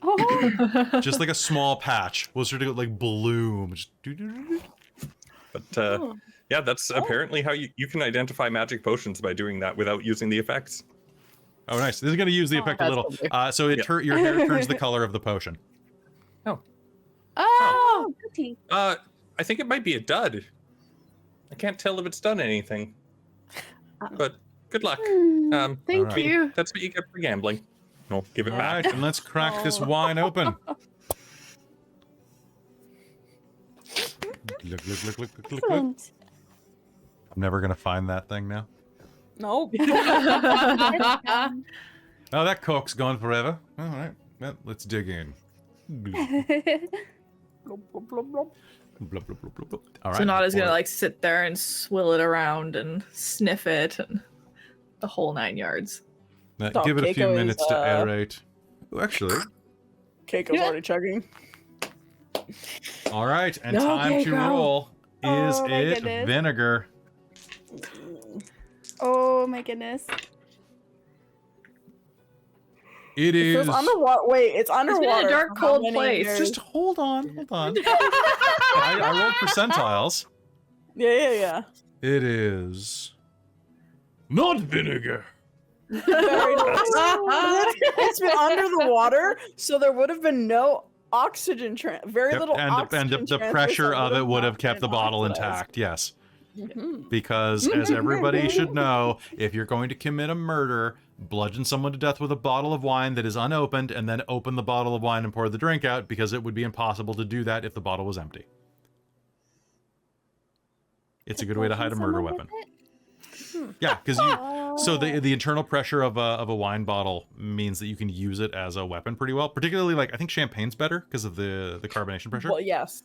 Oh. Just like a small patch will start to like bloom. But yeah, that's apparently how you can identify magic potions, by doing that without using the effects. Oh, nice. This is going to use the effect a little. So your hair turns the color of the potion. Oh. Pretty. I think it might be a dud. I can't tell if it's done anything. But good luck. Thank you. That's what you get for gambling. I'll give it All back. right, and let's crack this wine open. Look. Excellent. I'm never going to find that thing now. Nope. Oh, that cork's gone forever. All right. Well, let's dig in. All right. Zenada's gonna like sit there and swill it around and sniff it and the whole 9 yards. Give it a few Kaeko is, minutes to aerate. Oh, actually. Kaiko's already chugging. All right, and No, time to Kaeko. roll. Is Oh, my it goodness. vinegar? Oh my goodness. It It is. feels underwater. Wait, it's underwater. a dark, for how cold many place. years? Just hold on. I rolled percentiles. Yeah. It is not vinegar. Very nice. It's been under the water, so there would have been no oxygen. Very Yep, little and oxygen. the pressure of it would have not kept the been bottle oxidized. intact. Yes. Mhm. Because, as everybody should know, if you're going to commit a murder, bludgeon someone to death with a bottle of wine that is unopened, and then open the bottle of wine and pour the drink out, because it would be impossible to do that if the bottle was empty. It's a good way to hide a murder weapon. Yeah, because so the internal pressure of a wine bottle means that you can use it as a weapon pretty well. Particularly, like, I think champagne's better because of the carbonation pressure. Well, yes.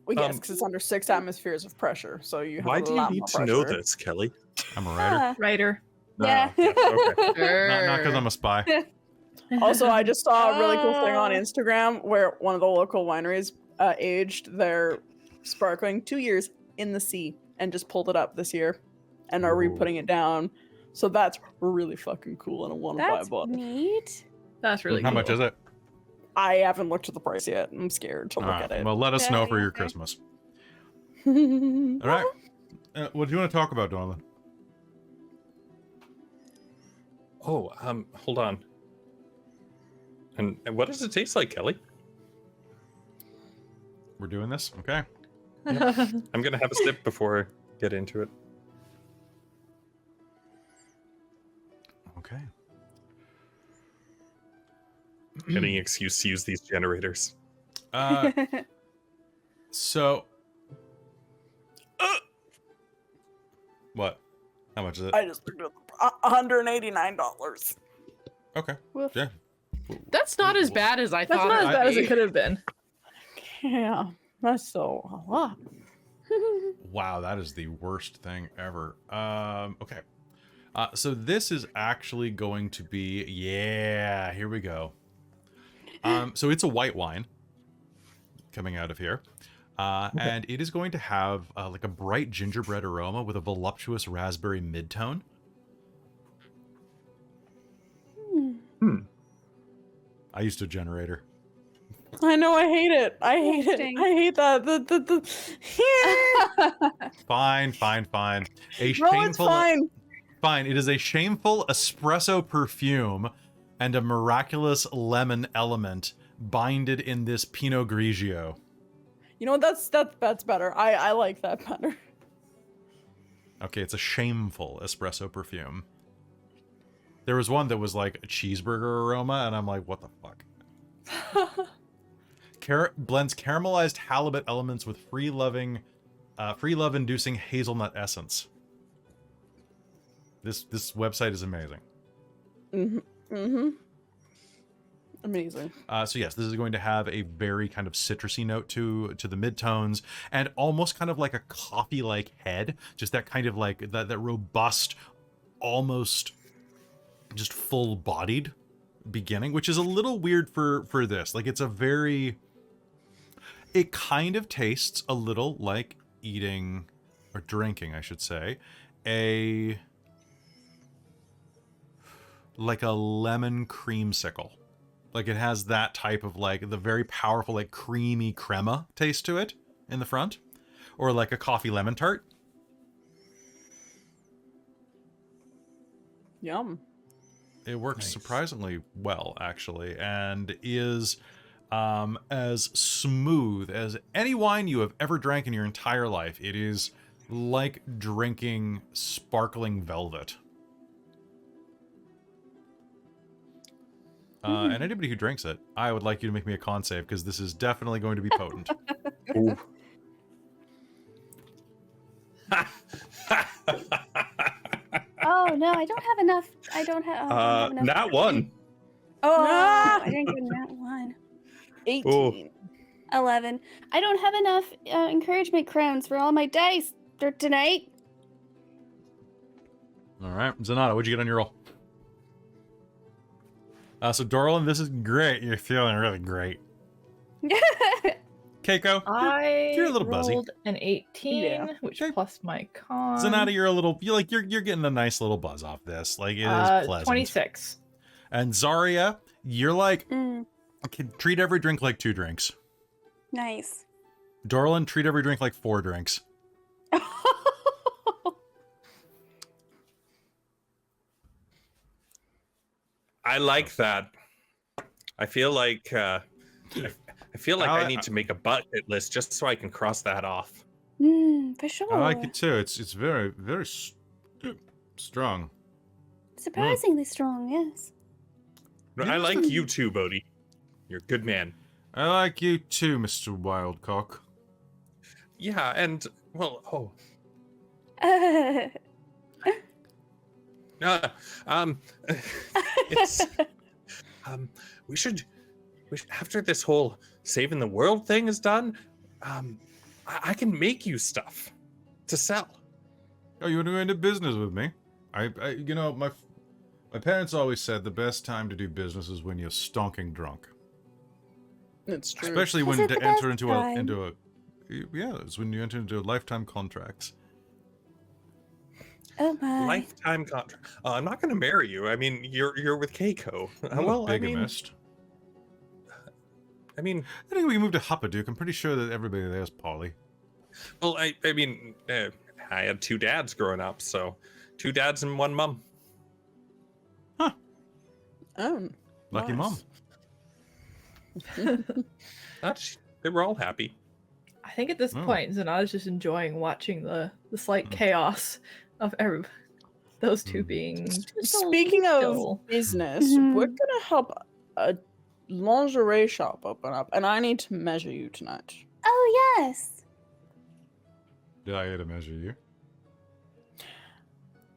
Well, yes, because it's under 6 atmospheres of pressure, so you have Why a do you lot need more to know pressure. this, Kelly? I'm a writer. Writer. Yeah. Okay. Not because I'm a spy. Also, I just saw a really cool thing on Instagram where one of the local wineries aged their sparkling 2 years in the sea and just pulled it up this year and are Ooh. re-putting it down. So that's really fucking cool, and I want to buy a That's book. neat. That's really How cool. much is it? I haven't looked at the price yet. I'm scared to look at it. Well, let us Yeah, know for yeah, your okay. Christmas. All right. What do you want to talk about, Dorlen? Oh, hold on. And what does it taste like, Kelly? We're doing this? Okay. I'm gonna have a sip before I get into it. Okay. Any excuse to use these generators. So... What? How much is it? I just looked at $189. Okay. Woof. Yeah. That's not as bad as I That's thought. not it as bad would as it be. could have been. Yeah, that's so a lot. Wow, that is the worst thing ever. Okay. So this is actually going to be... Yeah, here we go. So it's a white wine coming out of here. And it is going to have like a bright gingerbread aroma with a voluptuous raspberry midtone. I used a generator. I know, I hate it. I hate it. Interesting. I hate that. Fine. A No, it's fine. Fine. It is a shameful espresso perfume and a miraculous lemon element binded in this Pinot Grigio. You know what? That's better. I like that better. Okay, it's a shameful espresso perfume. There was one that was like a cheeseburger aroma, and I'm like, what the fuck? Blends caramelized halibut elements with free love-inducing hazelnut essence. This website is amazing. Amazing. So yes, this is going to have a very kind of citrusy note to the midtones, and almost kind of like a coffee-like head, just that kind of like that robust, almost just full-bodied beginning, which is a little weird for this. Like it's a very, it kind of tastes a little like eating or drinking, I should say, like a lemon creamsicle. Like it has that type of like the very powerful like creamy crema taste to it in the front, or like a coffee lemon tart. Yum. It works Nice. surprisingly well, actually, and is as smooth as any wine you have ever drank in your entire life. It is like drinking sparkling velvet. And anybody who drinks it, I would like you to make me a con save, because this is definitely going to be potent. Ooh. Oh no, I don't have enough. I don't have enough. Not one. Oh, Ah! I didn't get that one. 18. 11. I don't have enough encouragement crowns for all my dice for tonight. All right, Zenada, what'd you get on your roll? So Dorlen, this is great. You're feeling really great. Keiko, you're a little buzzy. rolled an 18, Yeah. which Okay. plus my con. Zenada, you're getting a nice little buzz off this. Like it is pleasant. 26. And Xarria, you're like, Mm, treat every drink like 2 drinks. nice. Dorlen, treat every drink like 4 drinks. I like that. I feel like I I- need to make a bucket list just so I can cross that off. For sure. I like it too. It's very, very strong. Surprisingly strong, yes. I like you too, Bodhi. You're a good man. I like you too, Mr. Wildcock. Yeah, and well, it's we should after this whole saving the world thing is done, I can make you stuff to sell. Oh, you want to go into business with me? You know, my parents always said the best time to do business is when you're stonking drunk. It's true. Especially Is when it to the enter best into time? a yeah, it's when you enter into lifetime contracts. Oh my. Lifetime contract. I'm not going to marry you. I mean, you're with Kaeko. Well, bigamist. I mean, I think we moved to Huppaduke. I'm pretty sure that everybody there is poly. well, I mean, I had 2 dads growing up, so 2 dads and 1 mom. Oh, Lucky nice. They were all happy. I think at this Oh. point, Zenada's just enjoying watching the slight chaos of those two being. just a Speaking little- of business, Mhm. we're gonna help a lingerie shop open up, and I need to measure you tonight. Oh yes. Did I get to measure you?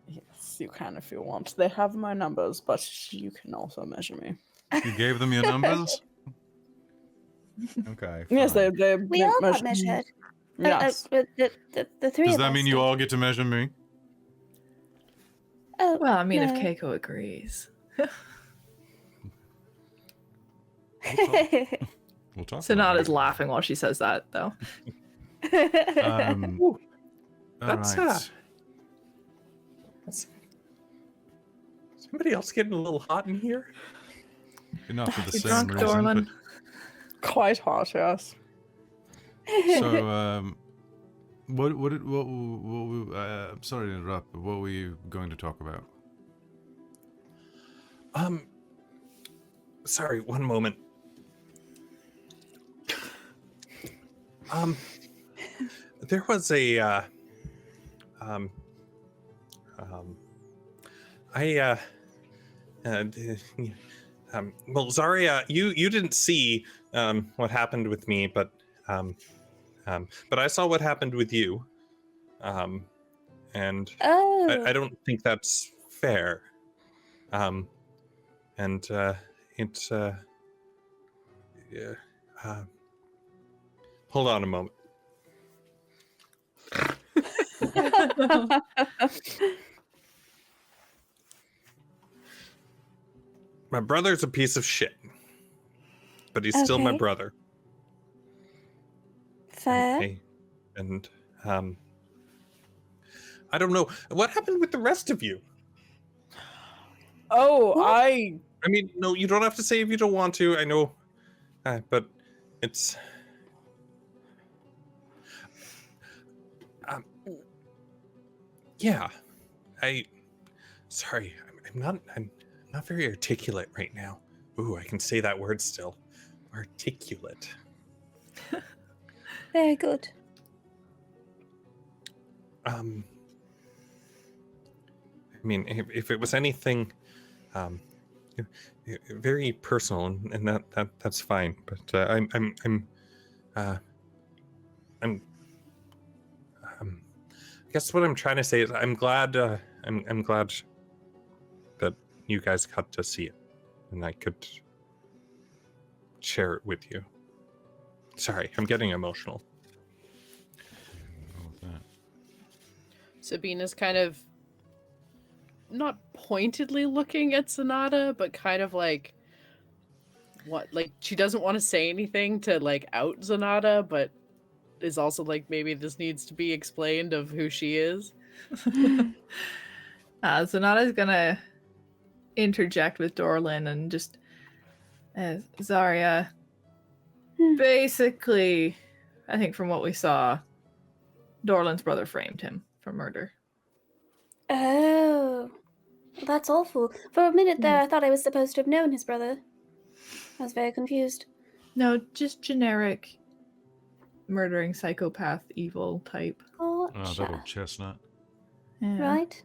Yes, you can if you want. They have my numbers, but you can also measure me. You gave them your numbers? Okay. Yes, fine. We all got measured me. measured. Yes. The 3 Does of that us mean you did. all get to measure me? Oh, Well, I mean, no. if Kaeko agrees. We'll talk. Zenada's laughing while she says that, though. All That's, right. Is somebody else getting a little hot in here? Not for the You same drunk, reason. Dorlen? Quite hot, yes. But, so, I'm sorry to interrupt, but what were you going to talk about? Sorry, one moment. There was a, well, Xarria, you didn't see, what happened with me, but I saw what happened with you. And Oh. I don't think that's fair. And it's yeah. Hold on a moment. My brother's a piece of shit, but he's still my Okay. brother. Fair. Okay. And I don't know what happened with the rest of you. Oh, What? I I mean, no, you don't have to say if you don't want to. I know, but it's. Yeah, Sorry, I'm not very articulate right now. Ooh, I can say that word still. Articulate. Very good. I mean, if it was anything, very personal, and that's fine. But I guess what I'm trying to say is I'm glad I'm glad that you guys got to see it, and I could share it with you. Sorry, I'm getting emotional. What's that? Sabina's kind of not pointedly looking at Zenada, but kind of like what, like she doesn't want to say anything to like out Zenada, but is also like maybe this needs to be explained of who she is. Zenada's gonna interject with Dorlen and just Xarria. Basically, I think from what we saw, Dorlen's brother framed him for murder. Oh. That's awful. For a minute there, I thought I was supposed to have known his brother. I was very confused. No, just generic murdering psychopath evil type. Oh, that Gotcha. old chestnut. Yeah. Right?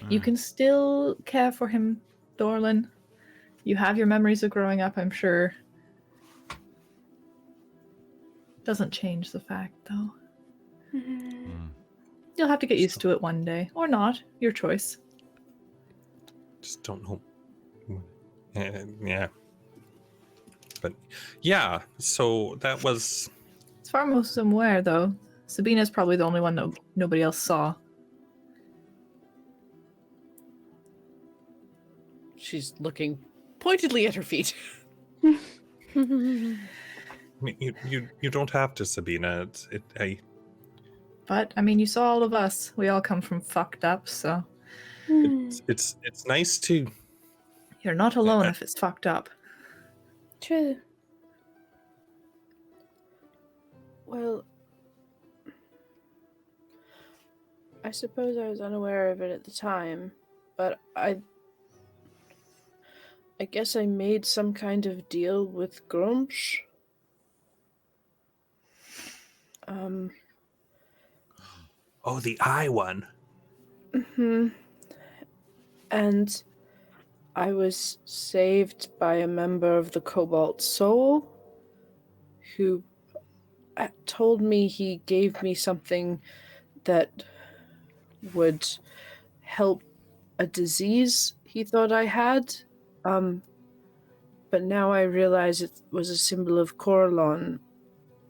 You can still care for him, Dorlen. You have your memories of growing up, I'm sure. Doesn't change the fact, though. You'll have to get used to it one day. Or not. Your choice. Just don't know. Yeah. But yeah, so that was. As far as I'm aware, though, Sabina's probably the only one that nobody else saw. She's looking pointedly at her feet. I mean, you don't have to, Sabina. But, I mean, you saw all of us. We all come from fucked up, so It's nice to. You're not alone if it's fucked up. True. Well, I suppose I was unaware of it at the time, but I guess I made some kind of deal with Grumsh. Oh, the eye one. And I was saved by a member of the Cobalt Soul who told me he gave me something that would help a disease he thought I had. But now I realize it was a symbol of Corlon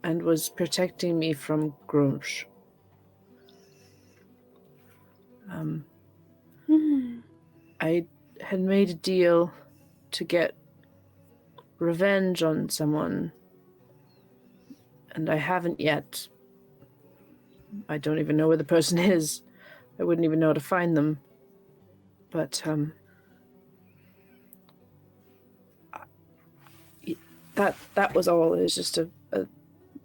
and was protecting me from Grumsh. I had made a deal to get revenge on someone, and I haven't yet. I don't even know where the person is. I wouldn't even know how to find them. But, that was all. It was just a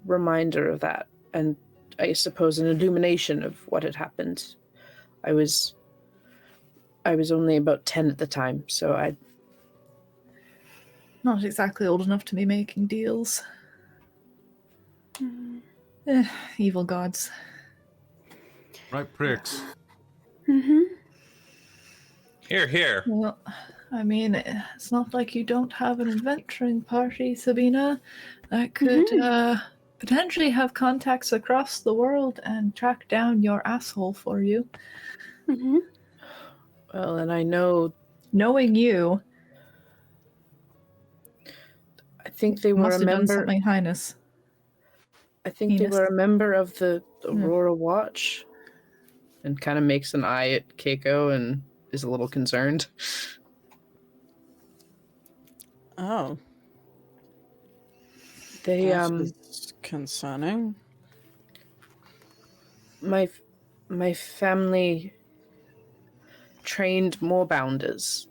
reminder of that, and I suppose an illumination of what had happened. I was only about 10 at the time, so I... Not exactly old enough to be making deals. Evil gods. Right, pricks. Here. Well, I mean, it's not like you don't have an adventuring party, Sabina, that could potentially have contacts across the world and track down your asshole for you. Well, and I know... Knowing you, I think they were must a have done member... something heinous. I think they were a member of the Aurora Watch. And kind of makes an eye at Kaeko and is a little concerned. Oh. They, That's concerning. My family trained moorbounders.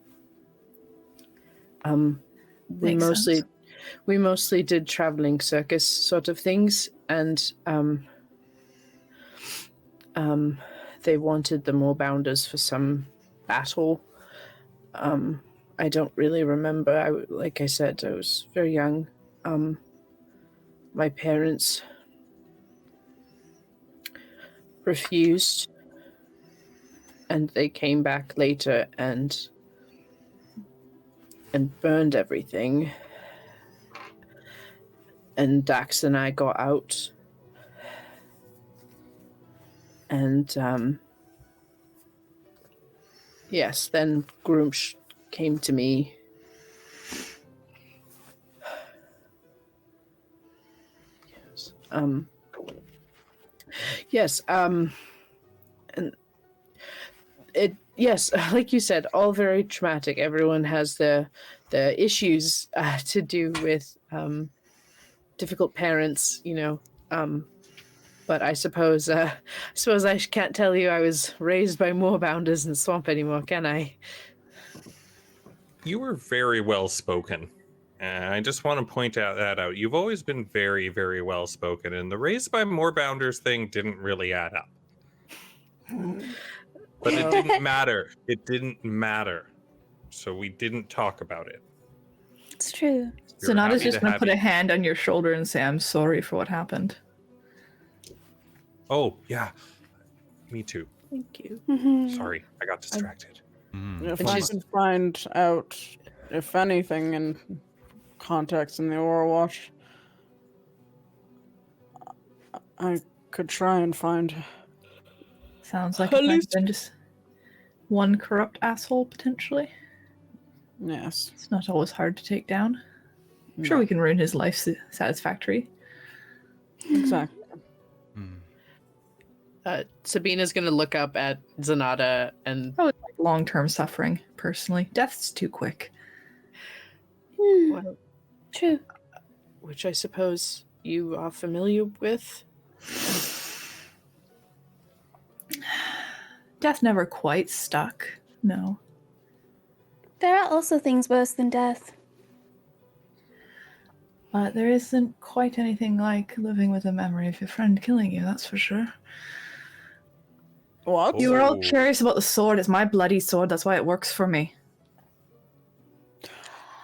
We mostly did traveling circus sort of things, and they wanted the moorbounders for some battle. I don't really remember. Like I said, I was very young. My parents refused, and they came back later and burned everything. And Dax and I got out. And yes, then Grumsh came to me. And yes, like you said, all very traumatic. Everyone has their issues to do with difficult parents, you know. But I suppose I can't tell you I was raised by moorbounders in the swamp anymore, can I? You were very well spoken. And I just want to point that out. You've always been very, very well spoken, and the raised by moorbounders thing didn't really add up. But it didn't matter. It didn't matter. So we didn't talk about it. It's true. Zenada's just going to put a hand on your shoulder and say, I'm sorry for what happened. Oh, yeah. Me too. Thank you. Sorry, I got distracted. If And I she's- can find out, if anything, in contacts in the Aurora Watch, I could try and find. Sounds like At it might have least- been just one corrupt asshole, potentially. Yes. It's not always hard to take down. I'm sure we can ruin his life satisfactory. Exactly. Sabina's gonna look up at Zenada and Probably like long-term suffering, personally. Death's too quick. Well, True. which I suppose you are familiar with. Death never quite stuck, No. There are also things worse than death. But there isn't quite anything like living with a memory of your friend killing you, that's for sure. What? You were all Oh. curious about the sword. It's my bloody sword, that's why it works for me.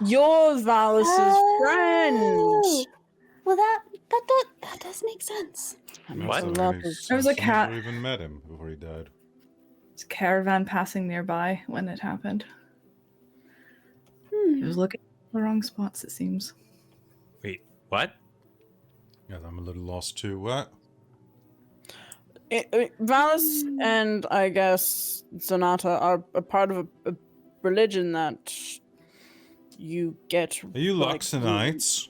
You're Valus's friend. Oh! Well, that does make sense. That That's makes a What? lot already of There was a since you cat. never even met him before he died. There's a caravan passing nearby when it happened. He was looking at the wrong spots, it seems. Wait, what? Yeah, I'm a little lost too. What? Valus and I guess Zenada are a part of a religion that you get. Are you like, Luxonites?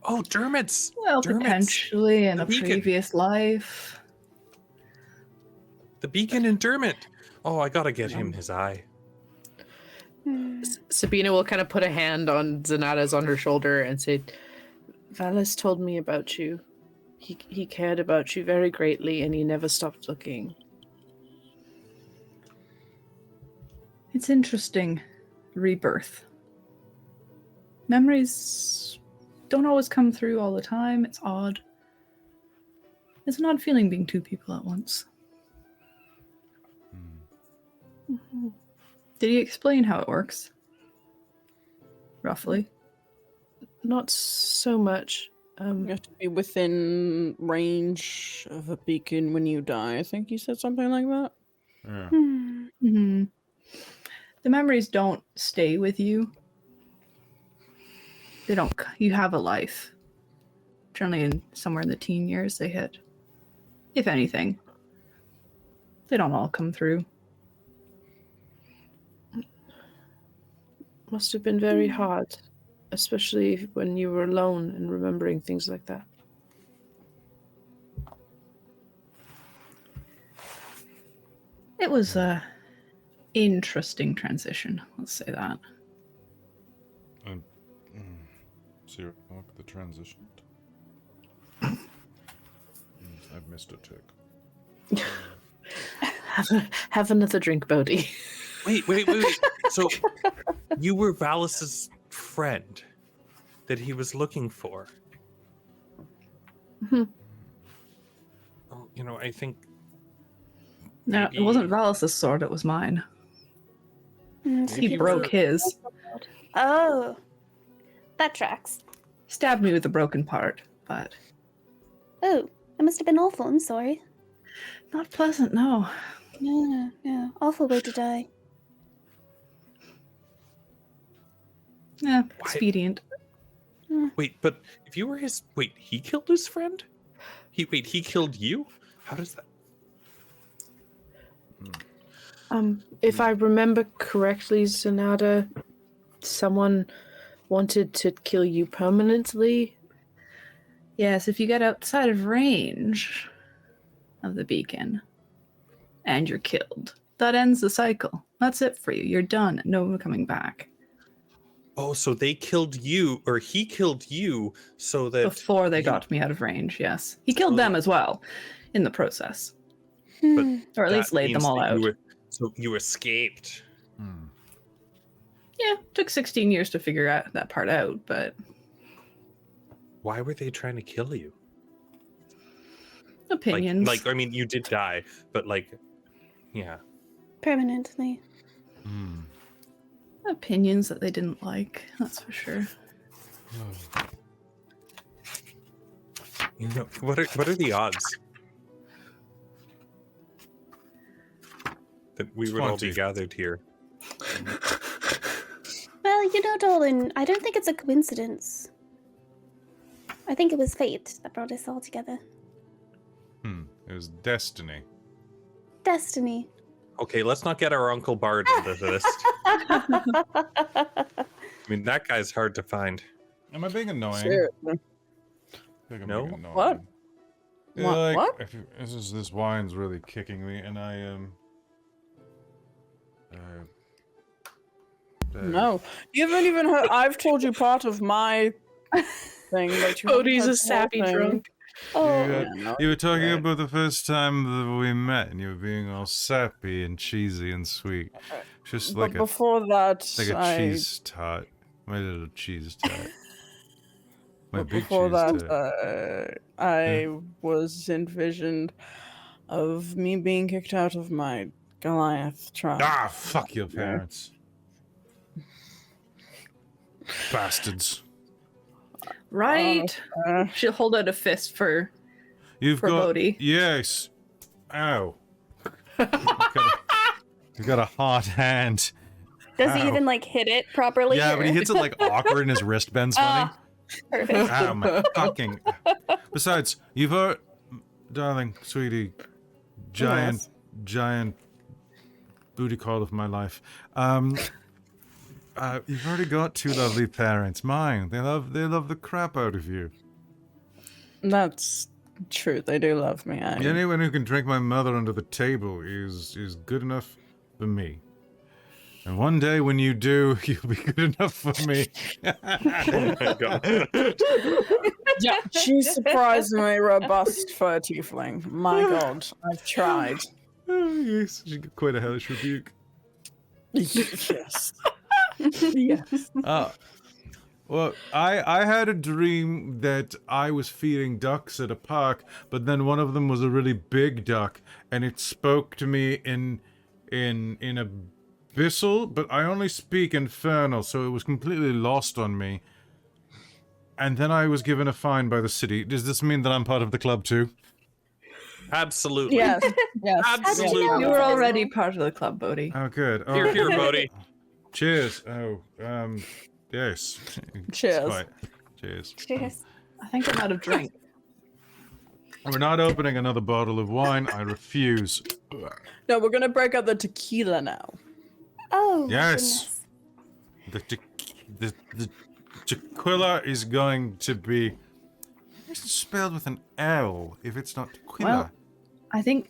Oh, Dermot's. Well, Dermot's. potentially in The a beacon. previous life. The beacon and Dermot. Oh, I gotta get him his eye. Sabina will kind of put a hand on Zenada's on her shoulder and say, Valus told me about you. He cared about you very greatly and he never stopped looking. It's interesting. Rebirth. Memories don't always come through all the time. It's odd. It's an odd feeling being two people at once. Did he explain how it works? Roughly. Not so much. You have to be within range of a beacon when you die. I think you said something like that. Yeah. Mm-hmm. The memories don't stay with you. They don't. You have a life. Generally, somewhere in the teen years, they hit. If anything, they don't all come through. Must have been very hard, especially when you were alone and remembering things like that. It was a interesting transition. Let's say that. See, look at the transition. I've missed a tick. Have another drink, Bodhi. Wait. So, you were Valus's friend that he was looking for. Mhm. Oh, I think No, it maybe- wasn't Valus's sword. It was mine. He you broke were- his. Oh, that tracks. Stabbed me with the broken part, but Oh, that must have been awful. I'm sorry. not pleasant. No. Yeah, awful way to die. Yeah, Why- expedient. Wait, but if you were his, he killed his friend? He killed you? How does that? If I remember correctly, Zenada, someone wanted to kill you permanently. Yes, if you get outside of range of the beacon and you're killed, that ends the cycle. That's it for you. You're done. No coming back. Oh, so they killed you, or he killed you, so that Before they you- got me out of range, yes. He killed So- them as well in the process. Hmm. Or at least that laid them means all that out. So you escaped. Yeah, took 16 years to figure out that part out, but Why were they trying to kill you? opinions. Like I mean, you did die, but yeah. Permanently. Opinions that they didn't like, that's for sure. What are the odds that we would all be 20. gathered here? Well, Dorlen, I don't think it's a coincidence. I think it was fate that brought us all together. It was destiny. Destiny. Okay, let's not get our Uncle Bard into this. I mean, that guy's hard to find. Am I being annoying? Seriously. I think I'm No? being annoying. What? Yeah, What? This wine's really kicking me, and I am. No, you haven't even heard. I've told you part of my thing, but you haven't Bodhi's heard a the whole sappy thing. drunk. You were talking about the first time that we met, and you were being all sappy and cheesy and sweet, just But like a before that, cheese tart, my little cheese tart, my big before cheese that, tart. I was envisioned of me being kicked out of my Goliath tribe. Ah, fuck your parents, bastards. Right. She'll hold out a fist for You've for got Bodhi. yes. Ow. You've got a hot hand. Does he Ow. even like hit it properly? Yeah, but he hits it like awkward and his wrist bends funny. Perfect. Ow, my fucking. Besides, you've heard, darling, sweetie, giant booty call of my life. You've already got two lovely parents. Mine, they love the crap out of you. That's true. They do love me. Anyone who can drink my mother under the table is good enough for me. And one day when you do, you'll be good enough for me. Oh my god. Yeah, she's surprisingly robust for a tiefling. My god, I've tried. Oh, yes, she got quite a hellish rebuke. Yes. Yes. Well, I had a dream that I was feeding ducks at a park, but then one of them was a really big duck, and it spoke to me in Abyssal, but I only speak Infernal, so it was completely lost on me. And then I was given a fine by the city. Does this mean that I'm part of the club too? Absolutely. Yes. Yes. Absolutely. know? You were already part of the club, Bodhi. Oh, good. Oh, Here, Bodhi. cheers. Oh, yes. Cheers. Quite. Cheers. Cheers. I think I'm out of drink. We're not opening another bottle of wine. I refuse. No, we're gonna break out the tequila now. Oh. Yes. Goodness. The tequila is going to be. It's spelled with an L if it's not tequila. Well, I think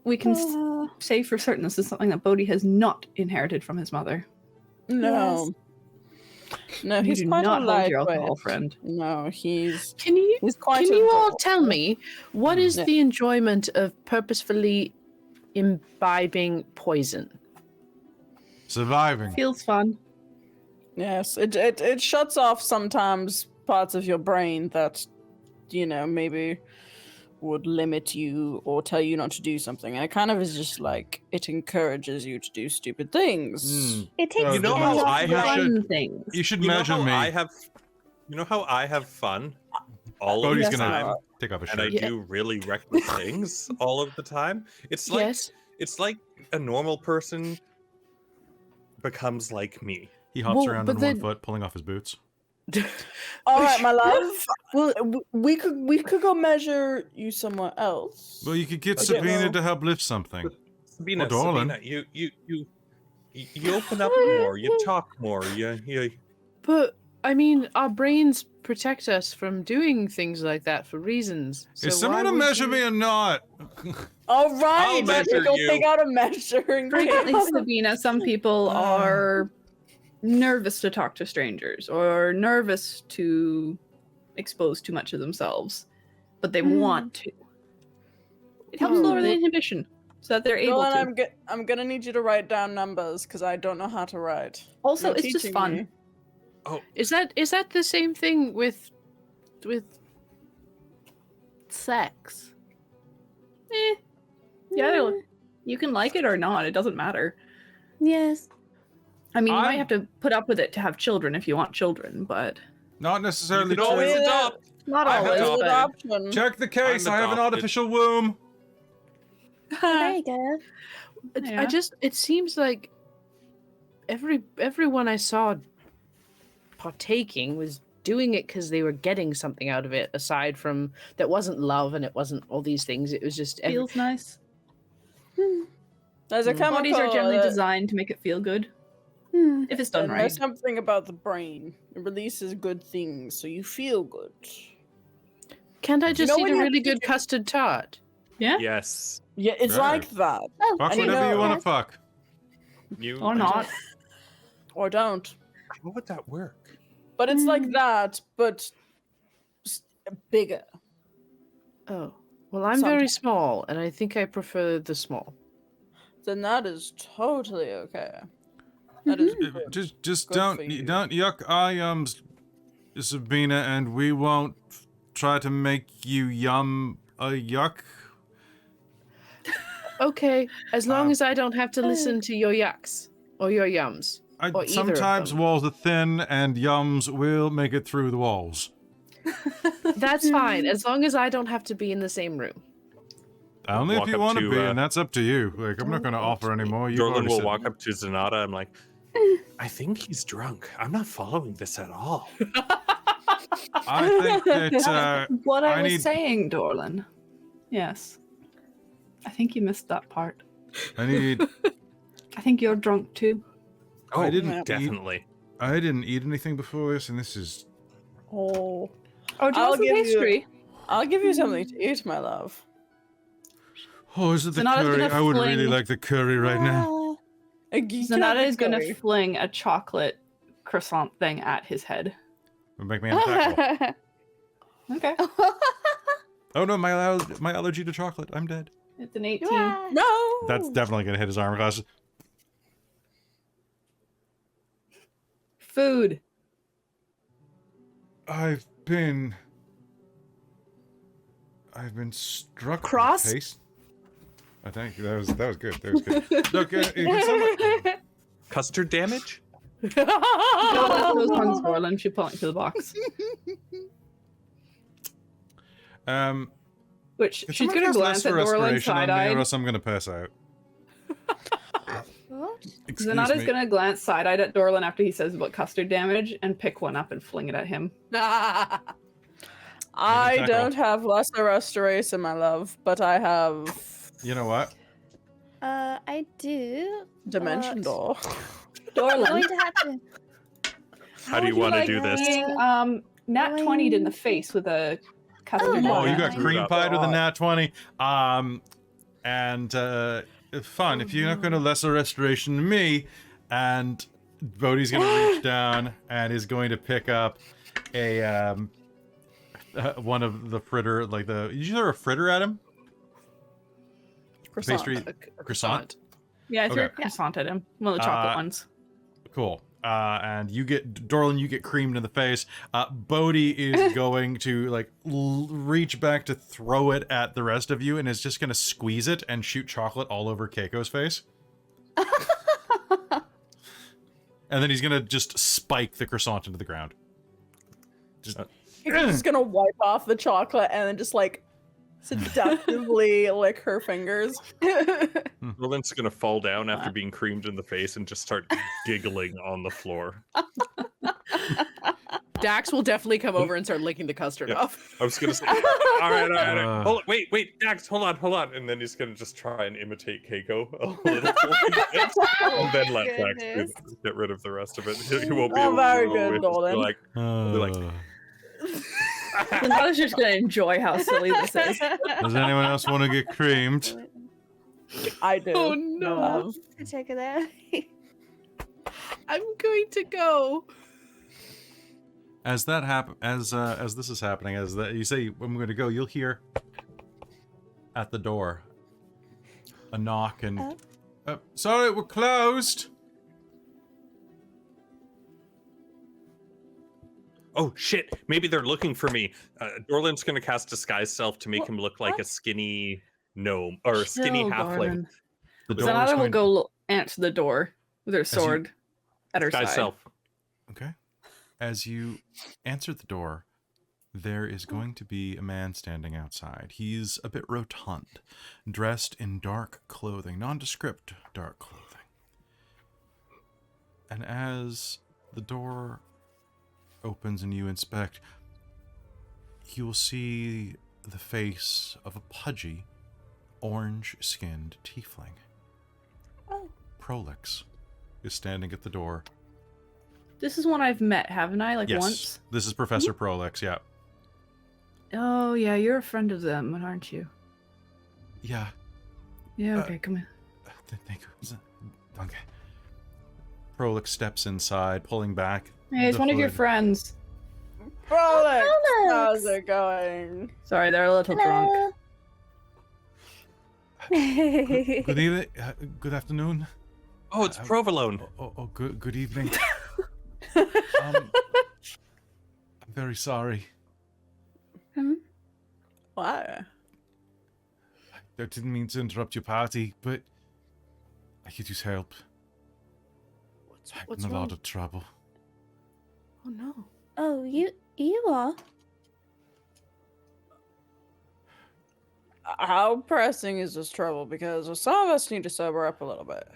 we can say for certain this is something that Bodhi has not inherited from his mother. No. No, You he's do quite not a hold your lightweight. alcohol friend. No, he's Can you quite can a you all dog. tell me what is Yeah. the enjoyment of purposefully imbibing poison? Surviving. Feels fun. Yes, it shuts off sometimes parts of your brain that, maybe would limit you or tell you not to do something. And it kind of is just like, it encourages you to do stupid things. It takes You know edge how off I the have- brain. Fun things. You should You know measure how me. you know how I have fun all of Bodhi's the gonna time, take off his and I shirt. do really reckless things all of the time. It's like Yes. it's like a normal person becomes like me. He hops Well, around but on then- one foot, pulling off his boots. All right, my love. Well, we could go measure you somewhere else. Well, you could get I don't Sabina know. to help lift something. Sabina, Oh, Dorlen. Sabina, you open up more, you talk more, you But I mean, our brains protect us from doing things like that for reasons. So Is someone why to would measure you- me or not? All right, measure go you. pick out a measuring Frequently, tape. Sabina, some people are nervous to talk to strangers or nervous to expose too much of themselves, but they want to. It helps lower the inhibition so that they're able Dylan, to. I'm gonna need you to write down numbers because I don't know how to write. Also, You're it's just teaching fun. me. Is that the same thing with sex? Yeah, you can like it or not. It doesn't matter. Yes. I mean, you might I'm- have to put up with it to have children if you want children, but Not necessarily could true. always Yeah. adopt. not I have always. to- Good But option. Check the case. I'm I have an adopted. artificial womb. There you go. Yeah. It seems like everyone I saw partaking was doing it because they were getting something out of it, aside from that wasn't love and it wasn't all these things. It was just feels nice. There's a chemical. Bodies are generally that- designed to make it feel good Hmm. if it's done and right. There's something about the brain. It releases good things, so you feel good. Can't I just know eat when a you have really to good do- custard tart? Yeah, Yes. Yeah, it's Sure. like that. Oh, Fuck I didn't whatever you know. want to fuck. You or not. Or don't. How would that work? But it's like that, but bigger. Oh, well, I'm very small, and I think I prefer the small. Then that is totally okay. That is Just Good don't for you. yuck our yums, Sabina, and we won't try to make you yum a yuck. Okay, as long as I don't have to listen to your yucks or your yums. Or either of Sometimes them. walls are thin, and yums will make it through the walls. That's fine, as long as I don't have to be in the same room. Only if walk you up want to to, be, and that's up to you. Like, I'm not going to offer any more. You've Dorlen already will said- walk up to Zenada. I'm like, I think he's drunk. I'm not following this at all. I think that What I I was need- saying, Dorlen. Yes. I think you missed that part. I need. I think you're drunk too. Oh, I didn't eat- definitely. I didn't eat anything before this, and this is. Oh, Oh, do you I'll want some give you- pastry? I'll give you something to eat, my love. Oh, is it the Zenada's curry? gonna I would really fling- like the curry right now. Zenada is going to fling a chocolate croissant thing at his head. It'll make me unattackable. Okay. Oh no, my allergy to chocolate. I'm dead. It's an 18. No. That's definitely gonna hit his armor class. Food. I've been struck Cross? in the face. I think that was good. That was good. Look, can someone- Custard damage? Those ones, Dorlen. She put into the box. Which can she's someone going to cast glance at Lesser Dorlen Restoration on me, or side-eyed. else I'm gonna pass out. What? Excuse Zenada's me. going to glance side-eyed at Dorlen after he says about custard damage and pick one up and fling it at him. I attack don't have lesser restoration, my love, but I have You know what? I do. dimension door. I'm going Dorlen, to have to. How do you want to do this? being nat 20'd in the face with a custard Oh, damage. Oh, you got Fine. cream pied with a nat 20. Fun. If you're not going to lesser restoration to me, and Bodhi's going to reach down and is going to pick up a one of the fritter, like the. Did you throw a fritter at him? Croissant. Pastry croissant. Yeah, I threw a Okay. croissant at him. One of the chocolate ones. Cool. And you get Dorlen, you get creamed in the face. Bodhi is going to like reach back to throw it at the rest of you, and is just going to squeeze it and shoot chocolate all over Kaiko's face. And then he's going to just spike the croissant into the ground. Just He's just gonna wipe off the chocolate and then just like seductively lick her fingers. Dorlen's gonna fall down after being creamed in the face and just start giggling on the floor. Dax will definitely come over and start licking the custard Yeah. off. I was gonna say, all right. Hold on, wait, Dax, hold on. And then he's gonna just try and imitate Kaeko a little bit, and then let Dax Goodness. get rid of the rest of it. He won't be Oh, able to very do good, it. He'll just be Dorlen. like, Zenada's just going to enjoy how silly this is. Does anyone else want to get creamed? I do. Oh, my no. love. Check it out. I'm going to go. As that as this is happening, as that you say, I'm going to go. You'll hear at the door a knock, and sorry, we're closed. oh shit, maybe they're looking for me. Dorlen's gonna cast Disguise Self to make him look like a skinny gnome or a skinny Chill, halfling. Dorlen. The door is Zenada will going- go answer the door with her sword at her Disguise side. Self. Okay. As you answer the door, there is going to be a man standing outside. He's a bit rotund, dressed in dark clothing, nondescript dark clothing. And as the door opens and you inspect, you'll see the face of a pudgy, orange-skinned tiefling. Oh. Prolix is standing at the door. This is one I've met, haven't I? Like Yes, once? this is Professor Prolix, yeah. Oh, yeah, you're a friend of them, aren't you? Yeah, Yeah, okay, come in. thank you. Okay. Prolix steps inside, pulling back. Hey, it's the one of your hood. friends. Frolic, how's it going? Sorry, they're a little drunk. Good evening. Good afternoon. Oh, it's Provolone. Good evening. I'm very sorry. Why? I didn't mean to interrupt your party, but I could use help. What's I'm in a wrong? lot of trouble. Oh no. Oh, you are? How pressing is this trouble? Because some of us need to sober up a little bit.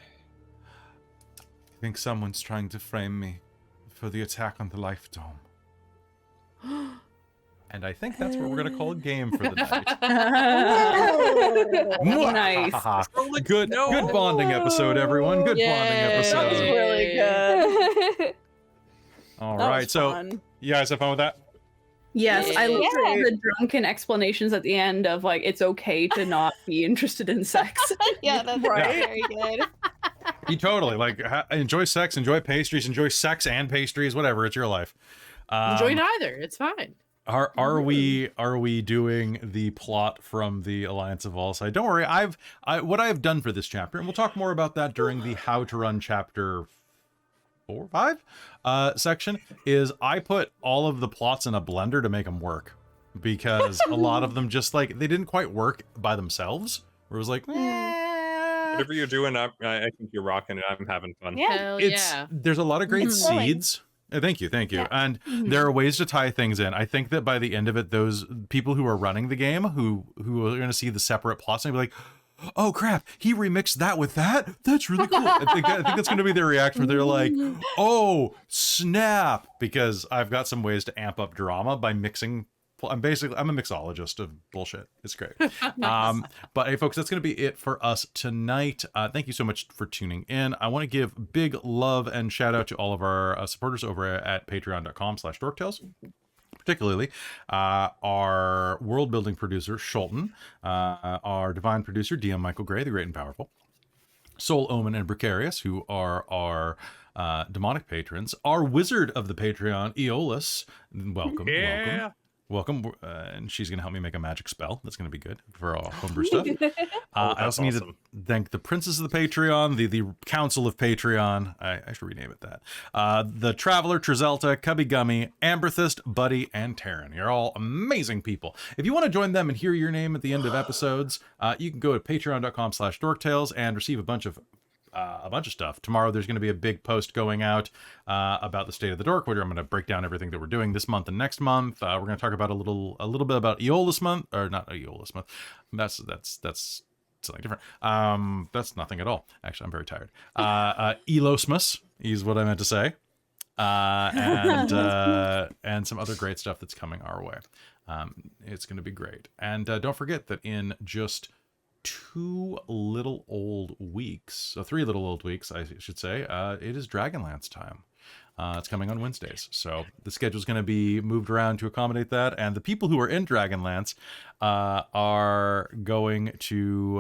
I think someone's trying to frame me for the attack on the Life Dome. And I think that's what we're going to call a game for the night. Nice. Good bonding episode, everyone. Good bonding episode. That was really good. All That right, was so fun. you guys have fun with that? Yes, I love Yeah. the drunken explanations at the end of like it's okay to not be interested in sex. Yeah, that's Right? very good. You totally like enjoy sex, enjoy pastries, enjoy sex and pastries, whatever. It's your life. Enjoy neither. It's fine. Are we doing the plot from the Alliance of All Side? Don't worry, what I have done for this chapter, and we'll talk more about that during the How to Run chapter 5 section, is I put all of the plots in a blender to make them work, because a lot of them just like they didn't quite work by themselves. Where it was like, Whatever you're doing, I think you're rocking it. I'm having fun. Yeah. Hell it's yeah. there's a lot of great Mhm. seeds. Thank you. Yeah. And there are ways to tie things in. I think that by the end of it, those people who are running the game, who are going to see the separate plots, and be like, "Oh crap, he remixed that with that. That's really cool." I think that's going to be their reaction. Where they're like, "Oh snap!" Because I've got some ways to amp up drama by mixing. I'm a mixologist of bullshit. It's great. But hey, folks, that's going to be it for us tonight. Thank you so much for tuning in. I want to give big love and shout out to all of our supporters over at patreon.com/dorktales. Particularly our world building producer, Schulten, our divine producer, DM Michael Gray, the great and powerful, Soul Omen and Precarious, who are our demonic patrons, our wizard of the Patreon, Eolus. Welcome. And she's going to help me make a magic spell. That's going to be good for all homebrew stuff. I also need to thank the Princes of the Patreon, the Council of Patreon. I should rename it that. The Traveler, Trizelta, Cubby Gummy, Amberthist, Buddy, and Taryn. You're all amazing people. If you want to join them and hear your name at the end of episodes, you can go to patreon.com/dorktales and receive a bunch of stuff. Tomorrow there's going to be a big post going out about the state of the Dork, where I'm going to break down everything that we're doing this month and next month. We're going to talk about a little bit about Eolus month, or not Eolus month. That's something different. That's nothing at all. Actually, I'm very tired. Elosmus is what I meant to say. And some other great stuff that's coming our way. It's going to be great. And don't forget that in just 3 little old weeks, I should say, it is Dragonlance time. It's coming on Wednesdays, so the schedule's going to be moved around to accommodate that, and the people who are in Dragonlance are going to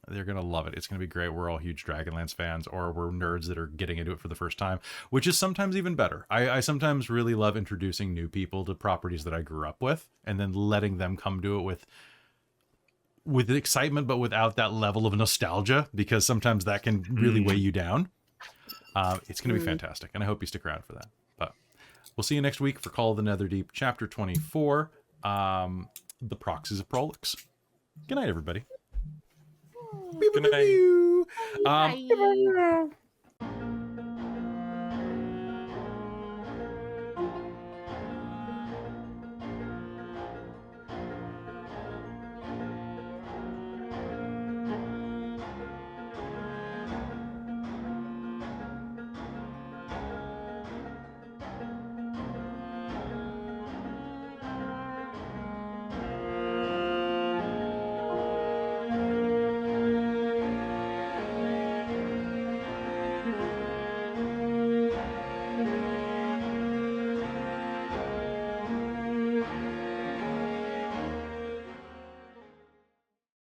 they're going to love it. It's going to be great. We're all huge Dragonlance fans, or we're nerds that are getting into it for the first time, which is sometimes even better. I sometimes really love introducing new people to properties that I grew up with, and then letting them come to it with excitement, but without that level of nostalgia, because sometimes that can really weigh you down. It's going to be fantastic, and I hope you stick around for that. But we'll see you next week for Call of the Netherdeep, Chapter 24, The Proxies of Prolix. Good night, everybody. Good night. Bye.